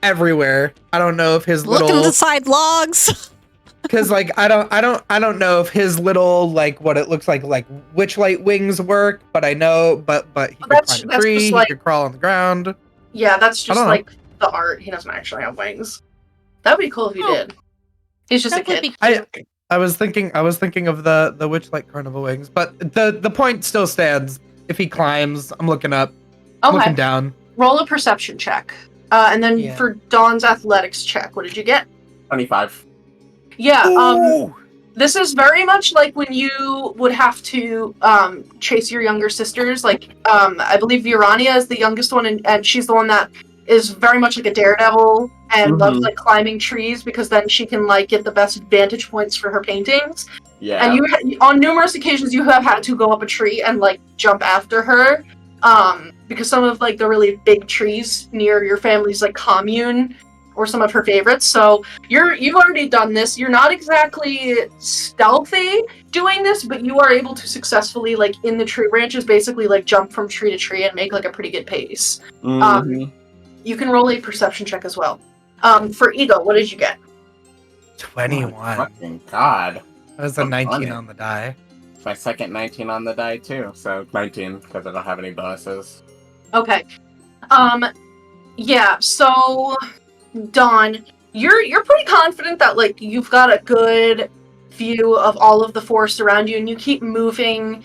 everywhere. I don't know if his Looking little to side logs. because like I don't know if his little like what it looks like witchlight wings work, but I know but he could That's climb a tree, just he like- could crawl on the ground. Yeah, that's just, don't know. like, the art. He doesn't actually have wings. That'd be cool if he did. He's just a That would kid. be cute. I was thinking of the witchlight carnival wings, but the point still stands. If he climbs, I'm looking up, Okay, looking down. roll a perception check. And then Yeah. for Dawn's athletics check, what did you get? 25. Yeah, Ooh! this is very much like when you would have to chase your younger sisters. Like, I believe Urania is the youngest one, and she's the one that is very much like a daredevil and loves like climbing trees because then she can like get the best vantage points for her paintings. Yeah. And you, on numerous occasions, you have had to go up a tree and like jump after her, because some of like the really big trees near your family's like commune or some of her favorites. So you've already done this. You're not exactly stealthy doing this, but you are able to successfully like in the tree branches basically like jump from tree to tree and make like a pretty good pace. You can roll a perception check as well. For Ego, what did you get? 21. Oh, fucking God. That was a so 19 funny. on the die. It's my second 19 on the die, too. So 19, because I don't have any bonuses. Okay. Yeah, so Dawn, you're pretty confident that like you've got a good view of all of the forest around you, and you keep moving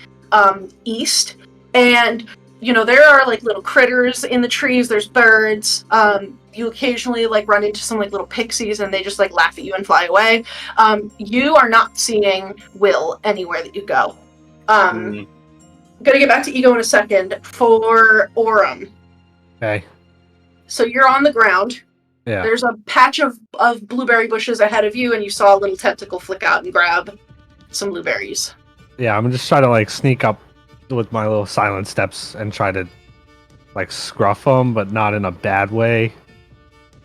east, and there are like little critters in the trees. There's birds. You occasionally like run into some like little pixies, and they just like laugh at you and fly away. You are not seeing Will anywhere that you go. I'm gonna get back to Ego in a second for Aurum. Okay. So you're on the ground. Yeah. There's a patch of blueberry bushes ahead of you, and you saw a little tentacle flick out and grab some blueberries. Yeah, I'm just trying to like sneak up with my little silent steps and try to like scruff them, but not in a bad way.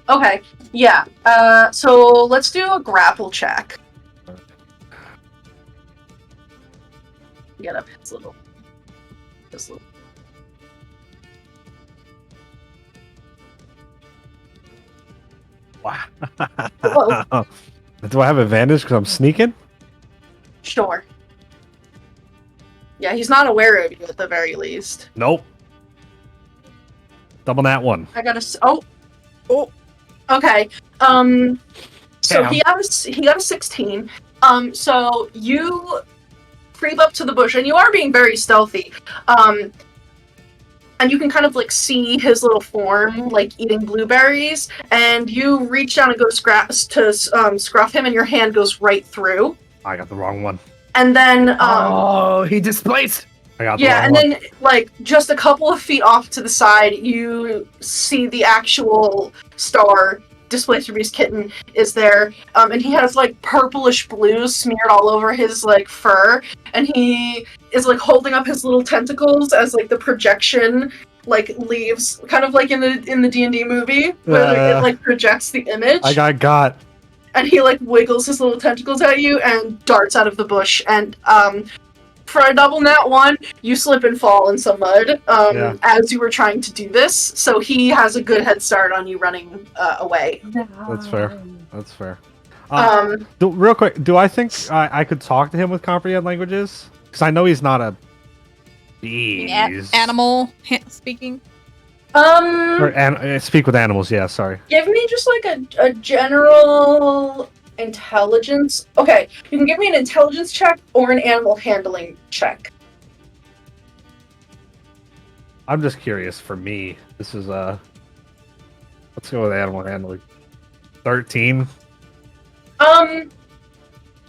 Okay, yeah. So let's do a grapple check. Get up his little. Wow. Whoa. Do I have advantage because I'm sneaking? Sure. Yeah, he's not aware of you at the very least. Nope. Double that one. I got a. Oh. Okay. So Damn. he got a 16. So you creep up to the bush, and you are being very stealthy. And you can kind of like see his little form, like eating blueberries. And you reach down and go scruff him, and your hand goes right through. I got the wrong one. And then, he displaced. I got the yeah, wrong and one. then like just a couple of feet off to the side, you see the actual star. Displaced Beast Kitten is there, and he has like purplish blue smeared all over his like fur, and he is like holding up his little tentacles as like the projection like leaves, kind of like in the D&D movie where it like projects the image. I got. And he like wiggles his little tentacles at you and darts out of the bush. And for a double nat 1, you slip and fall in some mud as you were trying to do this. So he has a good head start on you running away. That's fair. That's fair. Real quick, do I think I could talk to him with comprehend languages? Because I know he's not a beast. Animal speaking. Or speak with animals. Yeah, sorry. Give me just like a general intelligence. Okay, you can give me an intelligence check or an animal handling check. I'm just curious. For me, this is let's go with animal handling. 13.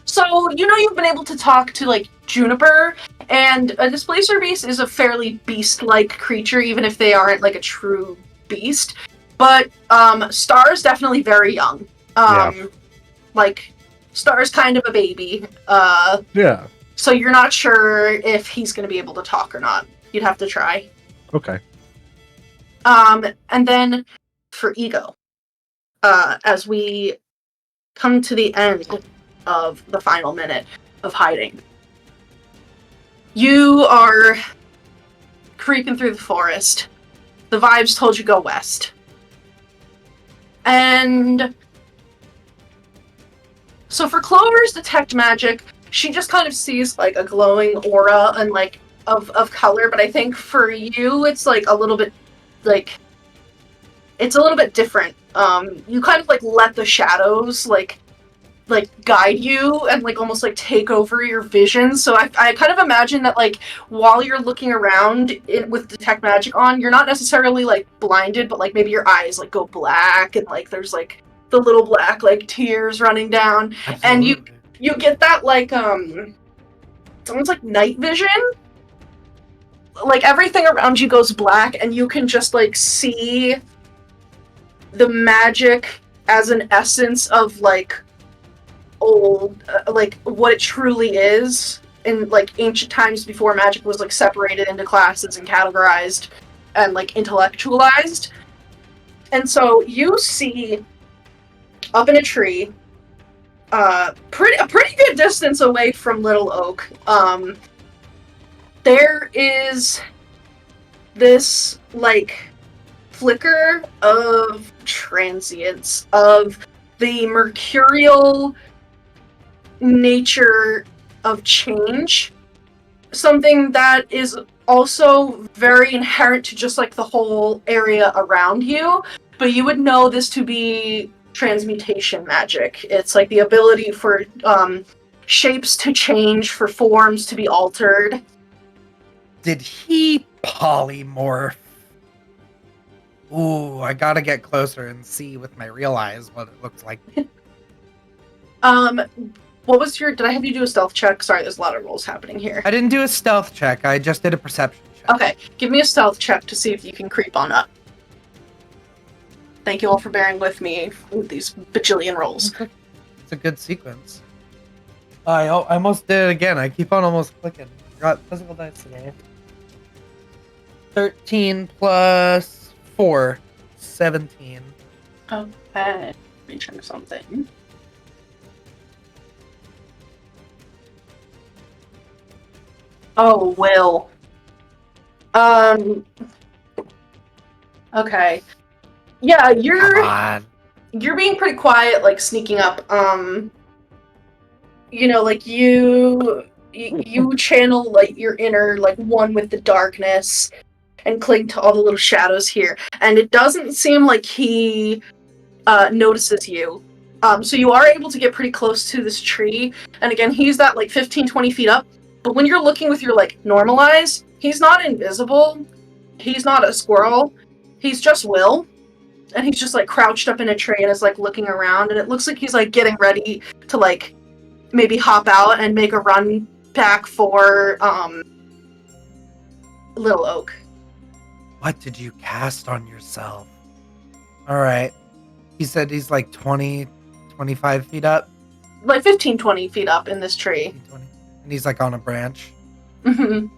So you've been able to talk to like Juniper, and a displacer beast is a fairly beast-like creature, even if they aren't like a true beast. But Star's definitely very young. Like Star's kind of a baby. Yeah. So you're not sure if he's going to be able to talk or not. You'd have to try. Okay. And then for Ego, as we come to the end of the final minute of hiding, you are creeping through the forest. The vibes told you go west. And so for Clover's detect magic, she just kind of sees like a glowing aura and like of color, but I think for you it's like a little bit like it's a little bit different. You kind of like let the shadows like guide you and like almost like take over your vision. So I kind of imagine that like while you're looking around with detect magic on, you're not necessarily like blinded, but like maybe your eyes like go black and like there's like the little black like tears running down. Absolutely. And you get that like it's almost like night vision. Like everything around you goes black and you can just like see the magic as an essence of like old like what it truly is in like ancient times before magic was like separated into classes and categorized and like intellectualized. And so you see up in a tree a pretty good distance away from Little Oak, there is this like flicker of transience of the mercurial nature of change, something that is also very inherent to just like the whole area around you, but you would know this to be transmutation magic. It's like the ability for shapes to change, for forms to be altered. did he polymorph? Ooh, I gotta get closer and see with my real eyes what it looks like. What was your? Did I have you do a stealth check? Sorry, there's a lot of rolls happening here. I didn't do a stealth check. I just did a perception check. Okay, give me a stealth check to see if you can creep on up. Thank you all for bearing with me with these bajillion rolls. It's a good sequence. I almost did it again. I keep on almost clicking. Got physical dice today. 13 plus 4. 17. Okay, let me check something. Oh, Will. Okay. Yeah, Come on. you're being pretty quiet, like sneaking up. You know, like you channel like your inner like one with the darkness and cling to all the little shadows here. And it doesn't seem like he notices you. So you are able to get pretty close to this tree. And again, he's that like 15, 20 feet up. But when you're looking with your like normal eyes, he's not invisible. He's not a squirrel. He's just Will. And he's just like crouched up in a tree and is like looking around. And it looks like he's like getting ready to like maybe hop out and make a run back for Little Oak. What did you cast on yourself? Alright. He said he's like 20, 25 feet up. Like 15, 20 feet up in this tree. 20, and he's like on a branch. Mhm.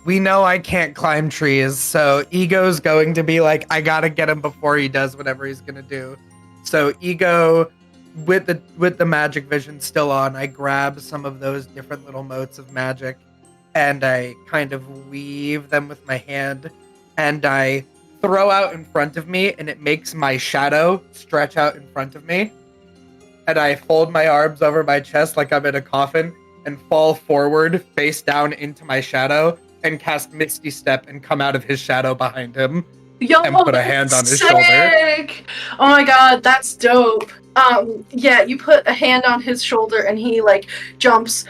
We know I can't climb trees, so Ego's going to be like, I gotta get him before he does whatever he's gonna do. So Ego, with the magic vision still on, I grab some of those different little motes of magic and I kind of weave them with my hand and I throw out in front of me and it makes my shadow stretch out in front of me. And I fold my arms over my chest like I'm in a coffin and fall forward face down into my shadow and cast Misty Step and come out of his shadow behind him. Yo, And put a hand on his shoulder. sick! Oh my god, that's dope. Yeah, you put a hand on his shoulder and he like jumps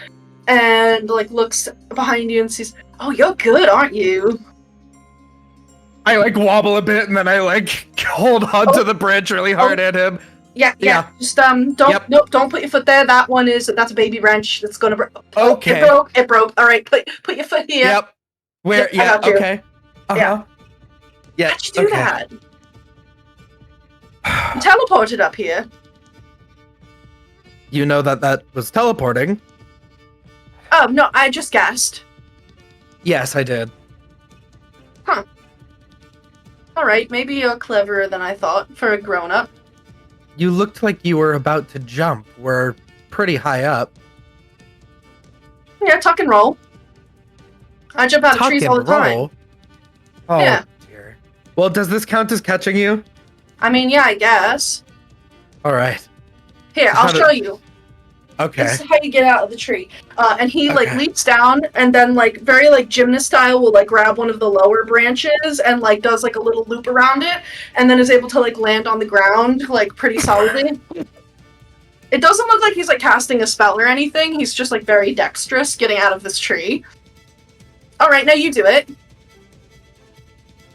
and like looks behind you and sees, oh, you're good, aren't you? I like wobble a bit and then I like hold on to the branch really hard at him. Yeah. Yeah. Just don't don't put your foot there. That's a baby wrench that's gonna break. Okay. It broke. All right, put your foot here. Yep. Where? Yep, I Yeah. got you. Okay. Yeah. Yeah. How'd you do that? You teleported up here. You know that was teleporting. Oh no, I just guessed. Yes, I did. All right, maybe you're cleverer than I thought for a grown-up. You looked like you were about to jump. We're pretty high up. Yeah, tuck and roll. I jump out of Tuck trees and all the time. roll. Oh Yeah. dear. Well, does this count as catching you? I mean, yeah, I guess. All right. Here, How I'll do- show you. Okay. This is how you get out of the tree. And he like Okay. leaps down and then like very like gymnast style will like grab one of the lower branches and like does like a little loop around it and then is able to like land on the ground like pretty solidly. It doesn't look like he's like casting a spell or anything. He's just like very dexterous getting out of this tree. All right, now you do it.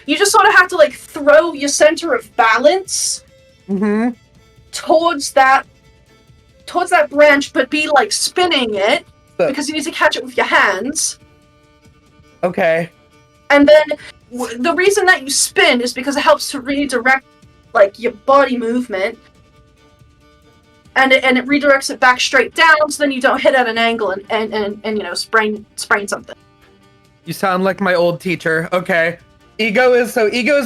You just sort of have to like throw your center of balance Mm-hmm. towards that branch, but be like spinning it So- because you need to catch it with your hands. Okay. And then the reason that you spin is because it helps to redirect like your body movement, and it redirects it back straight down, so then you don't hit at an angle and you know sprain something. You sound like my old teacher. Okay. Ego is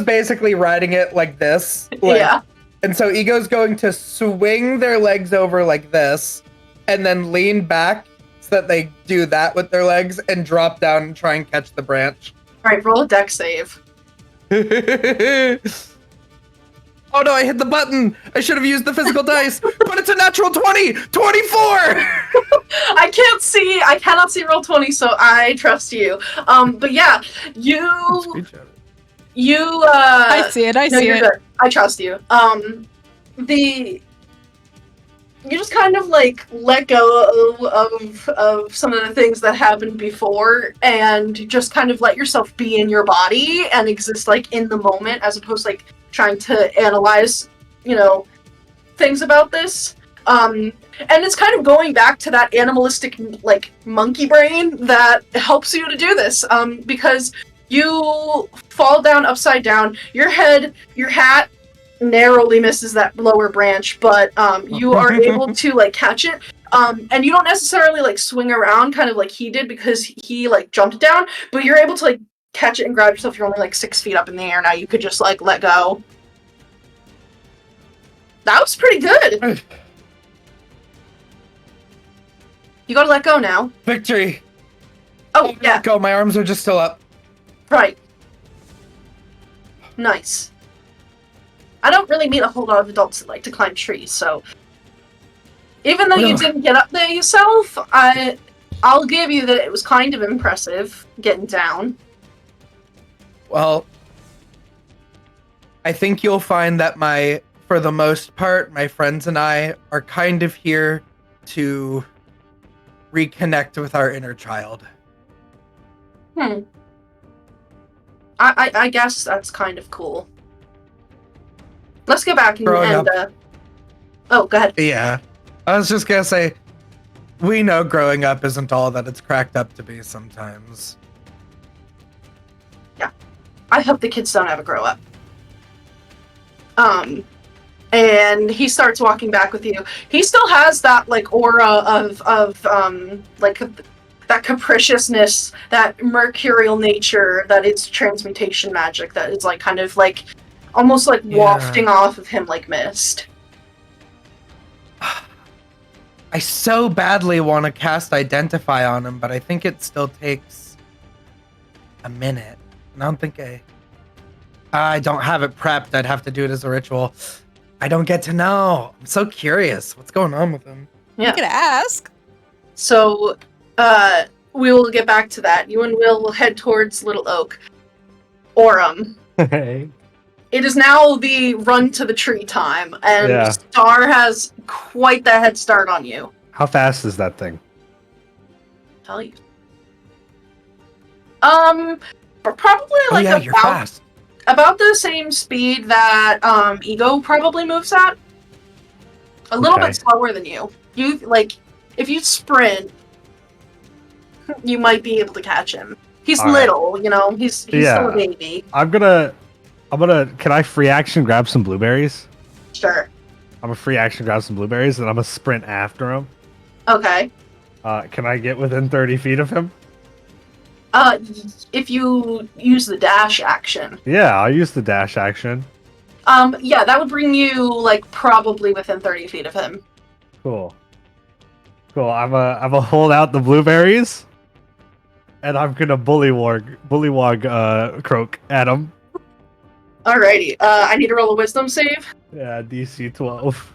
basically riding it like this. Like, Yeah. And so Ego's going to swing their legs over like this and then lean back so that they do that with their legs and drop down and try and catch the branch. All right, roll a dex save. Oh no, I hit the button. I should have used the physical dice, but it's a natural 20! 24! I cannot see roll 20, so I trust you. But yeah, you I see it. I no, see you're it. good. I trust you. you just kind of like let go of some of the things that happened before and just kind of let yourself be in your body and exist like in the moment as opposed to like trying to analyze, things about this. And it's kind of going back to that animalistic like monkey brain that helps you to do this. Because you fall down upside down, your hat narrowly misses that lower branch, but you are able to like catch it, and you don't necessarily like swing around kind of like he did because he like jumped down, but you're able to like catch it and grab yourself. You're only like 6 feet up in the air now. You could just like let go. That was pretty good. You gotta let go now. Victory. Oh yeah, Go. My arms are just still up. right. Nice. I don't really meet a whole lot of adults that like to climb trees, so even though you No. didn't get up there yourself, I'll give you that it was kind of impressive getting down. Well, I think you'll find that for the most part, my friends and I are kind of here to reconnect with our inner child. I guess that's kind of cool. Let's go back and Growing up. Oh, go ahead. Yeah. I was just gonna say, we know growing up isn't all that it's cracked up to be sometimes. I hope the kids don't ever grow up. And he starts walking back with you. He still has that like aura of like that capriciousness, that mercurial nature that is transmutation magic that is like kind of like almost like wafting off of him like mist. I so badly want to cast Identify on him, but I think it still takes a minute. I don't think I don't have it prepped. I'd have to do it as a ritual. I don't get to know. I'm so curious. What's going on with him? Yeah. You could ask. So, we will get back to that. You and Will will head towards Little Oak. Aurum. Hey. It is now the run to the tree time, and Yeah. Star has quite the head start on you. How fast is that thing? Tell you. But probably Oh like yeah, you're fast. about the same speed that Ego probably moves at. A little Okay. bit slower than you. You like if you sprint, you might be able to catch him. He's All right. little, he's still Yeah. a baby. I'm gonna. Can I free action grab some blueberries? Sure. I'm a free action grab some blueberries, and I'm a sprint after him. Okay. Can I get within 30 feet of him? If you use the dash action. Yeah, I'll use the dash action. Yeah, that would bring you like probably within 30 feet of him. Cool. I'm a hold out the blueberries, and I'm gonna bullywog croak at him. Alrighty. I need to roll a wisdom save. Yeah, DC 12.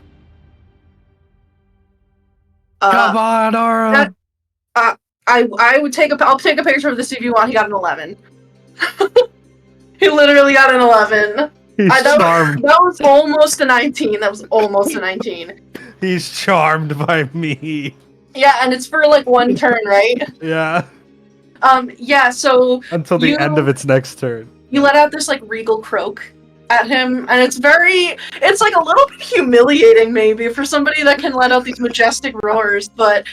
Come on, Aurum. I'll take a picture of this if you want. He got an 11. He literally got an 11. He's charmed. That was almost a 19. That was almost a 19. He's charmed by me. Yeah, and it's for like one turn, right? Yeah. Yeah, so Until the end of its next turn. you let out this like regal croak at him, and it's like a little bit humiliating maybe for somebody that can let out these majestic roars, but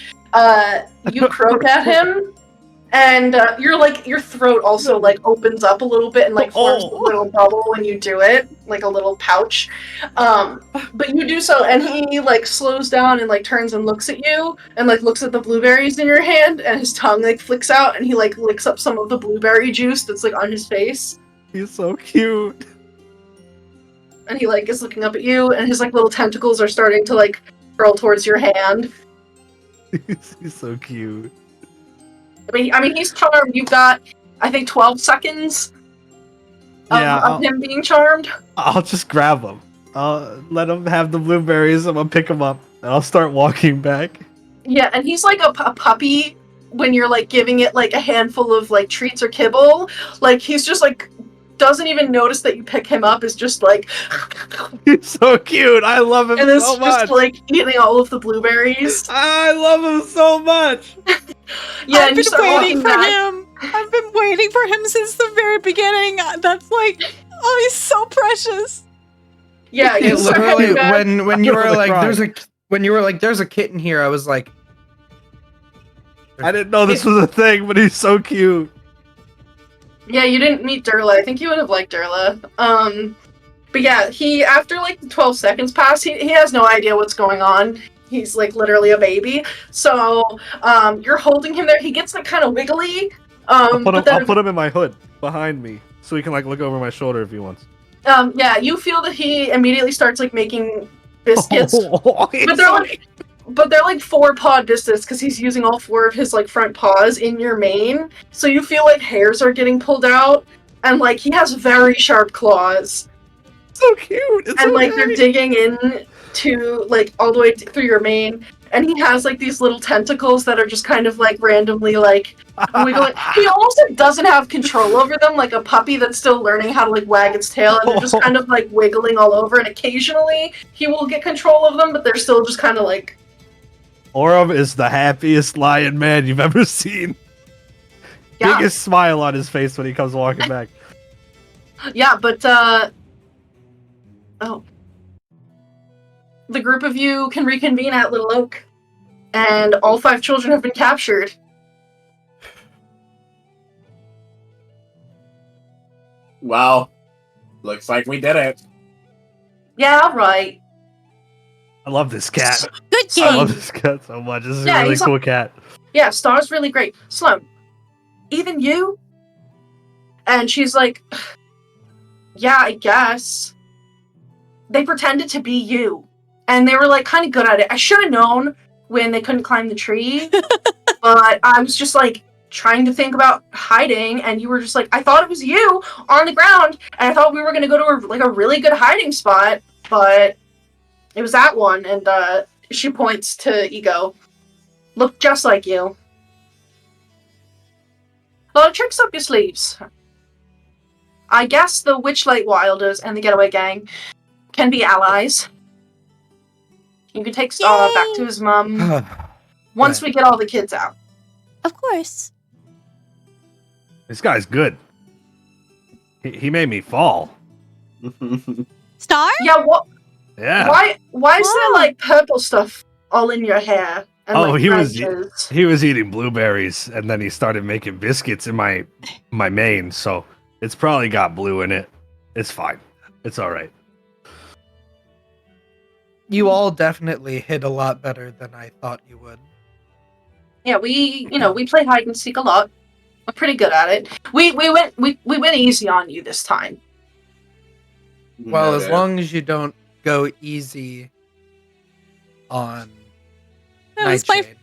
you croak at him, and your throat also like opens up a little bit and like forms a little bubble when you do it, like a little pouch. But you do so, and he like slows down and like turns and looks at you, and like looks at the blueberries in your hand, and his tongue like flicks out, and he like licks up some of the blueberry juice that's like on his face. He's so cute. And he like is looking up at you, and his like little tentacles are starting to like curl towards your hand. He's so cute. I mean, he's charmed. You've got, I think, 12 seconds of him being charmed. I'll just grab him. I'll let him have the blueberries. I'm gonna pick him up, and I'll start walking back. Yeah, and he's like a puppy when you're like giving it like a handful of like treats or kibble. Like he's just like doesn't even notice that you pick him up, is just like, He's so cute. I love him and is so just much. like eating all of the blueberries. I love him so much. Yeah, I've and you been start waiting walking for back. him. I've been waiting for him since the very beginning. That's like, oh, he's so precious. Yeah, you It start literally heading back. when you I'm were gonna like cry. there's a kitten here, I was like, I didn't know this was a thing, but he's so cute. Yeah, you didn't meet Durla. I think you would have liked Durla. But yeah, he, after like the 12 seconds pass, he has no idea what's going on. He's like literally a baby. So you're holding him there. He gets like kind of wiggly. I'll But then, put him in my hood behind me, so he can like look over my shoulder if he wants. yeah, you feel that he immediately starts like making biscuits. But they're like 4-paw biscuits because he's using all 4 of his like front paws in your mane. So you feel like hairs are getting pulled out, and like he has very sharp claws. So cute. It's And so like they're great. digging in to like all the way through your mane, and he has like these little tentacles that are just kind of like randomly like wiggling. He almost like, doesn't have control over them, like a puppy that's still learning how to like wag its tail, and they're just kind of like wiggling all over. And occasionally he will get control of them, but they're still just kind of like. Aurum is the happiest lion man you've ever seen. Yeah. Biggest smile on his face when he comes walking back. Yeah, but the group of you can reconvene at Little Oak, and all 5 children have been captured. Well, looks like we did it. Yeah, right. I love this cat. Good I game. love this cat so much. This is Yeah, a really he's cool cat. Yeah, Star's really great. Sloan, even you? And she's like, yeah, I guess. They pretended to be you. And they were like kind of good at it. I should have known when they couldn't climb the tree. But I was just like trying to think about hiding, and you were just like, I thought it was you on the ground, and I thought we were going to go to a really good hiding spot, but it was that one. And she points to Ego. Look just like you. A lot of tricks up your sleeves. I guess the Witchlight Wilders and the Getaway Gang can be allies. You can take Star back to his mum once we get all the kids out. Of course. This guy's good. He made me fall. Star? Yeah, what? Yeah. Why is there like purple stuff all in your hair? And, Oh, like, he was branches? he was eating blueberries, and then he started making biscuits in my mane. So it's probably got blue in it. It's fine. It's all right. you all definitely hit a lot better than I thought you would. Yeah, we play hide and seek a lot. We're pretty good at it. We went easy on you this time. Well, as Okay. long as you don't go easy on Nightshade.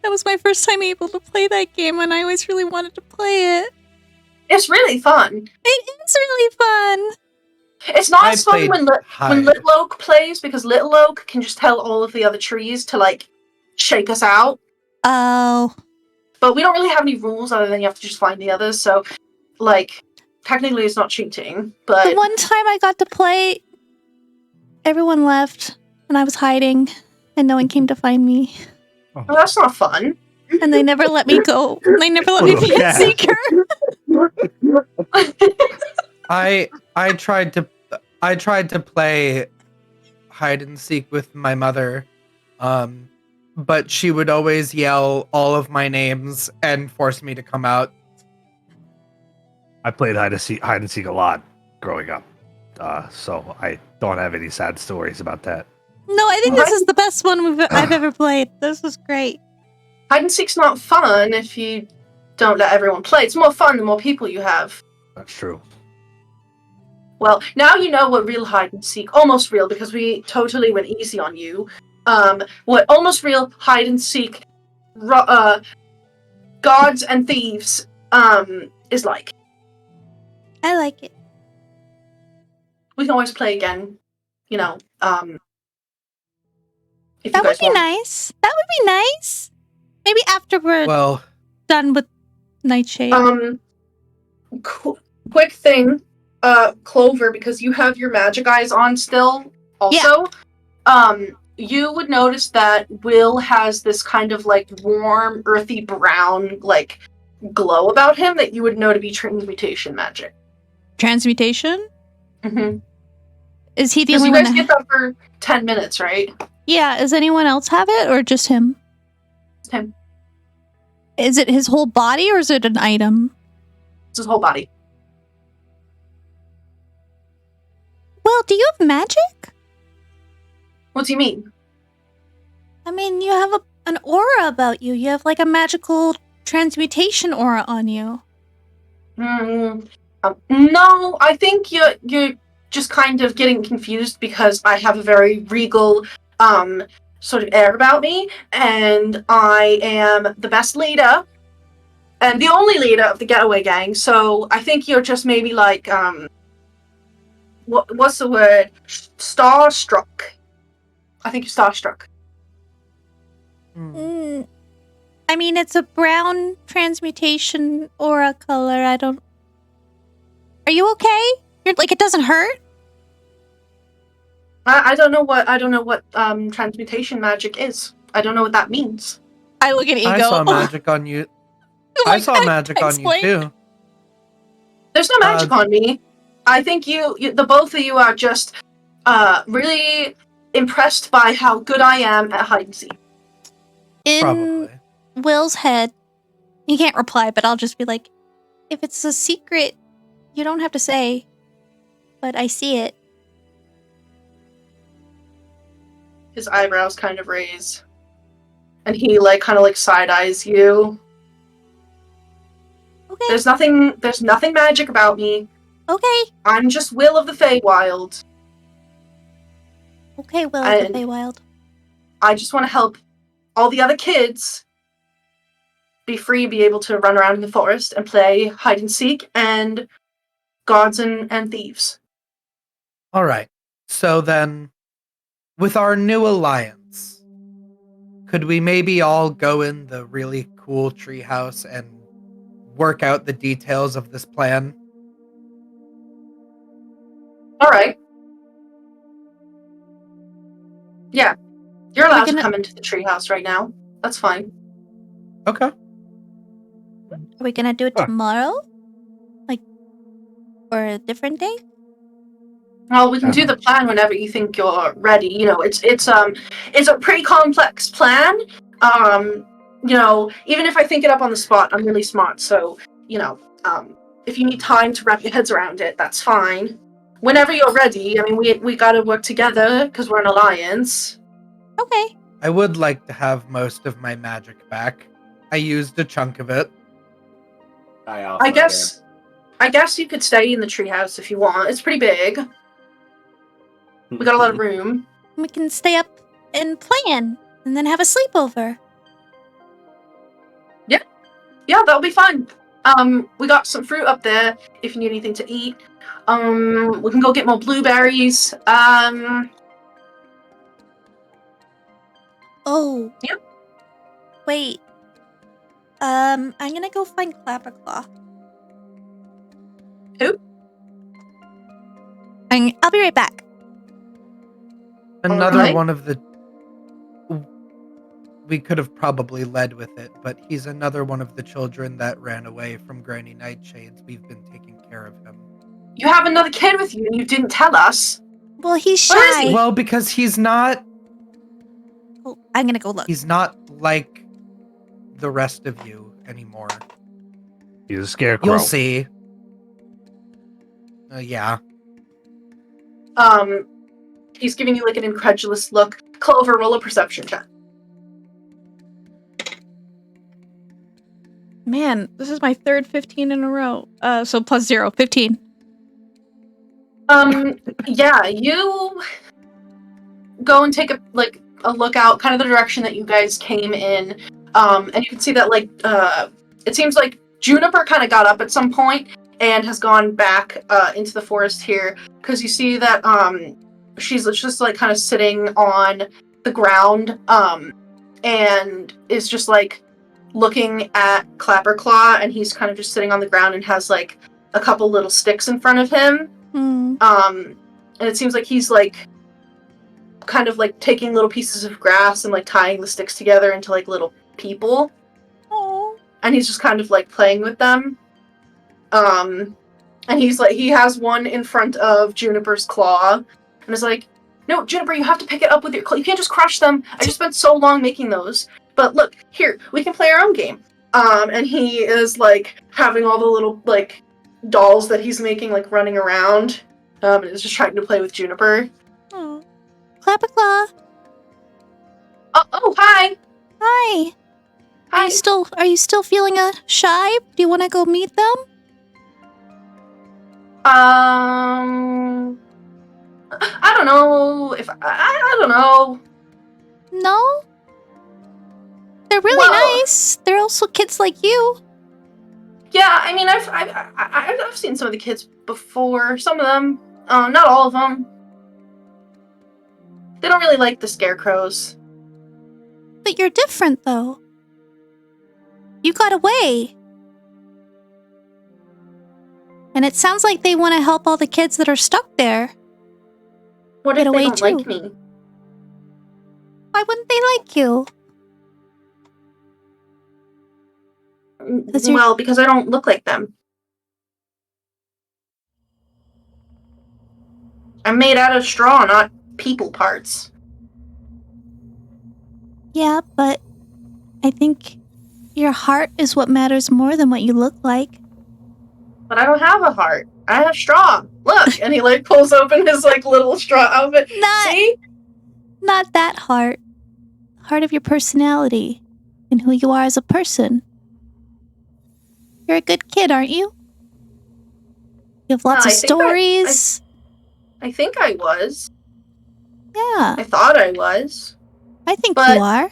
That was my first time able to play that game, and I always really wanted to play it. It's really fun. It is really fun. It's not I as fun played when Hide. Little Oak plays, because Little Oak can just tell all of the other trees to like shake us out. Oh. But we don't really have any rules other than you have to just find the others. So, like, technically it's not cheating. But The one time I got to play, everyone left, and I was hiding, and no one came to find me. well, that's not fun. And they never let me go. They never let me be a Yeah. seeker. I tried to play hide and seek with my mother, but she would always yell all of my names and force me to come out. I played hide and seek a lot growing up, so I don't have any sad stories about that. No, I think this is the best one I've ever played. This was great. Hide and seek's not fun if you don't let everyone play. It's more fun the more people you have. That's true. Well, now you know what real hide and seek, almost real, because we totally went easy on you. What almost real hide and seek, gods and thieves, is like. I like it. We can always play again, if you That would guys be want. nice. That would be nice. Maybe after we're Well, done with Nightshade. Quick thing. Clover, because you have your magic eyes on still, also, you would notice that Will has this kind of like warm, earthy brown, like glow about him that you would know to be transmutation magic. Transmutation? Mm-hmm. Is he the Because only you one guys that... get that for 10 minutes, right? Yeah, does anyone else have it, or just him? It's him. Is it his whole body, or is it an item? It's his whole body. Well, do you have magic? What do you mean? I mean, you have an aura about you. You have like a magical transmutation aura on you. No, I think you're just kind of getting confused because I have a very regal sort of air about me, and I am the best leader and the only leader of the getaway gang. So I think you're just maybe like what's the word? Starstruck. I think you're starstruck. I mean, it's a brown transmutation aura color. I don't... Are you okay? You're like, it doesn't hurt? I don't know what transmutation magic is. I don't know what that means. I look at Ego. I saw magic on you. I saw magic on you too. There's no magic on me. I think you, the both of you, are just really impressed by how good I am at hide and seek. In Probably. Will's head, he can't reply, but I'll just be like, if it's a secret, you don't have to say, but I see it. His eyebrows kind of raise, and he like kind of like side eyes you. Okay. There's nothing magic about me. Okay. I'm just Will of the Feywild. Okay, Will of the Feywild. I just want to help all the other kids be free, be able to run around in the forest and play hide and seek and gods and thieves. All right. So then, with our new alliance, could we maybe all go in the really cool treehouse and work out the details of this plan? All right. Yeah, you're allowed to come into the treehouse right now. That's fine. Okay. Are we gonna do it tomorrow? Like, or a different day? Well, we can do the plan whenever you think you're ready. You know, it's a pretty complex plan. You know, even if I think it up on the spot, I'm really smart. So, you know, if you need time to wrap your heads around it, that's fine. Whenever you're ready. I mean, we gotta work together because we're an alliance. Okay. I would like to have most of my magic back. I used a chunk of it. I guess you could stay in the treehouse if you want. It's pretty big. We got a lot of room. We can stay up and plan, and then have a sleepover. Yeah, that'll be fun. We got some fruit up there if you need anything to eat. We can go get more blueberries. Oh. Yep. Wait. I'm gonna go find Clapperclaw. Who? I'll be right back. Another Alright. one of the... We could have probably led with it, but he's another one of the children that ran away from Granny Nightshades. We've been taking care of him. You have another kid with you and you didn't tell us. Well, he's Where is shy. he? Well, because he's not... Oh, I'm gonna go look. He's not like the rest of you anymore. He's a scarecrow. You'll see. Yeah. He's giving you like an incredulous look. Clover, roll a perception check. Man, this is my third 15 in a row. So plus 0, 15. Yeah, you go and take a look out, kind of the direction that you guys came in. And you can see that it seems like Juniper kind of got up at some point and has gone back into the forest here, because you see that she's just like kind of sitting on the ground and is just like looking at Clapperclaw, and he's kind of just sitting on the ground and has like a couple little sticks in front of him. Hmm. And it seems like he's like kind of like taking little pieces of grass and like tying the sticks together into like little people. Oh. And he's just kind of like playing with them. And he's like, he has one in front of Juniper's claw, and is like, no, Juniper, you have to pick it up with your claw. You can't just crush them. I just spent so long making those. But look, here, we can play our own game. And he is like having all the little like dolls that he's making like running around. And is just trying to play with Juniper. Oh. Clapperclaw. Oh, hi. Hi. Hi. Are you still feeling shy? Do you want to go meet them? I don't know if I don't know. No? They're really Well- nice. They're also kids like you. Yeah, I mean, I've seen some of the kids before. Some of them, not all of them. They don't really like the scarecrows. But you're different, though. You got away. And it sounds like they want to help all the kids that are stuck there. What Get if away they don't too. like me? Why wouldn't they like you? 'Cause you're- Well, because I don't look like them. I'm made out of straw, not people parts. Yeah, but I think your heart is what matters more than what you look like. But I don't have a heart. I have straw. Look, and he like pulls open his like little straw outfit. See? Not that heart. Heart of your personality and who you are as a person. You're a good kid, aren't you? You have lots I of think stories. I think I was. Yeah, I thought I was. I think but- you are.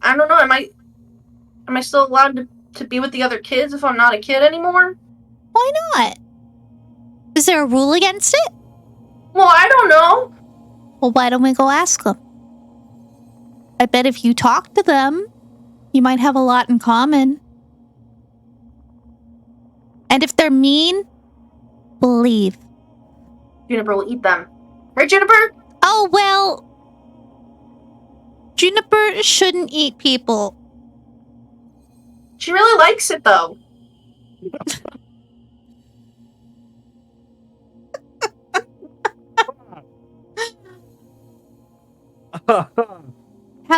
I don't know. Am I still allowed to be with the other kids if I'm not a kid anymore? Why not? Is there a rule against it? Well, I don't know. Well, why don't we go ask them? I bet if you talk to them, you might have a lot in common. And if they're mean, we'll leave. Juniper will eat them. Right, Juniper? Oh, well. Juniper shouldn't eat people. She really likes it, though. How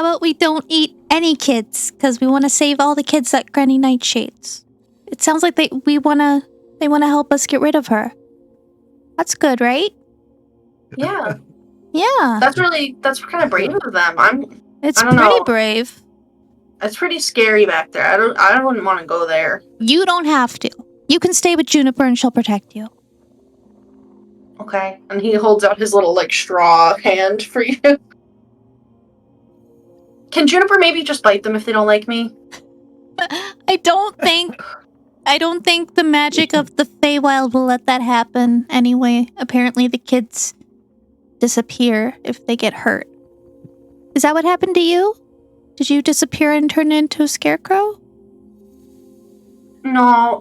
about we don't eat any kids? Because we want to save all the kids at Granny Nightshade's. It sounds like they want to help us get rid of her. That's good, right? Yeah. Yeah. That's kind of brave of them. It's I don't pretty know. brave. It's pretty scary back there. I wouldn't want to go there. You don't have to. You can stay with Juniper and she'll protect you. Okay. And he holds out his little like straw hand for you. Can Juniper maybe just bite them if they don't like me? I don't think the magic of the Feywild will let that happen anyway. Apparently the kids disappear if they get hurt. Is that what happened to you? Did you disappear and turn into a scarecrow? No.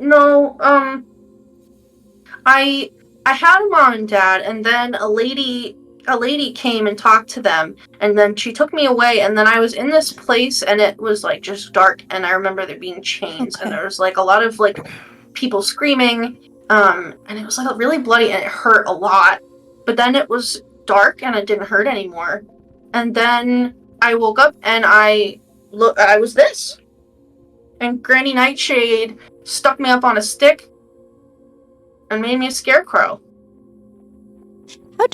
I had a mom and dad, and then a lady came and talked to them, and then she took me away, and then I was in this place, and it was like just dark, and I remember there being chains, and there was like a lot of like people screaming, and it was like really bloody, and it hurt a lot. But then it was dark, and it didn't hurt anymore. And then I woke up, and I was this, and Granny Nightshade stuck me up on a stick and made me a scarecrow. How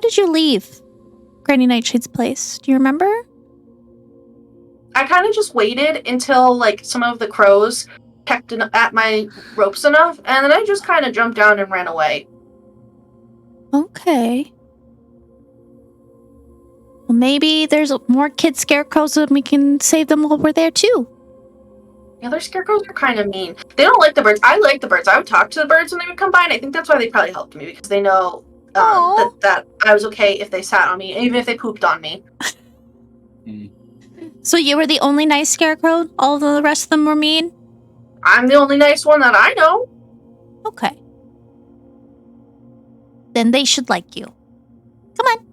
did you leave Granny Nightshade's place? Do you remember? I kind of just waited until like some of the crows pecked at my ropes enough, and then I just kind of jumped down and ran away. Okay. Well, maybe there's more kid scarecrows and we can save them while we're there too. The other scarecrows are kind of mean. They don't like the birds. I like the birds. I would talk to the birds when they would come by, and I think that's why they probably helped me, because they know that I was okay if they sat on me, even if they pooped on me. So you were the only nice scarecrow? All of the rest of them were mean? I'm the only nice one that I know. Okay. Then they should like you. Come on.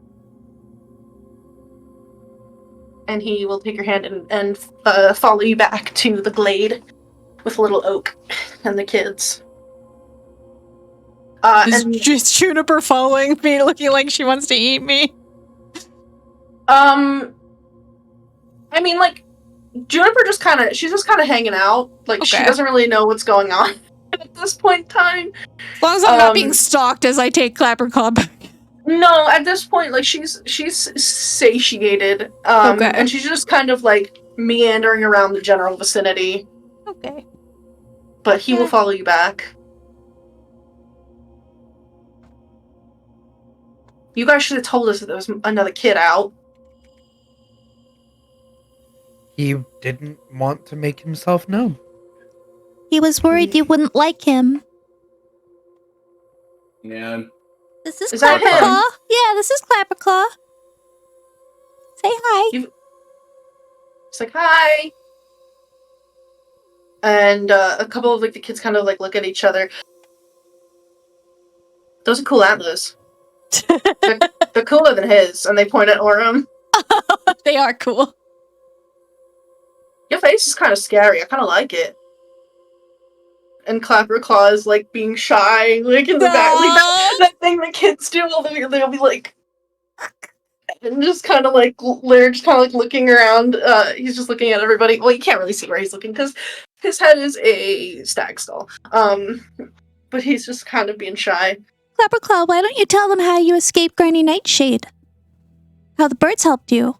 And he will take your hand and follow you back to the glade with little Oak and the kids. Is Juniper following me, looking like she wants to eat me? I mean, like, Juniper she's just kind of hanging out. Like, she Okay. doesn't really know what's going on at this point in time. As long as I'm not being stalked as I take Clapperclaw back. No, at this point, like, she's satiated. Okay. And she's just kind of, like, meandering around the general vicinity. Okay. But he will follow you back. You guys should have told us that there was another kid out. He didn't want to make himself known. He was worried you wouldn't like him. Yeah. This is Is that Clapperclaw. him? Yeah, this is Clapperclaw. Say hi. It's like, hi! And a couple of, like, the kids kind of, like, look at each other. Those are cool antlers. They're cooler than his, and they point at Aurum. They are cool. Your face is kind of scary. I kind of like it. And Clapperclaw is, like, being shy, like, in the back. Like, that thing the kids do, they'll be, like... And just kind of, like, they're just kind of, like, looking around. He's just looking at everybody. Well, you can't really see where he's looking, because his head is a stag skull. But he's just kind of being shy. Clapperclaw, why don't you tell them how you escaped Granny Nightshade? How the birds helped you?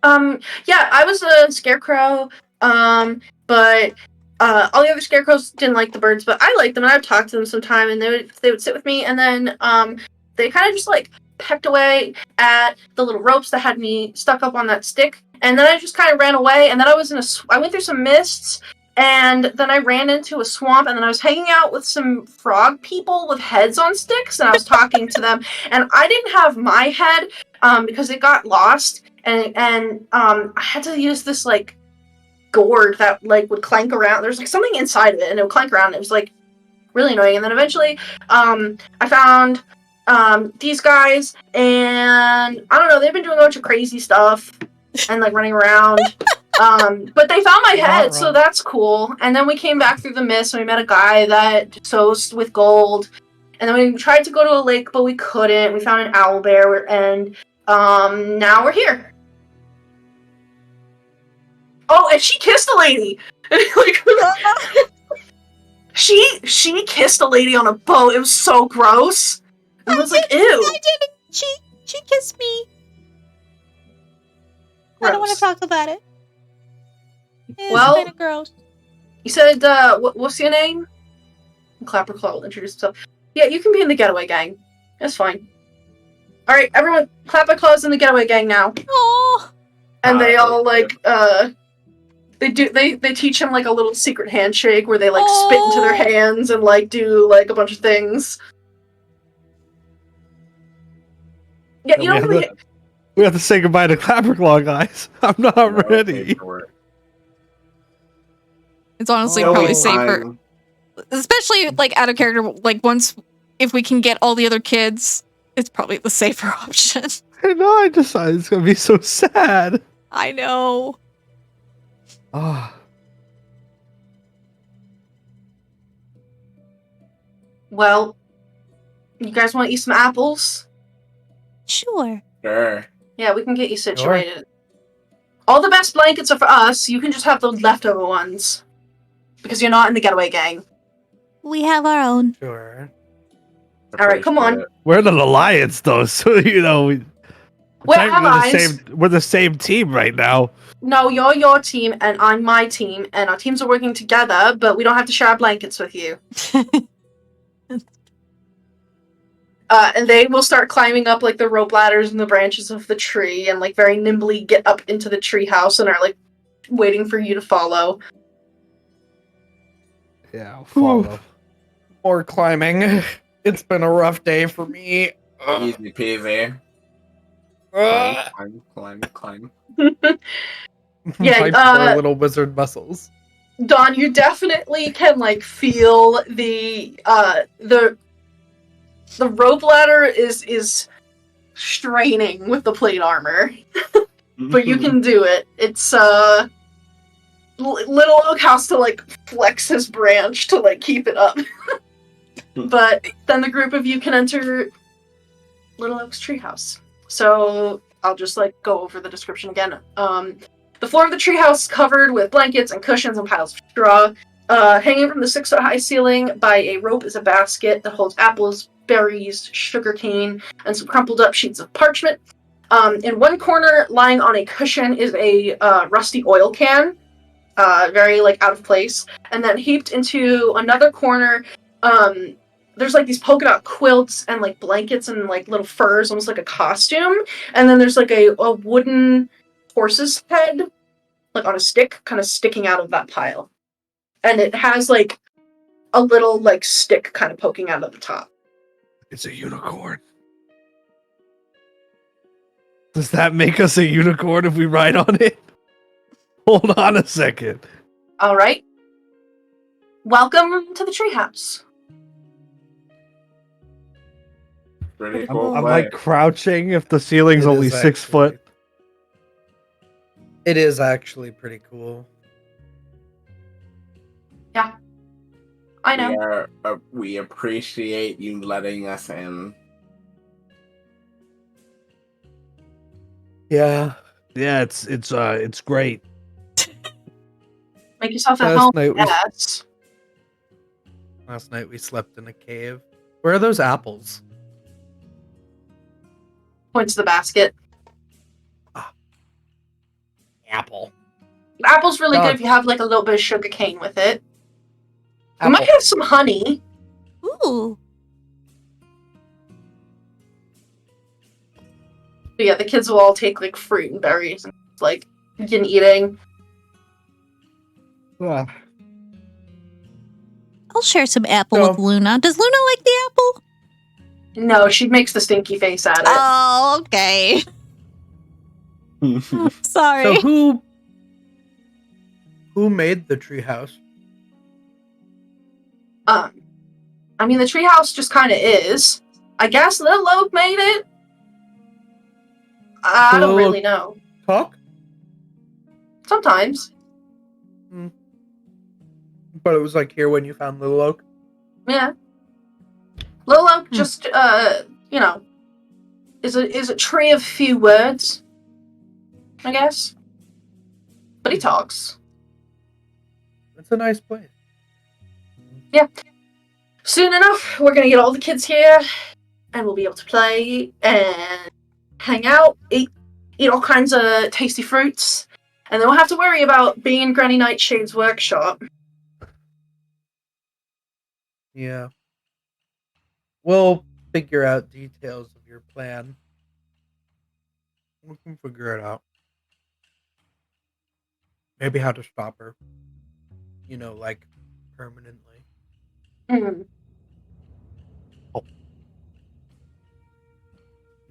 Yeah, I was a scarecrow, but all the other scarecrows didn't like the birds, but I liked them, and I would talk to them sometime, and they would sit with me, and then they kind of just, like, pecked away at the little ropes that had me stuck up on that stick, and then I just kind of ran away, and then I went through some mists, and then I ran into a swamp, and then I was hanging out with some frog people with heads on sticks, and I was talking to them, and I didn't have my head, because it got lost, and I had to use this, like, gourd that, like, would clank around. There's, like, something inside of it, and it would clank around. It was, like, really annoying. And then eventually, I found these guys, and I don't know, they've been doing a bunch of crazy stuff and, like, running around. But they found my head, so that's cool. And then we came back through the mist, and we met a guy that sews with gold. And then we tried to go to a lake, but we couldn't. We found an owlbear, and now we're here. Oh, and she kissed a lady. Like, she kissed a lady on a boat. It was so gross. It was like, ew. I didn't. She kissed me. I don't want to Gross. talk about it. It's Well- kind of gross. You said, what's your name? Clapperclaw will introduce himself. Yeah, you can be in the getaway gang. That's fine. Alright, everyone, Clapperclaw's in the getaway gang now. Oh, And they all, like, they teach him, like, a little secret handshake where they, like, spit into their hands and, like, do, like, a bunch of things. Yeah, you know, We have to say goodbye to Clapperclaw, guys. I'm not ready. It's honestly Oh, probably fine. safer. Especially, like, out of character, like, if we can get all the other kids, it's probably the safer option. I know, I decided it's gonna be so sad. I know. Ah, well, you guys want to eat some apples? sure. Sure. Yeah, we can get you situated. All the best blankets are for us. You can just have the leftover ones. Because you're not in the getaway gang. We have our own. Sure. Alright, come on. we're in an alliance, though, so you know We're technically we're the same team right now. No, you're your team and I'm my team, and our teams are working together, but we don't have to share our blankets with you. And they will start climbing up, like, the rope ladders and the branches of the tree, and, like, very nimbly get up into the tree house and are, like, waiting for you to follow. Yeah, I'll follow. Ooh. More climbing. It's been a rough day for me. Easy peasy. Ugh. Climb. Yeah, My poor little wizard muscles. Dawn, you definitely can like feel the rope ladder is straining with the plate armor, but you can do it. It's Little Oak has to like flex his branch to like keep it up. But then the group of you can enter Little Oak's treehouse. So I'll just like go over the description again. The floor of the treehouse covered with blankets and cushions and piles of straw. Hanging from the 6-foot-high ceiling by a rope is a basket that holds apples, berries, sugarcane, and some crumpled up sheets of parchment. In one corner, lying on a cushion, is a rusty oil can, very like out of place. And then heaped into another corner, there's like these polka dot quilts and like blankets and like little furs, almost like a costume. And then there's like a wooden horse's head, like on a stick, kind of sticking out of that pile. And it has like a little like stick kind of poking out of the top. It's a unicorn. Does that make us a unicorn if we ride on it? Hold on a second. All right. Welcome to the treehouse. Pretty I'm, cool. I'm like crouching if the ceiling's It only is 6 foot. actually- It is actually pretty cool. I know. We appreciate you letting us in. Yeah. Yeah, it's great. Make yourself at Last home. night we- Yes. Last night we slept in a cave. Where are those apples? Points to the basket. Apple. The apple's really Dog. good if you have like a little bit of sugar cane with it. You Apple. might have some honey. Ooh. But yeah, the kids will all take like fruit and berries and like begin eating. I'll share some apple No. with Luna. Does Luna like the apple? No, she makes the stinky face at it. Oh, okay. Sorry. So who made the treehouse? I mean, the treehouse just kind of is. I guess Little Oak made it. I don't Little really Oak- know. Talk? Sometimes. But it was like here when you found Little Oak. Yeah. Little Oak just, you know, is a tree of few words, I guess. But he talks. It's a nice place. Yeah. Soon enough, we're gonna get all the kids here, and we'll be able to play and hang out, eat all kinds of tasty fruits, and then we'll have to worry about being in Granny Nightshade's workshop. Yeah. We'll figure out details of your plan. We can figure it out. Maybe how to stop her. You know, like permanently. Mm.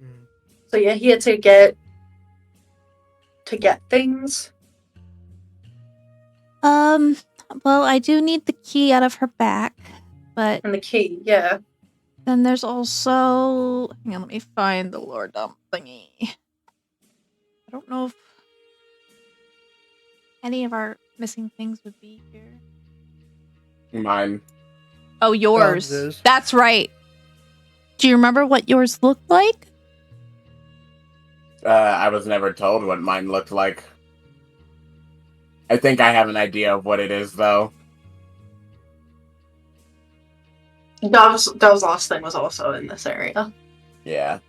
Mm. So yeah, here to get things. Well, I do need the key out of her back, but And the key, yeah. then there's also... Hang on, let me find the lore dump thingy. I don't know if any of our missing things would be here. Mine. Oh, yours. is. That's right. Do you remember what yours looked like? I was never told what mine looked like. I think I have an idea of what it is, though. Dove's last thing was also in this area. Yeah.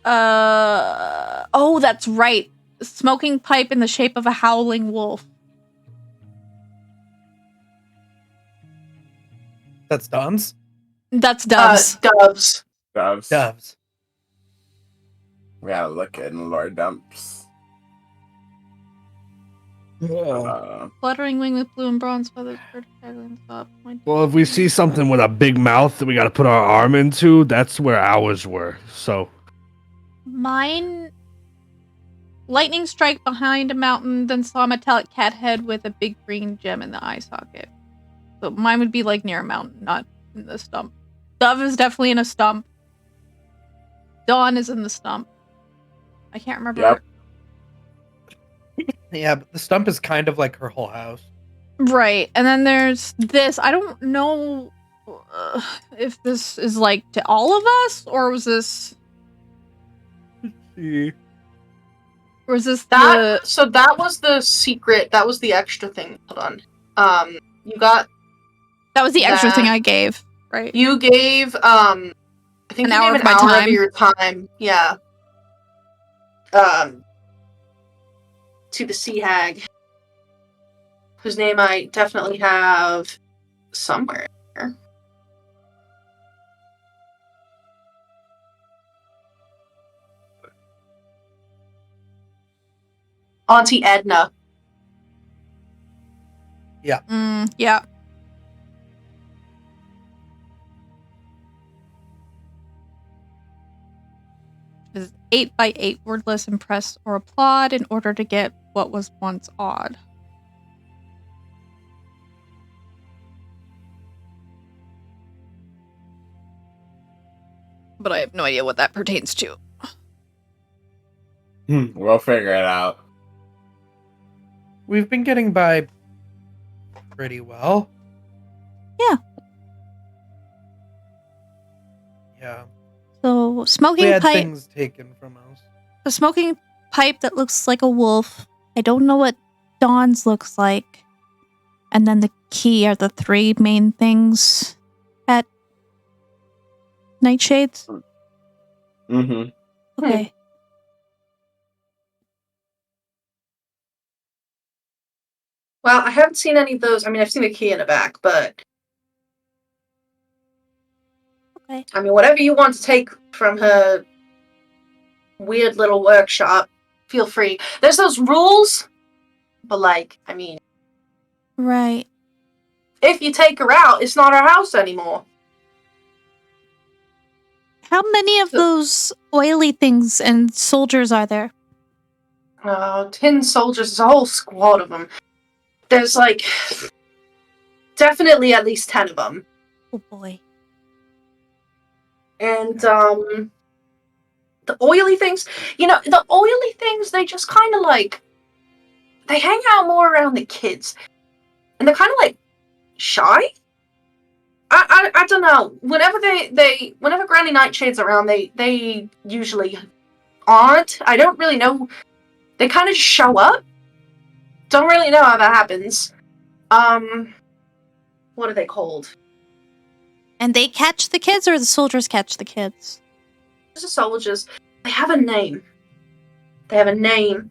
Oh, that's right. Smoking pipe in the shape of a howling wolf. That's Don's? That's Dove's. Doves. Doves. We gotta look in lore dumps. Fluttering wing with blue and bronze feathers. Bird tagging top. Well, if we see something with a big mouth that we got to put our arm into, that's where ours were. So Mine Lightning strike behind a mountain, then saw a metallic cat head with a big green gem in the eye socket. So mine would be like near a mountain, not in the stump. Dove is definitely in a stump. Dawn is in the stump. I can't remember. Yep. Yeah, but the stump is kind of like her whole house. Right, and then there's this. I don't know if this is like to all of us, or was this... Or is this the... So that was the secret. That was the extra thing. Hold on. You got... That was the extra that. thing I gave, right? You gave, I think An you hour gave of an my hour time. of your time. Yeah. To the sea hag, whose name I definitely have somewhere. Auntie Edna. Yeah. Is 8 by 8 wordless impress or applaud in order to get what was once odd. But I have no idea what that pertains to. We'll figure it out. We've been getting by pretty well. Yeah. Yeah. So, We smoking had pipe. things taken from us. A smoking pipe that looks like a wolf. I don't know what Dawn's looks like. And then the key are the 3 main things at Nightshades. Mm-hmm. Okay. Well, I haven't seen any of those. I mean, I've seen the key in the back, but... Okay. I mean, whatever you want to take from her weird little workshop, feel free. There's those rules, but like, I mean, Right. if you take her out, it's not our house anymore. How many of those oily things and soldiers are there? Tin soldiers, there's a whole squad of them. There's like, definitely at least 10 of them. Oh boy. And, the oily things, the oily things, they just kind of like, they hang out more around the kids. And they're kind of like, shy? I don't know. Whenever whenever Granny Nightshade's around, they usually aren't. I don't really know. They kind of just show up. Don't really know how that happens. What are they called? And they catch the kids, or the soldiers catch the kids? The soldiers. They have a name. They have a name.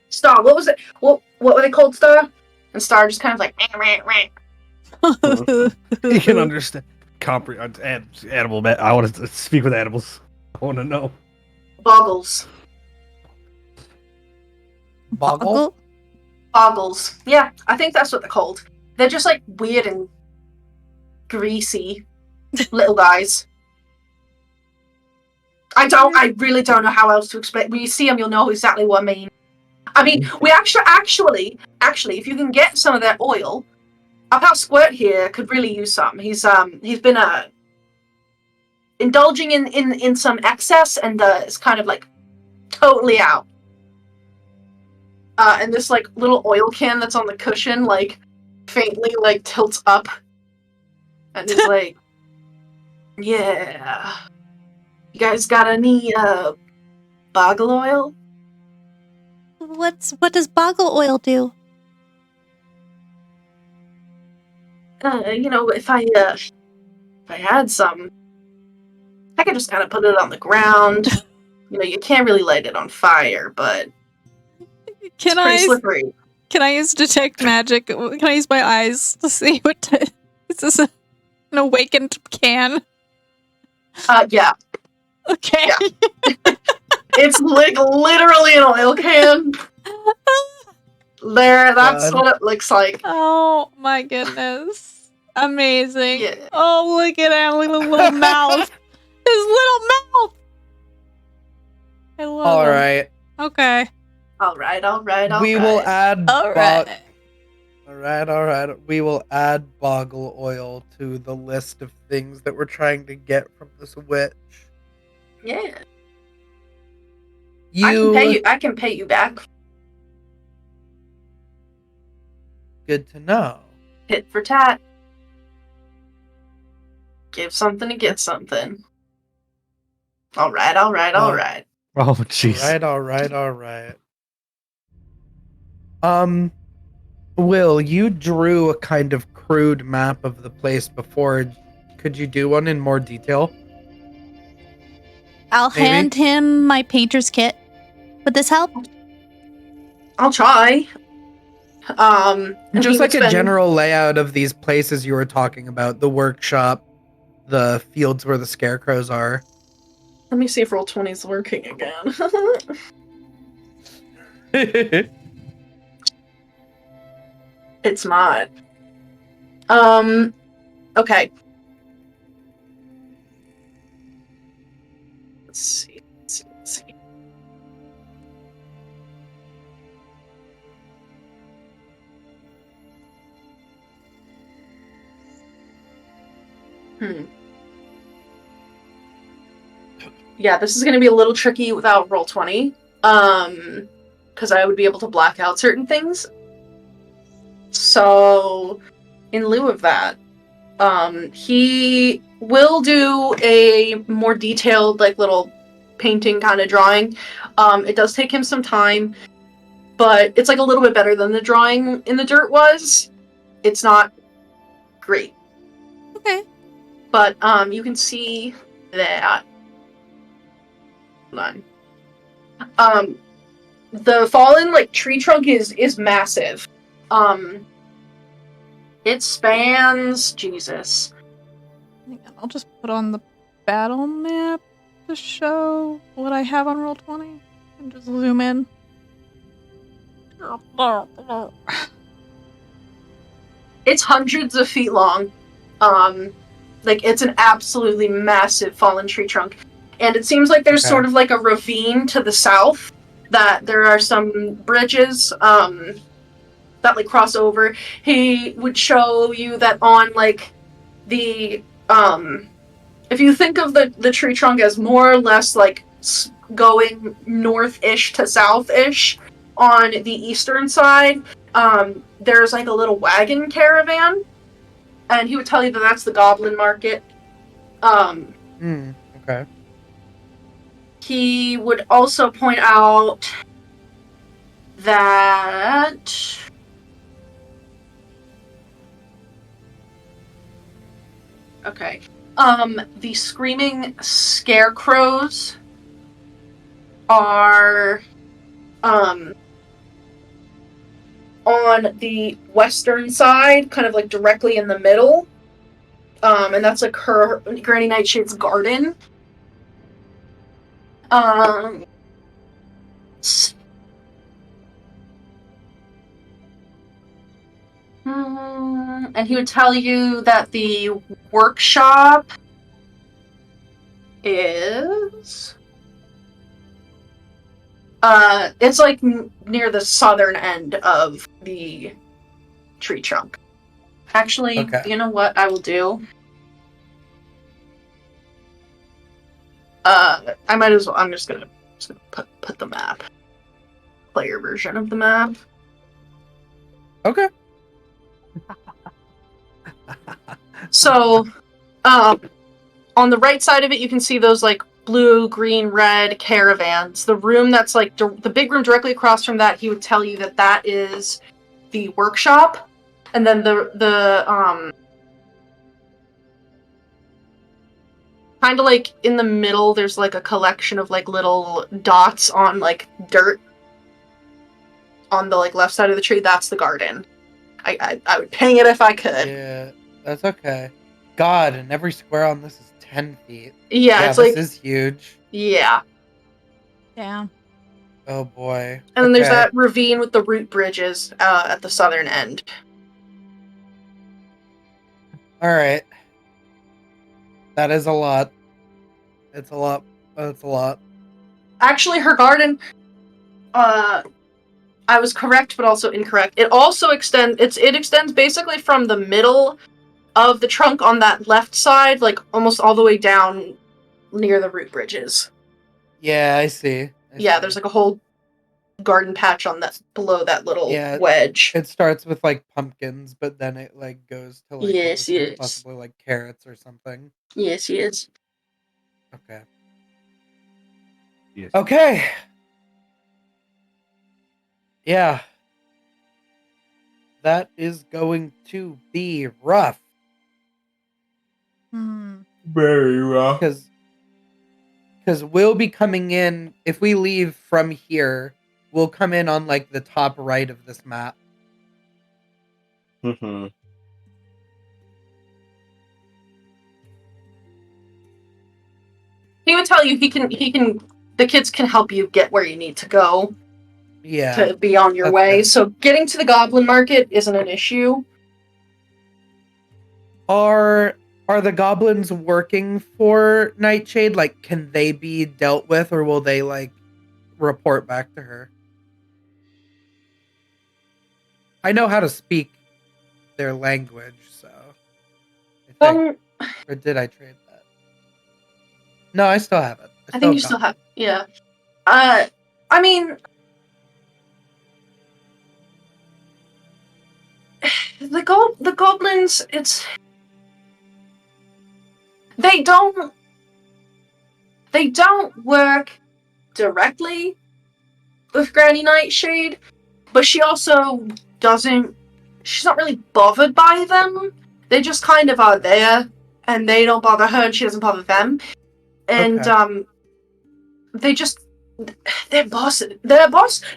Star, what was it? What were they called, Star? And Star just kind of like, You can understand, comprehend animal. I want to speak with animals. I want to know. Boggles. Boggle? Boggles. Yeah, I think that's what they're called. They're just like weird and greasy little guys. I really don't know how else to explain. When you see them, you'll know exactly what I mean. I mean, we actually, if you can get some of their oil, our pal Squirt here could really use some. He's been indulging in some excess, and is kind of like totally out. And this like little oil can that's on the cushion, like faintly like tilts up, and is like, yeah. You guys got any boggle oil? What does boggle oil do? If I had some, I could just kind of put it on the ground. You can't really light it on fire, but it's pretty slippery. Can I use detect magic? Can I use my eyes to see what? Is this an awakened can? Yeah. Okay. Yeah. It's like literally an oil can. That's what it looks like. Oh my goodness. Amazing. Yeah. Oh, look at him. Look at his little mouth. His little mouth. I love All them. right. Okay. All right. We will add. All right. All right. We will add boggle oil to the list of things that we're trying to get from this witch. Yeah. You. I can pay you back. Good to know. Tit for tat. Give something to get something. All right. Oh, jeez. All right. Will, you drew a kind of crude map of the place before. Could you do one in more detail? I'll Maybe. hand him my painter's kit. Would this help? I'll try. And Just he would like a spend- general layout of these places you were talking about, the workshop, the fields where the scarecrows are. Let me see if Roll20 is working again. It's not. Okay. Let's see. Yeah, this is going to be a little tricky without Roll20. Because I would be able to black out certain things. So, in lieu of that, he will do a more detailed, like, little painting kind of drawing. It does take him some time, but it's, like, a little bit better than the drawing in the dirt was. It's not great. Okay. But, you can see that. Hold on. The fallen, like, tree trunk is massive. It spans... Jesus. Hang on, I'll just put on the battle map to show what I have on Roll20 and just zoom in. It's hundreds of feet long. Like, it's an absolutely massive fallen tree trunk. And it seems like there's sort of like a ravine to the south, that there are some bridges, that, like, cross over. He would show you that on, like, the, if you think of the tree trunk as more or less, like, going north-ish to south-ish on the eastern side, there's, like, a little wagon caravan, and he would tell you that that's the Goblin Market. Okay. He would also point out that... Okay. The screaming scarecrows are, on the western side, kind of, like, directly in the middle. And that's, like, her, Granny Nightshade's garden. And he would tell you that the workshop is... it's, like, near the southern end of the tree trunk. Actually, Okay. You know what I will do? I might as well... I'm just gonna put the map. Player version of the map. Okay. So, on the right side of it, you can see those, like, blue, green, red caravans. The room that's, like, the big room directly across from that, he would tell you that that is the workshop. And then the kind of, like, in the middle, there's, like, a collection of, like, little dots on, like, dirt on the, like, left side of the tree. That's the garden. I would ping it if I could. Yeah, that's okay. God, and every square on this is 10 feet. Yeah, it's this like... is huge. Yeah. Yeah. Oh boy. And then there's Okay. that ravine with the root bridges at the southern end. Alright. That is a lot. It's a lot. That's a lot. Actually, her garden, I was correct, but also incorrect. It also extends. It extends basically from the middle of the trunk on that left side, like almost all the way down near the root bridges. Yeah, I see. Yeah, there's like a whole garden patch on that below that little wedge. It starts with like pumpkins, but then it like goes to like Yes, yes. possibly like carrots or something. Yes, yes. Okay. Yes. Okay. Yeah. That is going to be rough. Very rough. Because we'll be coming in, if we leave from here, we'll come in on like the top right of this map. Mm-hmm. He would tell you the kids can help you get where you need to go. Yeah. To be on your way. Good. So getting to the goblin market isn't an issue. Are the goblins working for Nightshade? Like, can they be dealt with, or will they like report back to her? I know how to speak their language, so I think. Or did I trade that? No, I still have it. I think you still have. Yeah. I mean, the goblins. They don't work directly with Granny Nightshade, but she also doesn't. She's not really bothered by them. They just kind of are there, and they don't bother her, and she doesn't bother them. And they just their boss.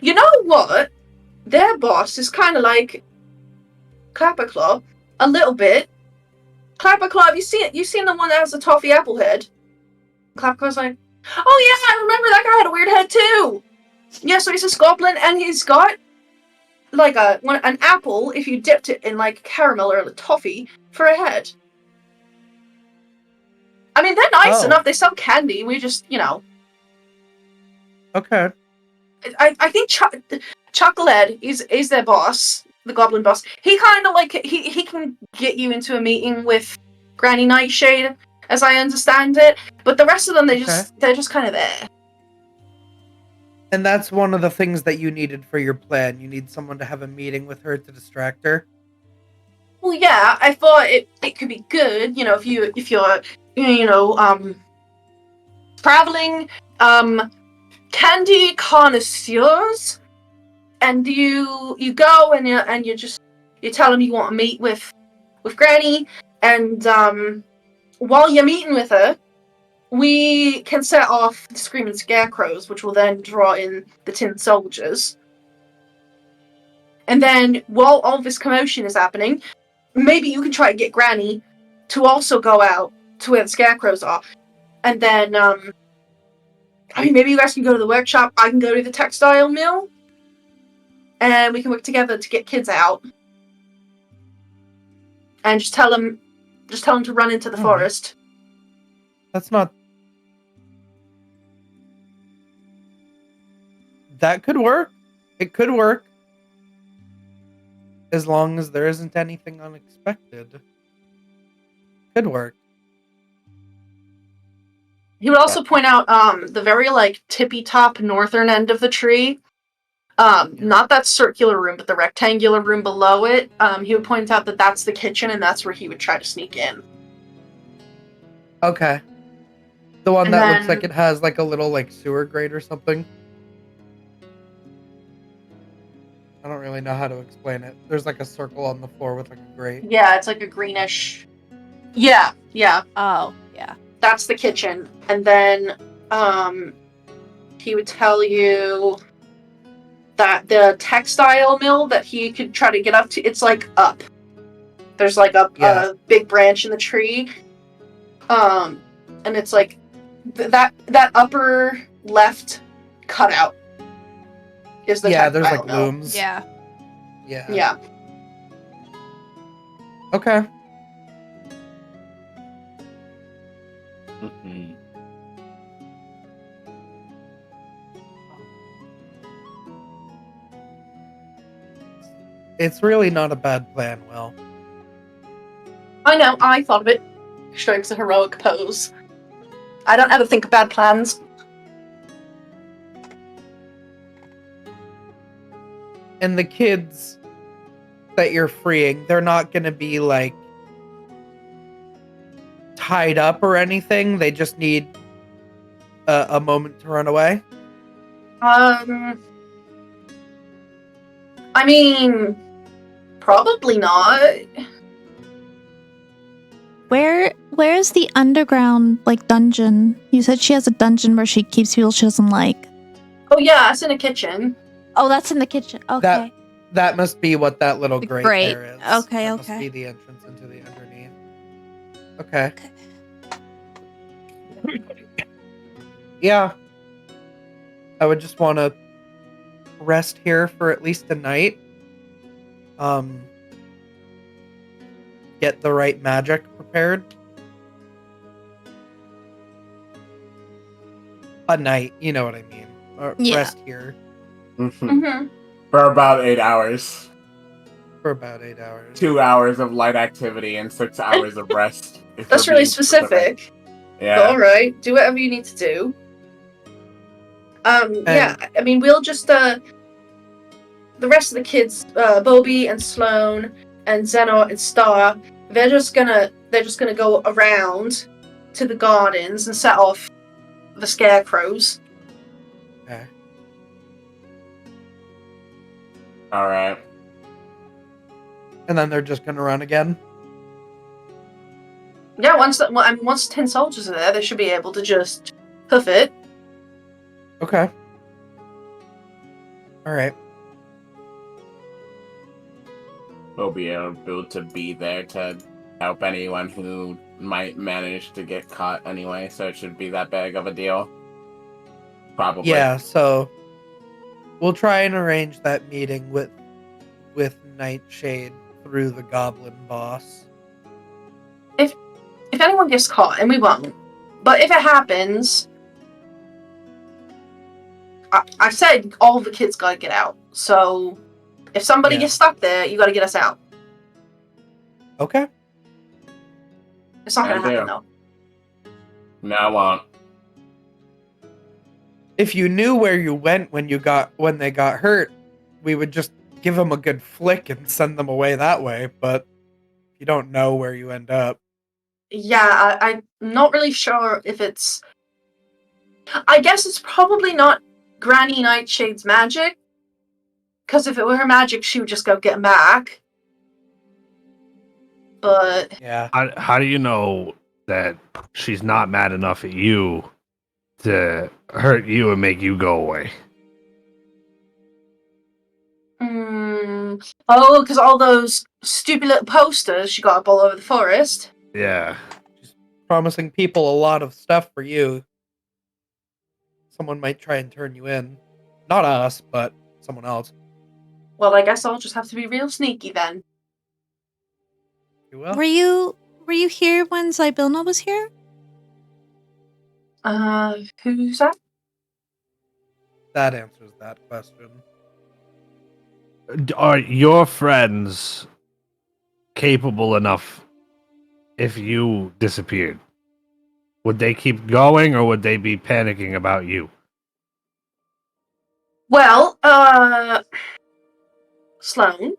You know what? Their boss is kind of like Clapperclaw, a little bit. Clapperclaw, have you seen the one that has the toffee apple head? Clapperclaw's like, oh yeah, I remember that guy had a weird head too. Yeah, so he's a goblin, and he's got like an apple if you dipped it in like caramel or toffee for a head. I mean, they're nice enough. They sell candy. We just, Okay. I think Chucklehead is their boss, the goblin boss. He kind of like he can get you into a meeting with Granny Nightshade, as I understand it. But the rest of them, they're just kind of there. And that's one of the things that you needed for your plan. You need someone to have a meeting with her to distract her. Well, yeah, I thought it could be good, if you're traveling candy connoisseurs, and you go and you tell them you want to meet with Granny, and while you're meeting with her, we can set off the screaming scarecrows, which will then draw in the tin soldiers. And then, while all this commotion is happening, maybe you can try to get Granny to also go out to where the scarecrows are. And then, maybe you guys can go to the workshop, I can go to the textile mill, and we can work together to get kids out. And just tell them to run into the forest. That's not... That could work. It could work. As long as there isn't anything unexpected. Could work. He would also point out the very tippy top northern end of the tree. Not that circular room, but the rectangular room below it. He would point out that that's the kitchen, and that's where he would try to sneak in. Okay. The one that looks like it has a little sewer grate or something. I don't really know how to explain it. There's a circle on the floor with a grate. Yeah, it's like a greenish. Yeah. Oh, yeah. That's the kitchen. And then he would tell you that the textile mill that he could try to get up to, it's up. There's a big branch in the tree. And it's that upper left cutout is the textile there's mill. looms. Yeah. Okay. It's really not a bad plan, Will. I know, I thought of it. Strikes a heroic pose. I don't ever think of bad plans. And the kids that you're freeing, they're not going to be, like, tied up or anything. They just need a moment to run away. I mean, probably not. Where's the underground, like, dungeon? You said she has a dungeon where she keeps people she doesn't like. Oh yeah, it's in the kitchen. Oh, that's in the kitchen. Okay. That must be what that little The grate grate. there is. Okay, that okay. Must be the entrance into the underneath. Okay. Yeah. I would just want to rest here for at least a night. Get the right magic prepared. A night, you know what I mean. Or Yeah. Rest here Mm-hmm. For about 8 hours. for about 8 hours. 2 hours of light activity and 6 hours of rest. if That's we're really being specific. Yeah. Alright, do whatever you need to do. Yeah, I mean, we'll just, the rest of the kids, Bobby and Sloane and Zeno and Star, they're just gonna go around to the gardens and set off the scarecrows. Okay. Alright. And then they're just gonna run again. Yeah, once 10 soldiers are there, they should be able to just hoof it. Okay. All right. We'll be able to be there to help anyone who might manage to get caught anyway, so it shouldn't be that big of a deal. Probably. Yeah. So we'll try and arrange that meeting with Nightshade through the Goblin boss. If anyone gets caught, and we won't, but if it happens, I said all the kids gotta get out. So if somebody Yeah. gets stuck there, you gotta get us out. Okay. It's not gonna I do. happen though. No, I won't. If you knew where you went when they got hurt, we would just give them a good flick and send them away that way. But if you don't know where you end up, Yeah, I'm not really sure if it's. I guess it's probably not Granny Nightshade's magic. Because if it were her magic, she would just go get him back. But yeah. How do you know that she's not mad enough at you to hurt you and make you go away? oh, because all those stupid little posters she got up all over the forest. Yeah. Promising people a lot of stuff for you. Someone might try and turn you in. Not us, but someone else. Well, I guess I'll just have to be real sneaky then. You will. Were you here when Zybilna was here? Who's that? That answers that question. Are your friends capable enough if you disappeared? Would they keep going or would they be panicking about you? Well, Sloane,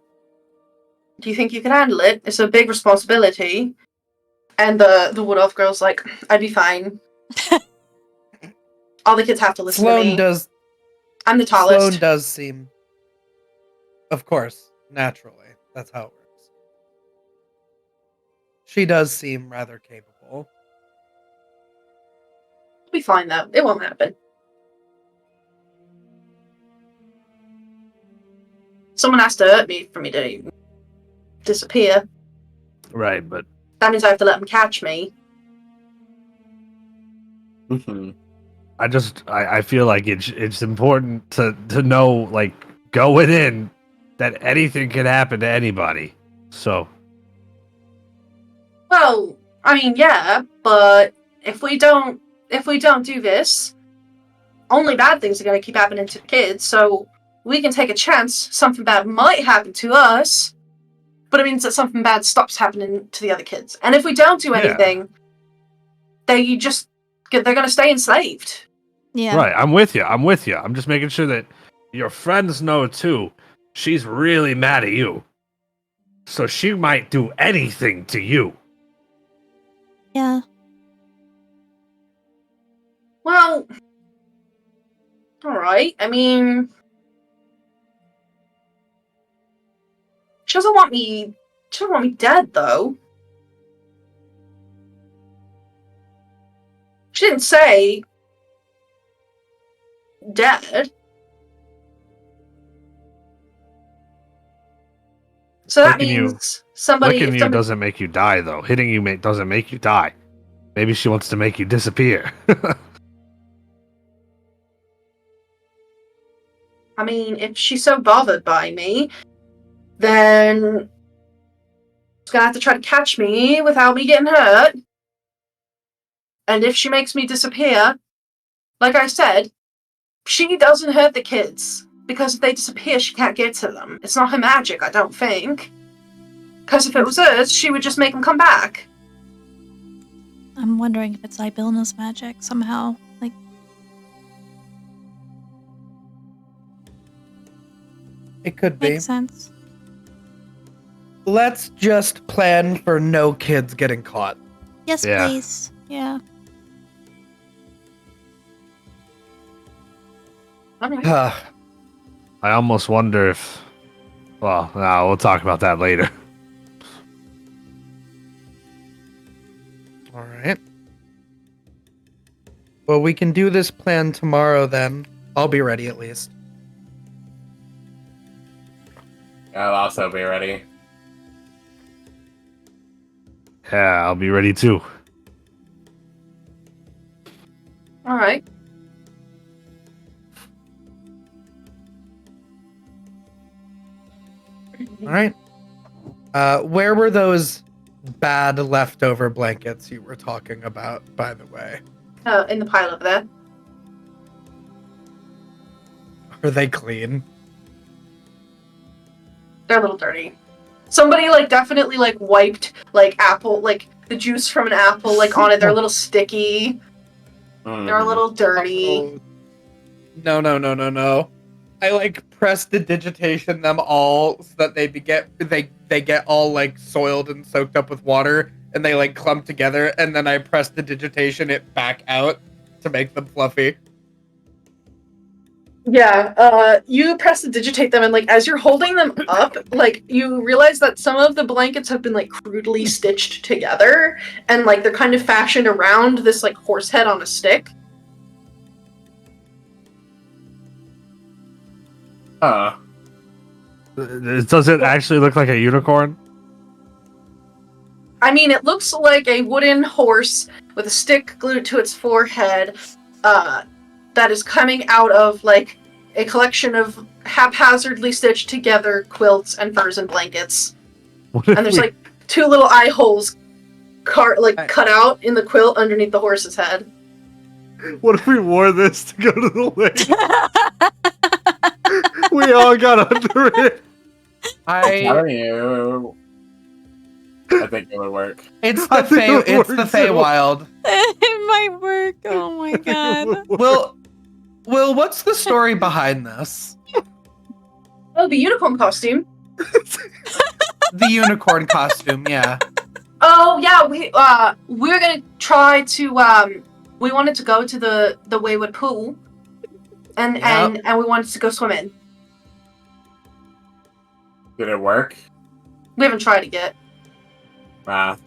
do you think you can handle it? It's a big responsibility. And the Wood Elf girl's like, I'd be fine. All the kids have to listen to me. I'm the tallest. Sloane does seem, of course, naturally. That's how it works. She does seem rather capable. It'll be fine though. It won't happen. Someone has to hurt me for me to disappear. Right, but That means I have to let them catch me. I feel like it's important to know, like, going in, that anything can happen to anybody. So Well, I mean, yeah, but if we don't do this, only bad things are going to keep happening to the kids. So we can take a chance something bad might happen to us, but it means that something bad stops happening to the other kids. And if we don't do anything, they're going to stay enslaved. Yeah. Right, I'm with you. I'm just making sure that your friends know too. She's really mad at you. So she might do anything to you. Yeah. Well, alright. I mean, she doesn't want me dead, though. She didn't say dead. So that Licking you- means somebody... Licking you doesn't make you die, though. Hitting you doesn't make you die. Maybe she wants to make you disappear. I mean, if she's so bothered by me, then she's gonna have to try to catch me without me getting hurt. And if she makes me disappear, like I said, she doesn't hurt the kids. Because if they disappear, she can't get to them. It's not her magic, I don't think. Because if it was hers, she would just make them come back. I'm wondering if it's Ibilna's magic somehow. Like, It could be. makes sense. Let's just plan for no kids getting caught. Yes, Yeah. please. Yeah. Alright. I almost wonder if... Well, no, we'll talk about that later. All right. Well, we can do this plan tomorrow then. I'll be ready at least. I'll also be ready. Yeah, I'll be ready too. Alright. All right. Where were those bad leftover blankets you were talking about, by the way? In the pile over there. Are they clean? They're a little dirty. Somebody, like, definitely, like, wiped, like, apple, like, the juice from an apple, like, on it. They're a little sticky. They're a little dirty. Oh. No. I, like, prestidigitation them all so that they get all, like, soiled and soaked up with water, and they, like, clump together, and then I prestidigitation it back out to make them fluffy. Yeah, you prestidigitate them, and, like, as you're holding them up, like, you realize that some of the blankets have been, like, crudely stitched together, and, like, they're kind of fashioned around this, like, horse head on a stick. Does it actually look like a unicorn? I mean, it looks like a wooden horse with a stick glued to its forehead, that is coming out of, like, a collection of haphazardly stitched together quilts and furs and blankets. And there's, like, two little eye holes cut out in the quilt underneath the horse's head. What if we wore this to go to the lake? We all got under it. I think it would work. It's I the think it it's the works, Feywild. It might work. Oh my god. Will, what's the story behind this? Oh, the unicorn costume. The unicorn costume, yeah. Oh yeah, we're gonna try to we wanted to go to the Wayward Pool, and we wanted to go swimming. Did it work? We haven't tried it yet. All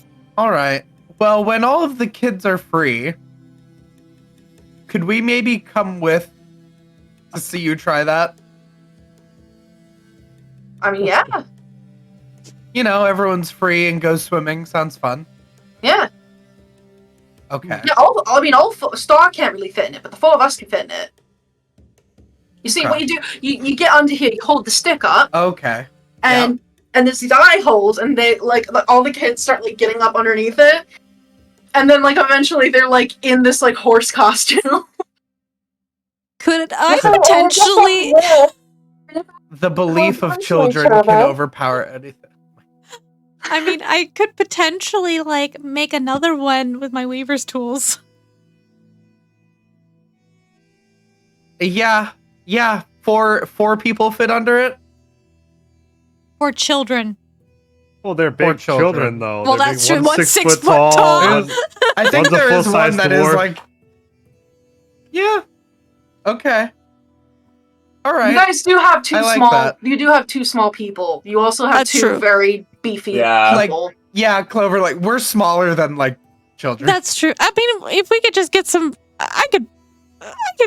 right. Well, when all of the kids are free, could we maybe come with to see you try that? I mean, yeah. You know, everyone's free and goes swimming. Sounds fun. Yeah. Okay. Yeah, Star can't really fit in it, but the four of us can fit in it. You see, what you do, you get under here, you hold the stick up, Okay. and there's these eye holes, and they, like, all the kids start, like, getting up underneath it, and then, like, eventually they're, like, in this, like, horse costume. Could I Oh, potentially... The belief of punch children my can child. overpower anything. I mean, I could potentially like make another one with my weaver's tools. Yeah. Four people fit under it. For children. Well, they're Poor big children. children, though. Well, They're that's big. true. One's One's 6 foot 6 foot tall. tall. I think One's a there is full-size one that is dwarf. like. Yeah. Okay. All right. You guys do have two I like small. that. You do have two small people. You also have That's two true. very beefy Yeah. people. Yeah, Clover. Like we're smaller than like children. That's true. I mean, if we could just get some, I could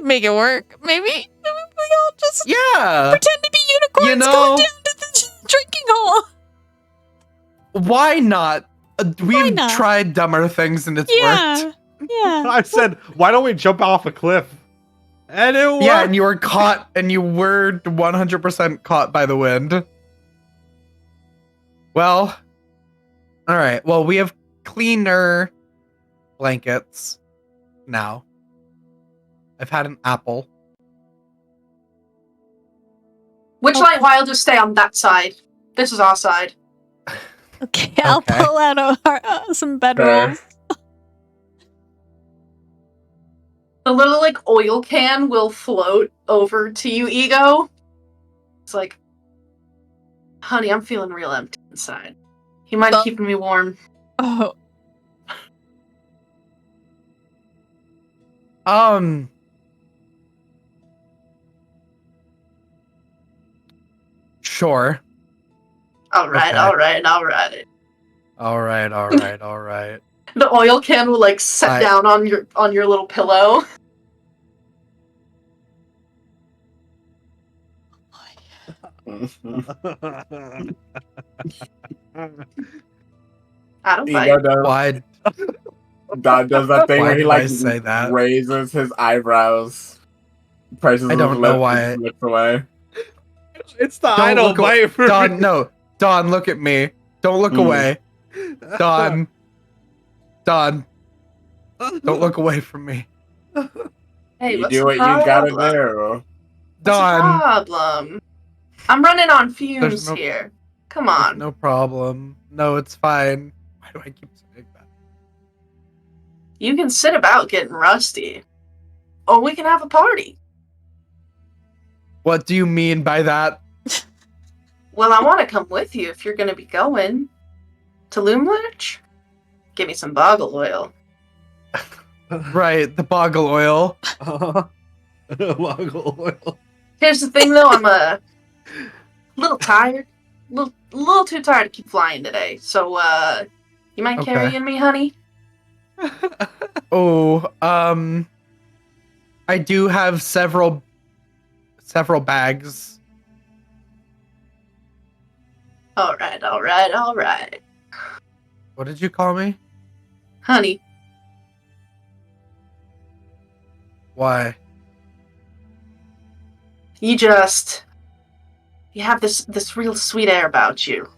make it work. Maybe we all just Yeah. pretend to be unicorns You know- going down to the drinking hole. Why not? We've not? tried dumber things and it's Yeah, worked. yeah. I said, why don't we jump off a cliff? And it worked. Yeah, and you were caught, and you were 100% caught by the wind. Well, all right. Well, we have cleaner blankets now. I've had an apple. Witchlight and Wild just stay on that side. This is our side. Okay, I'll Okay. pull out some Fair. bedrolls. The little like oil can will float over to you, Ego. It's like, honey, I'm feeling real empty inside. You mind keeping me warm? Oh, Sure. All right, Okay. all right, all right. All right. The oil can will like set down on your little pillow. I don't fight. Ego does, Why? God does that thing Why where he did like I say that? raises his eyebrows, presses I don't his know lips, why. and looks away. It's the Don't I don't look away. bite for Don, me. no. Don, look at me. Don't look Mm. away. Don. Don't look away from me. Hey, You what's do the what you gotta problem? do. What's the Don. problem? I'm running on fumes There's no- here. Come There's on. no problem. No, it's fine. Why do I keep saying that? You can sit about getting rusty. Or we can have a party. What do you mean by that? Well, I want to come with you if you're going to be going. To Loomlurch? Give me some boggle oil. Right, the boggle oil. Boggle oil. Here's the thing, though. I'm a little tired. A little too tired to keep flying today. So, you mind Okay. carrying me, honey? Oh, I do have several bags. All right, all right, all right. What did you call me? Honey, Why? you have this real sweet air about you.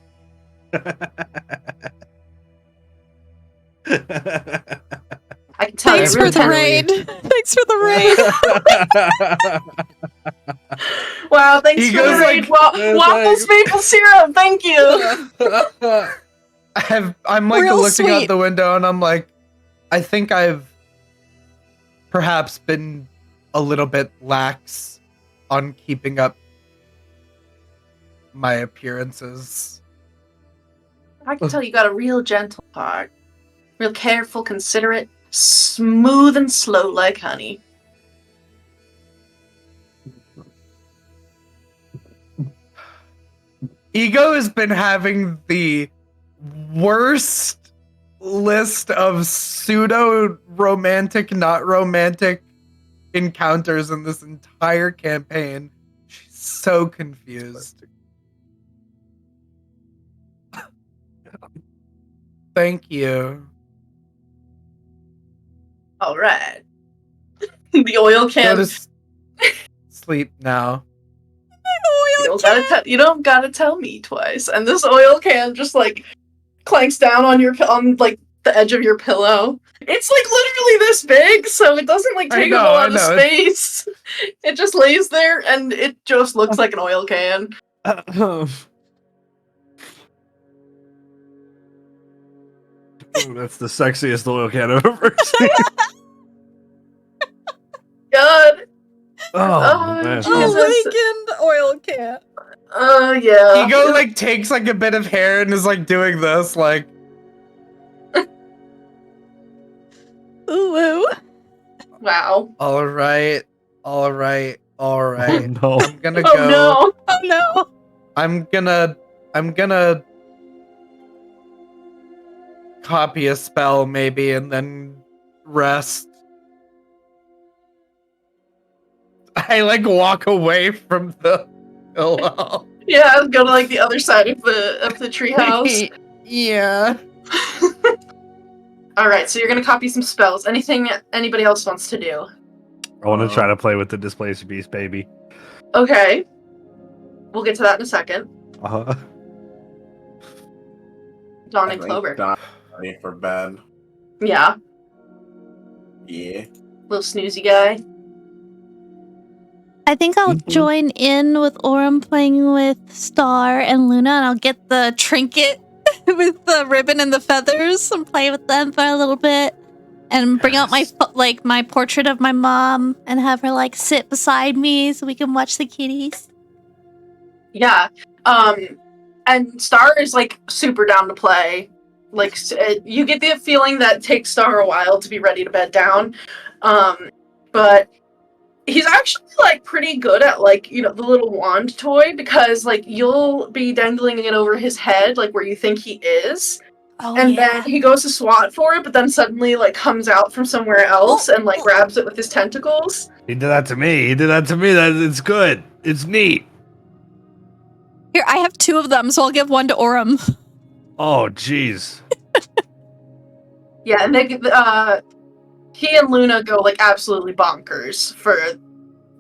I can tell thanks you're for really the raid. Thanks for the raid. Wow, thanks He for goes the raid. like- Waffles maple syrup, thank you. I'm like Real looking out sweet. the window and I'm like, I think I've perhaps been a little bit lax on keeping up my appearances. I can tell you got a real gentle heart. Real careful, considerate, smooth and slow like honey. Ego has been having the worst list of pseudo romantic, not romantic encounters in this entire campaign. She's so confused. Thank you. All right. The oil Go can. to sleep now. You don't gotta tell me twice. And this oil can just like clanks down on the edge of your pillow. It's like literally this big, so it doesn't like take up a lot of space. It just lays there, and it just looks like an oil can. That's the sexiest oil can I've ever seen. God. Oh, man. Awakened oil can. Yeah. Ego like takes like a bit of hair and is like doing this, like. Ooh. Wow. All right. Oh, no. I'm gonna Oh go. no. Oh no. I'm gonna copy a spell maybe and then rest. I like walk away from the pillow. Yeah, go to like the other side of the treehouse. Yeah. All right, so you're gonna copy some spells. Anything anybody else wants to do? I want to try to play with the Displaced Beast, baby. Okay. We'll get to that in a second. Uh-huh. Dawn I and think Clover. Dawn ready for bed. Yeah. Yeah. Little snoozy guy. I think I'll join in with Aurum playing with Star and Luna, and I'll get the trinket with the ribbon and the feathers and play with them for a little bit, and bring out my portrait of my mom and have her like sit beside me so we can watch the kitties. Yeah. And Star is like super down to play. Like you get the feeling that it takes Star a while to be ready to bed down. But he's actually like pretty good at like, you know, the little wand toy, because like you'll be dangling it over his head like where you think he is. Oh, And then he goes to swat for it, but then suddenly like comes out from somewhere else and like grabs it with his tentacles. He did that to me. It's good. It's neat. Here, I have 2 of them, so I'll give one to Aurum. Oh, jeez. Yeah, and they he and Luna go like absolutely bonkers for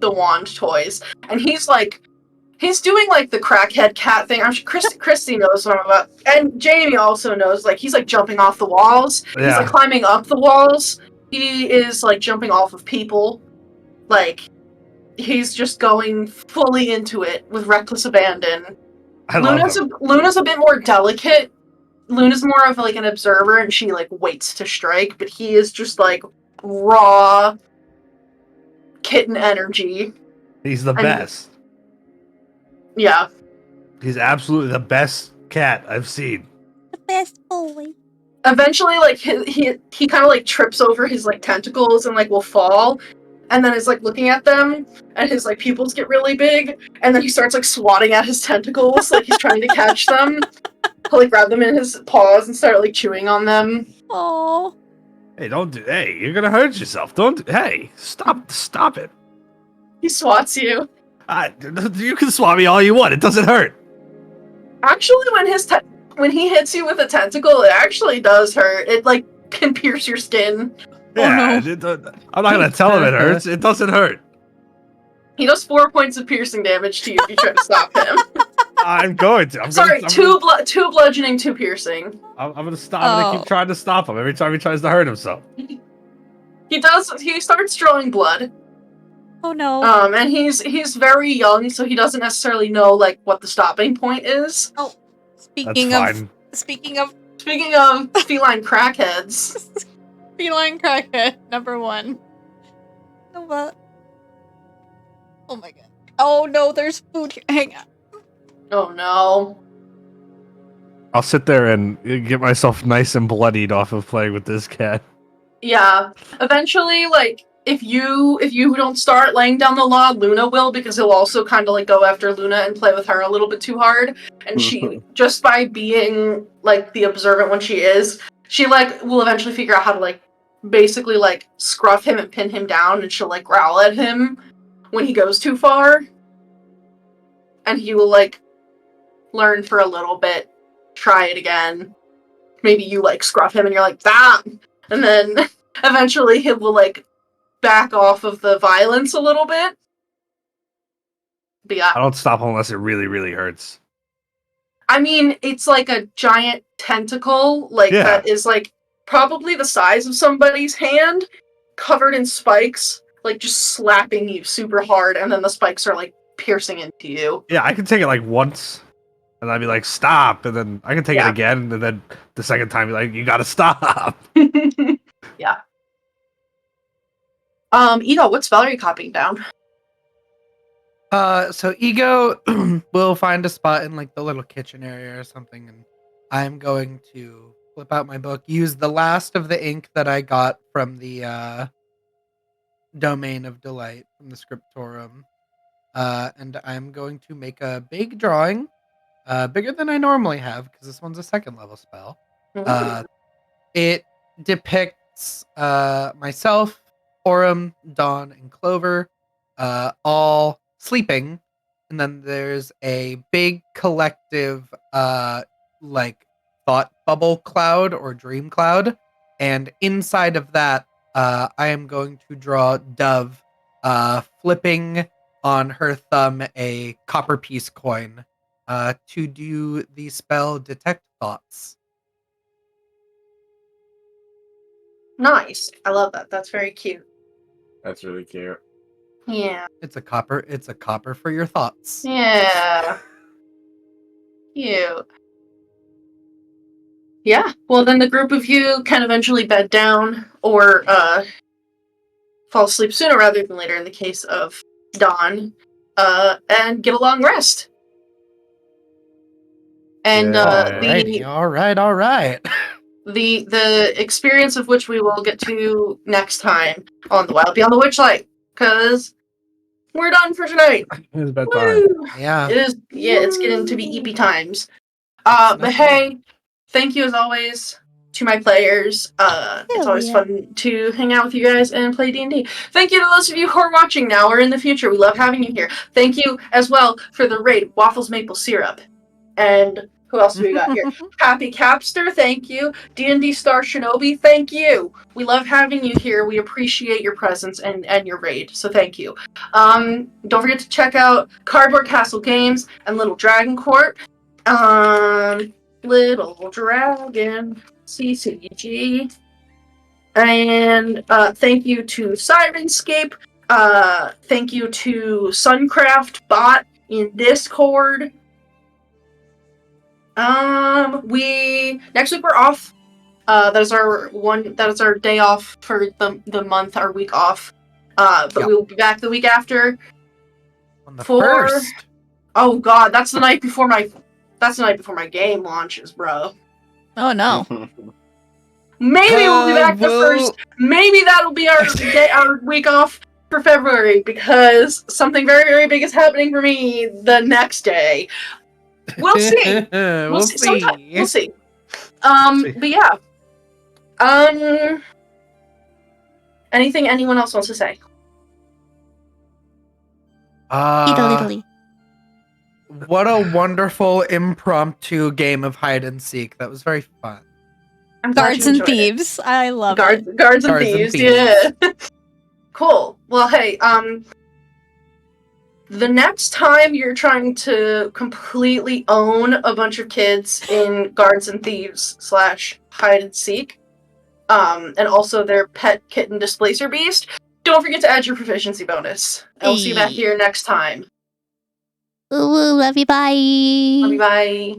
the wand toys, and he's doing like the crackhead cat thing. I'm sure Kristy knows what I'm about, and Jamie also knows. Like he's like jumping off the walls. Yeah. He's like climbing up the walls. He is like jumping off of people. Like he's just going fully into it with reckless abandon. I love him. Luna's a bit more delicate. Luna's more of like an observer, and she like waits to strike, but he is just like raw kitten energy. He's the best. Yeah. He's absolutely the best cat I've seen. The best boy. Eventually, like he kind of like trips over his like tentacles and like will fall, and then is like looking at them, and his like pupils get really big, and then he starts like swatting at his tentacles, like he's trying to catch them. He'll like grab them in his paws and start like chewing on them. Oh. Hey, hey, you're gonna hurt yourself. Hey, stop it. He swats you. You can swat me all you want. It doesn't hurt. Actually, when he hits you with a tentacle, it actually does hurt. It like can pierce your skin. Yeah, I'm not gonna tell him it hurts. It doesn't hurt. He does 4 points of piercing damage to you if you try to stop him. I'm going to. Two bludgeoning, 2 piercing. I'm gonna stop. I'm gonna keep trying to stop him every time he tries to hurt himself. He starts drawing blood. Oh no. And he's very young, so he doesn't necessarily know like what the stopping point is. Oh, Speaking of Speaking of feline crackheads. feline crackhead number 1. What? Oh my god. Oh no, there's food here. Hang on. Oh no. I'll sit there and get myself nice and bloodied off of playing with this cat. Yeah. Eventually, like, if you don't start laying down the law, Luna will, because he'll also kind of like go after Luna and play with her a little bit too hard. And she, just by being like the observant when she is, she like will eventually figure out how to like basically like scruff him and pin him down, and she'll like growl at him when he goes too far. And he will like learn for a little bit, try it again. Maybe you like scruff him and you're like, that! And then eventually he will like back off of the violence a little bit. But yeah. I don't stop unless it really, really hurts. I mean, it's like a giant tentacle, like that is like probably the size of somebody's hand, covered in spikes, like just slapping you super hard, and then the spikes are like piercing into you. Yeah, I can take it like once, and I'd be like, stop, and then I can take it Yeah. again, and then the second time, be like, you gotta stop. Yeah. Ego, what spell are you copying down? So Ego will find a spot in like the little kitchen area or something, and I'm going to flip out my book, use the last of the ink that I got from the Domain of Delight from the Scriptorum, and I'm going to make a big drawing, bigger than I normally have because this one's a 2nd level spell. It depicts myself, Aurum, Dawn, and Clover, all sleeping, and then there's a big collective like thought bubble cloud or dream cloud, and inside of that I am going to draw Dove flipping on her thumb a copper piece coin to do the spell Detect Thoughts. Nice. I love that. That's very cute. That's really cute. Yeah. It's a copper for your thoughts. Yeah. Cute. Yeah. Well, then the group of you can eventually bed down or fall asleep sooner rather than later in the case of Dawn, and get a long rest. And Alrighty, all right. the experience of which we will get to next time on the Wild Beyond the Witchlight, because we're done for tonight. It's bedtime. Woo! Yeah. It is. Yeah, it's getting to be EP times. It's But hey, thank you as always to my players. It's always fun to hang out with you guys and play D&D. Thank you to those of you who are watching now or in the future. We love having you here. Thank you as well for the raid, Waffles Maple Syrup. And who else do we got here? Happy Capster, thank you. D&D Star Shinobi, thank you. We love having you here. We appreciate your presence and your raid, so thank you. Don't forget to check out Cardboard Castle Games and Little Dragon Court. Little Dragon CCG. And thank you to Sirenscape. Thank you to Suncraft Bot in Discord. Next week we're off. That is our day off for the month, our week off. But we will be back the week after. On the 1st. Oh god, that's the night before my game launches, bro. Oh no. Maybe we'll be back the 1st. Maybe that'll be our week off for February, because something very, very big is happening for me the next day. We'll see. We'll see. We'll see. But yeah. Anything anyone else wants to say? What a wonderful impromptu game of hide and seek. That was very fun. Guards and Thieves. I love it. Guards and Thieves, yeah. Cool. Well, hey, the next time you're trying to completely own a bunch of kids in Guards and Thieves / hide and seek, and also their pet kitten Displacer Beast, don't forget to add your proficiency bonus. And we'll see you back here next time. Ooh, love you, bye. Love you, bye.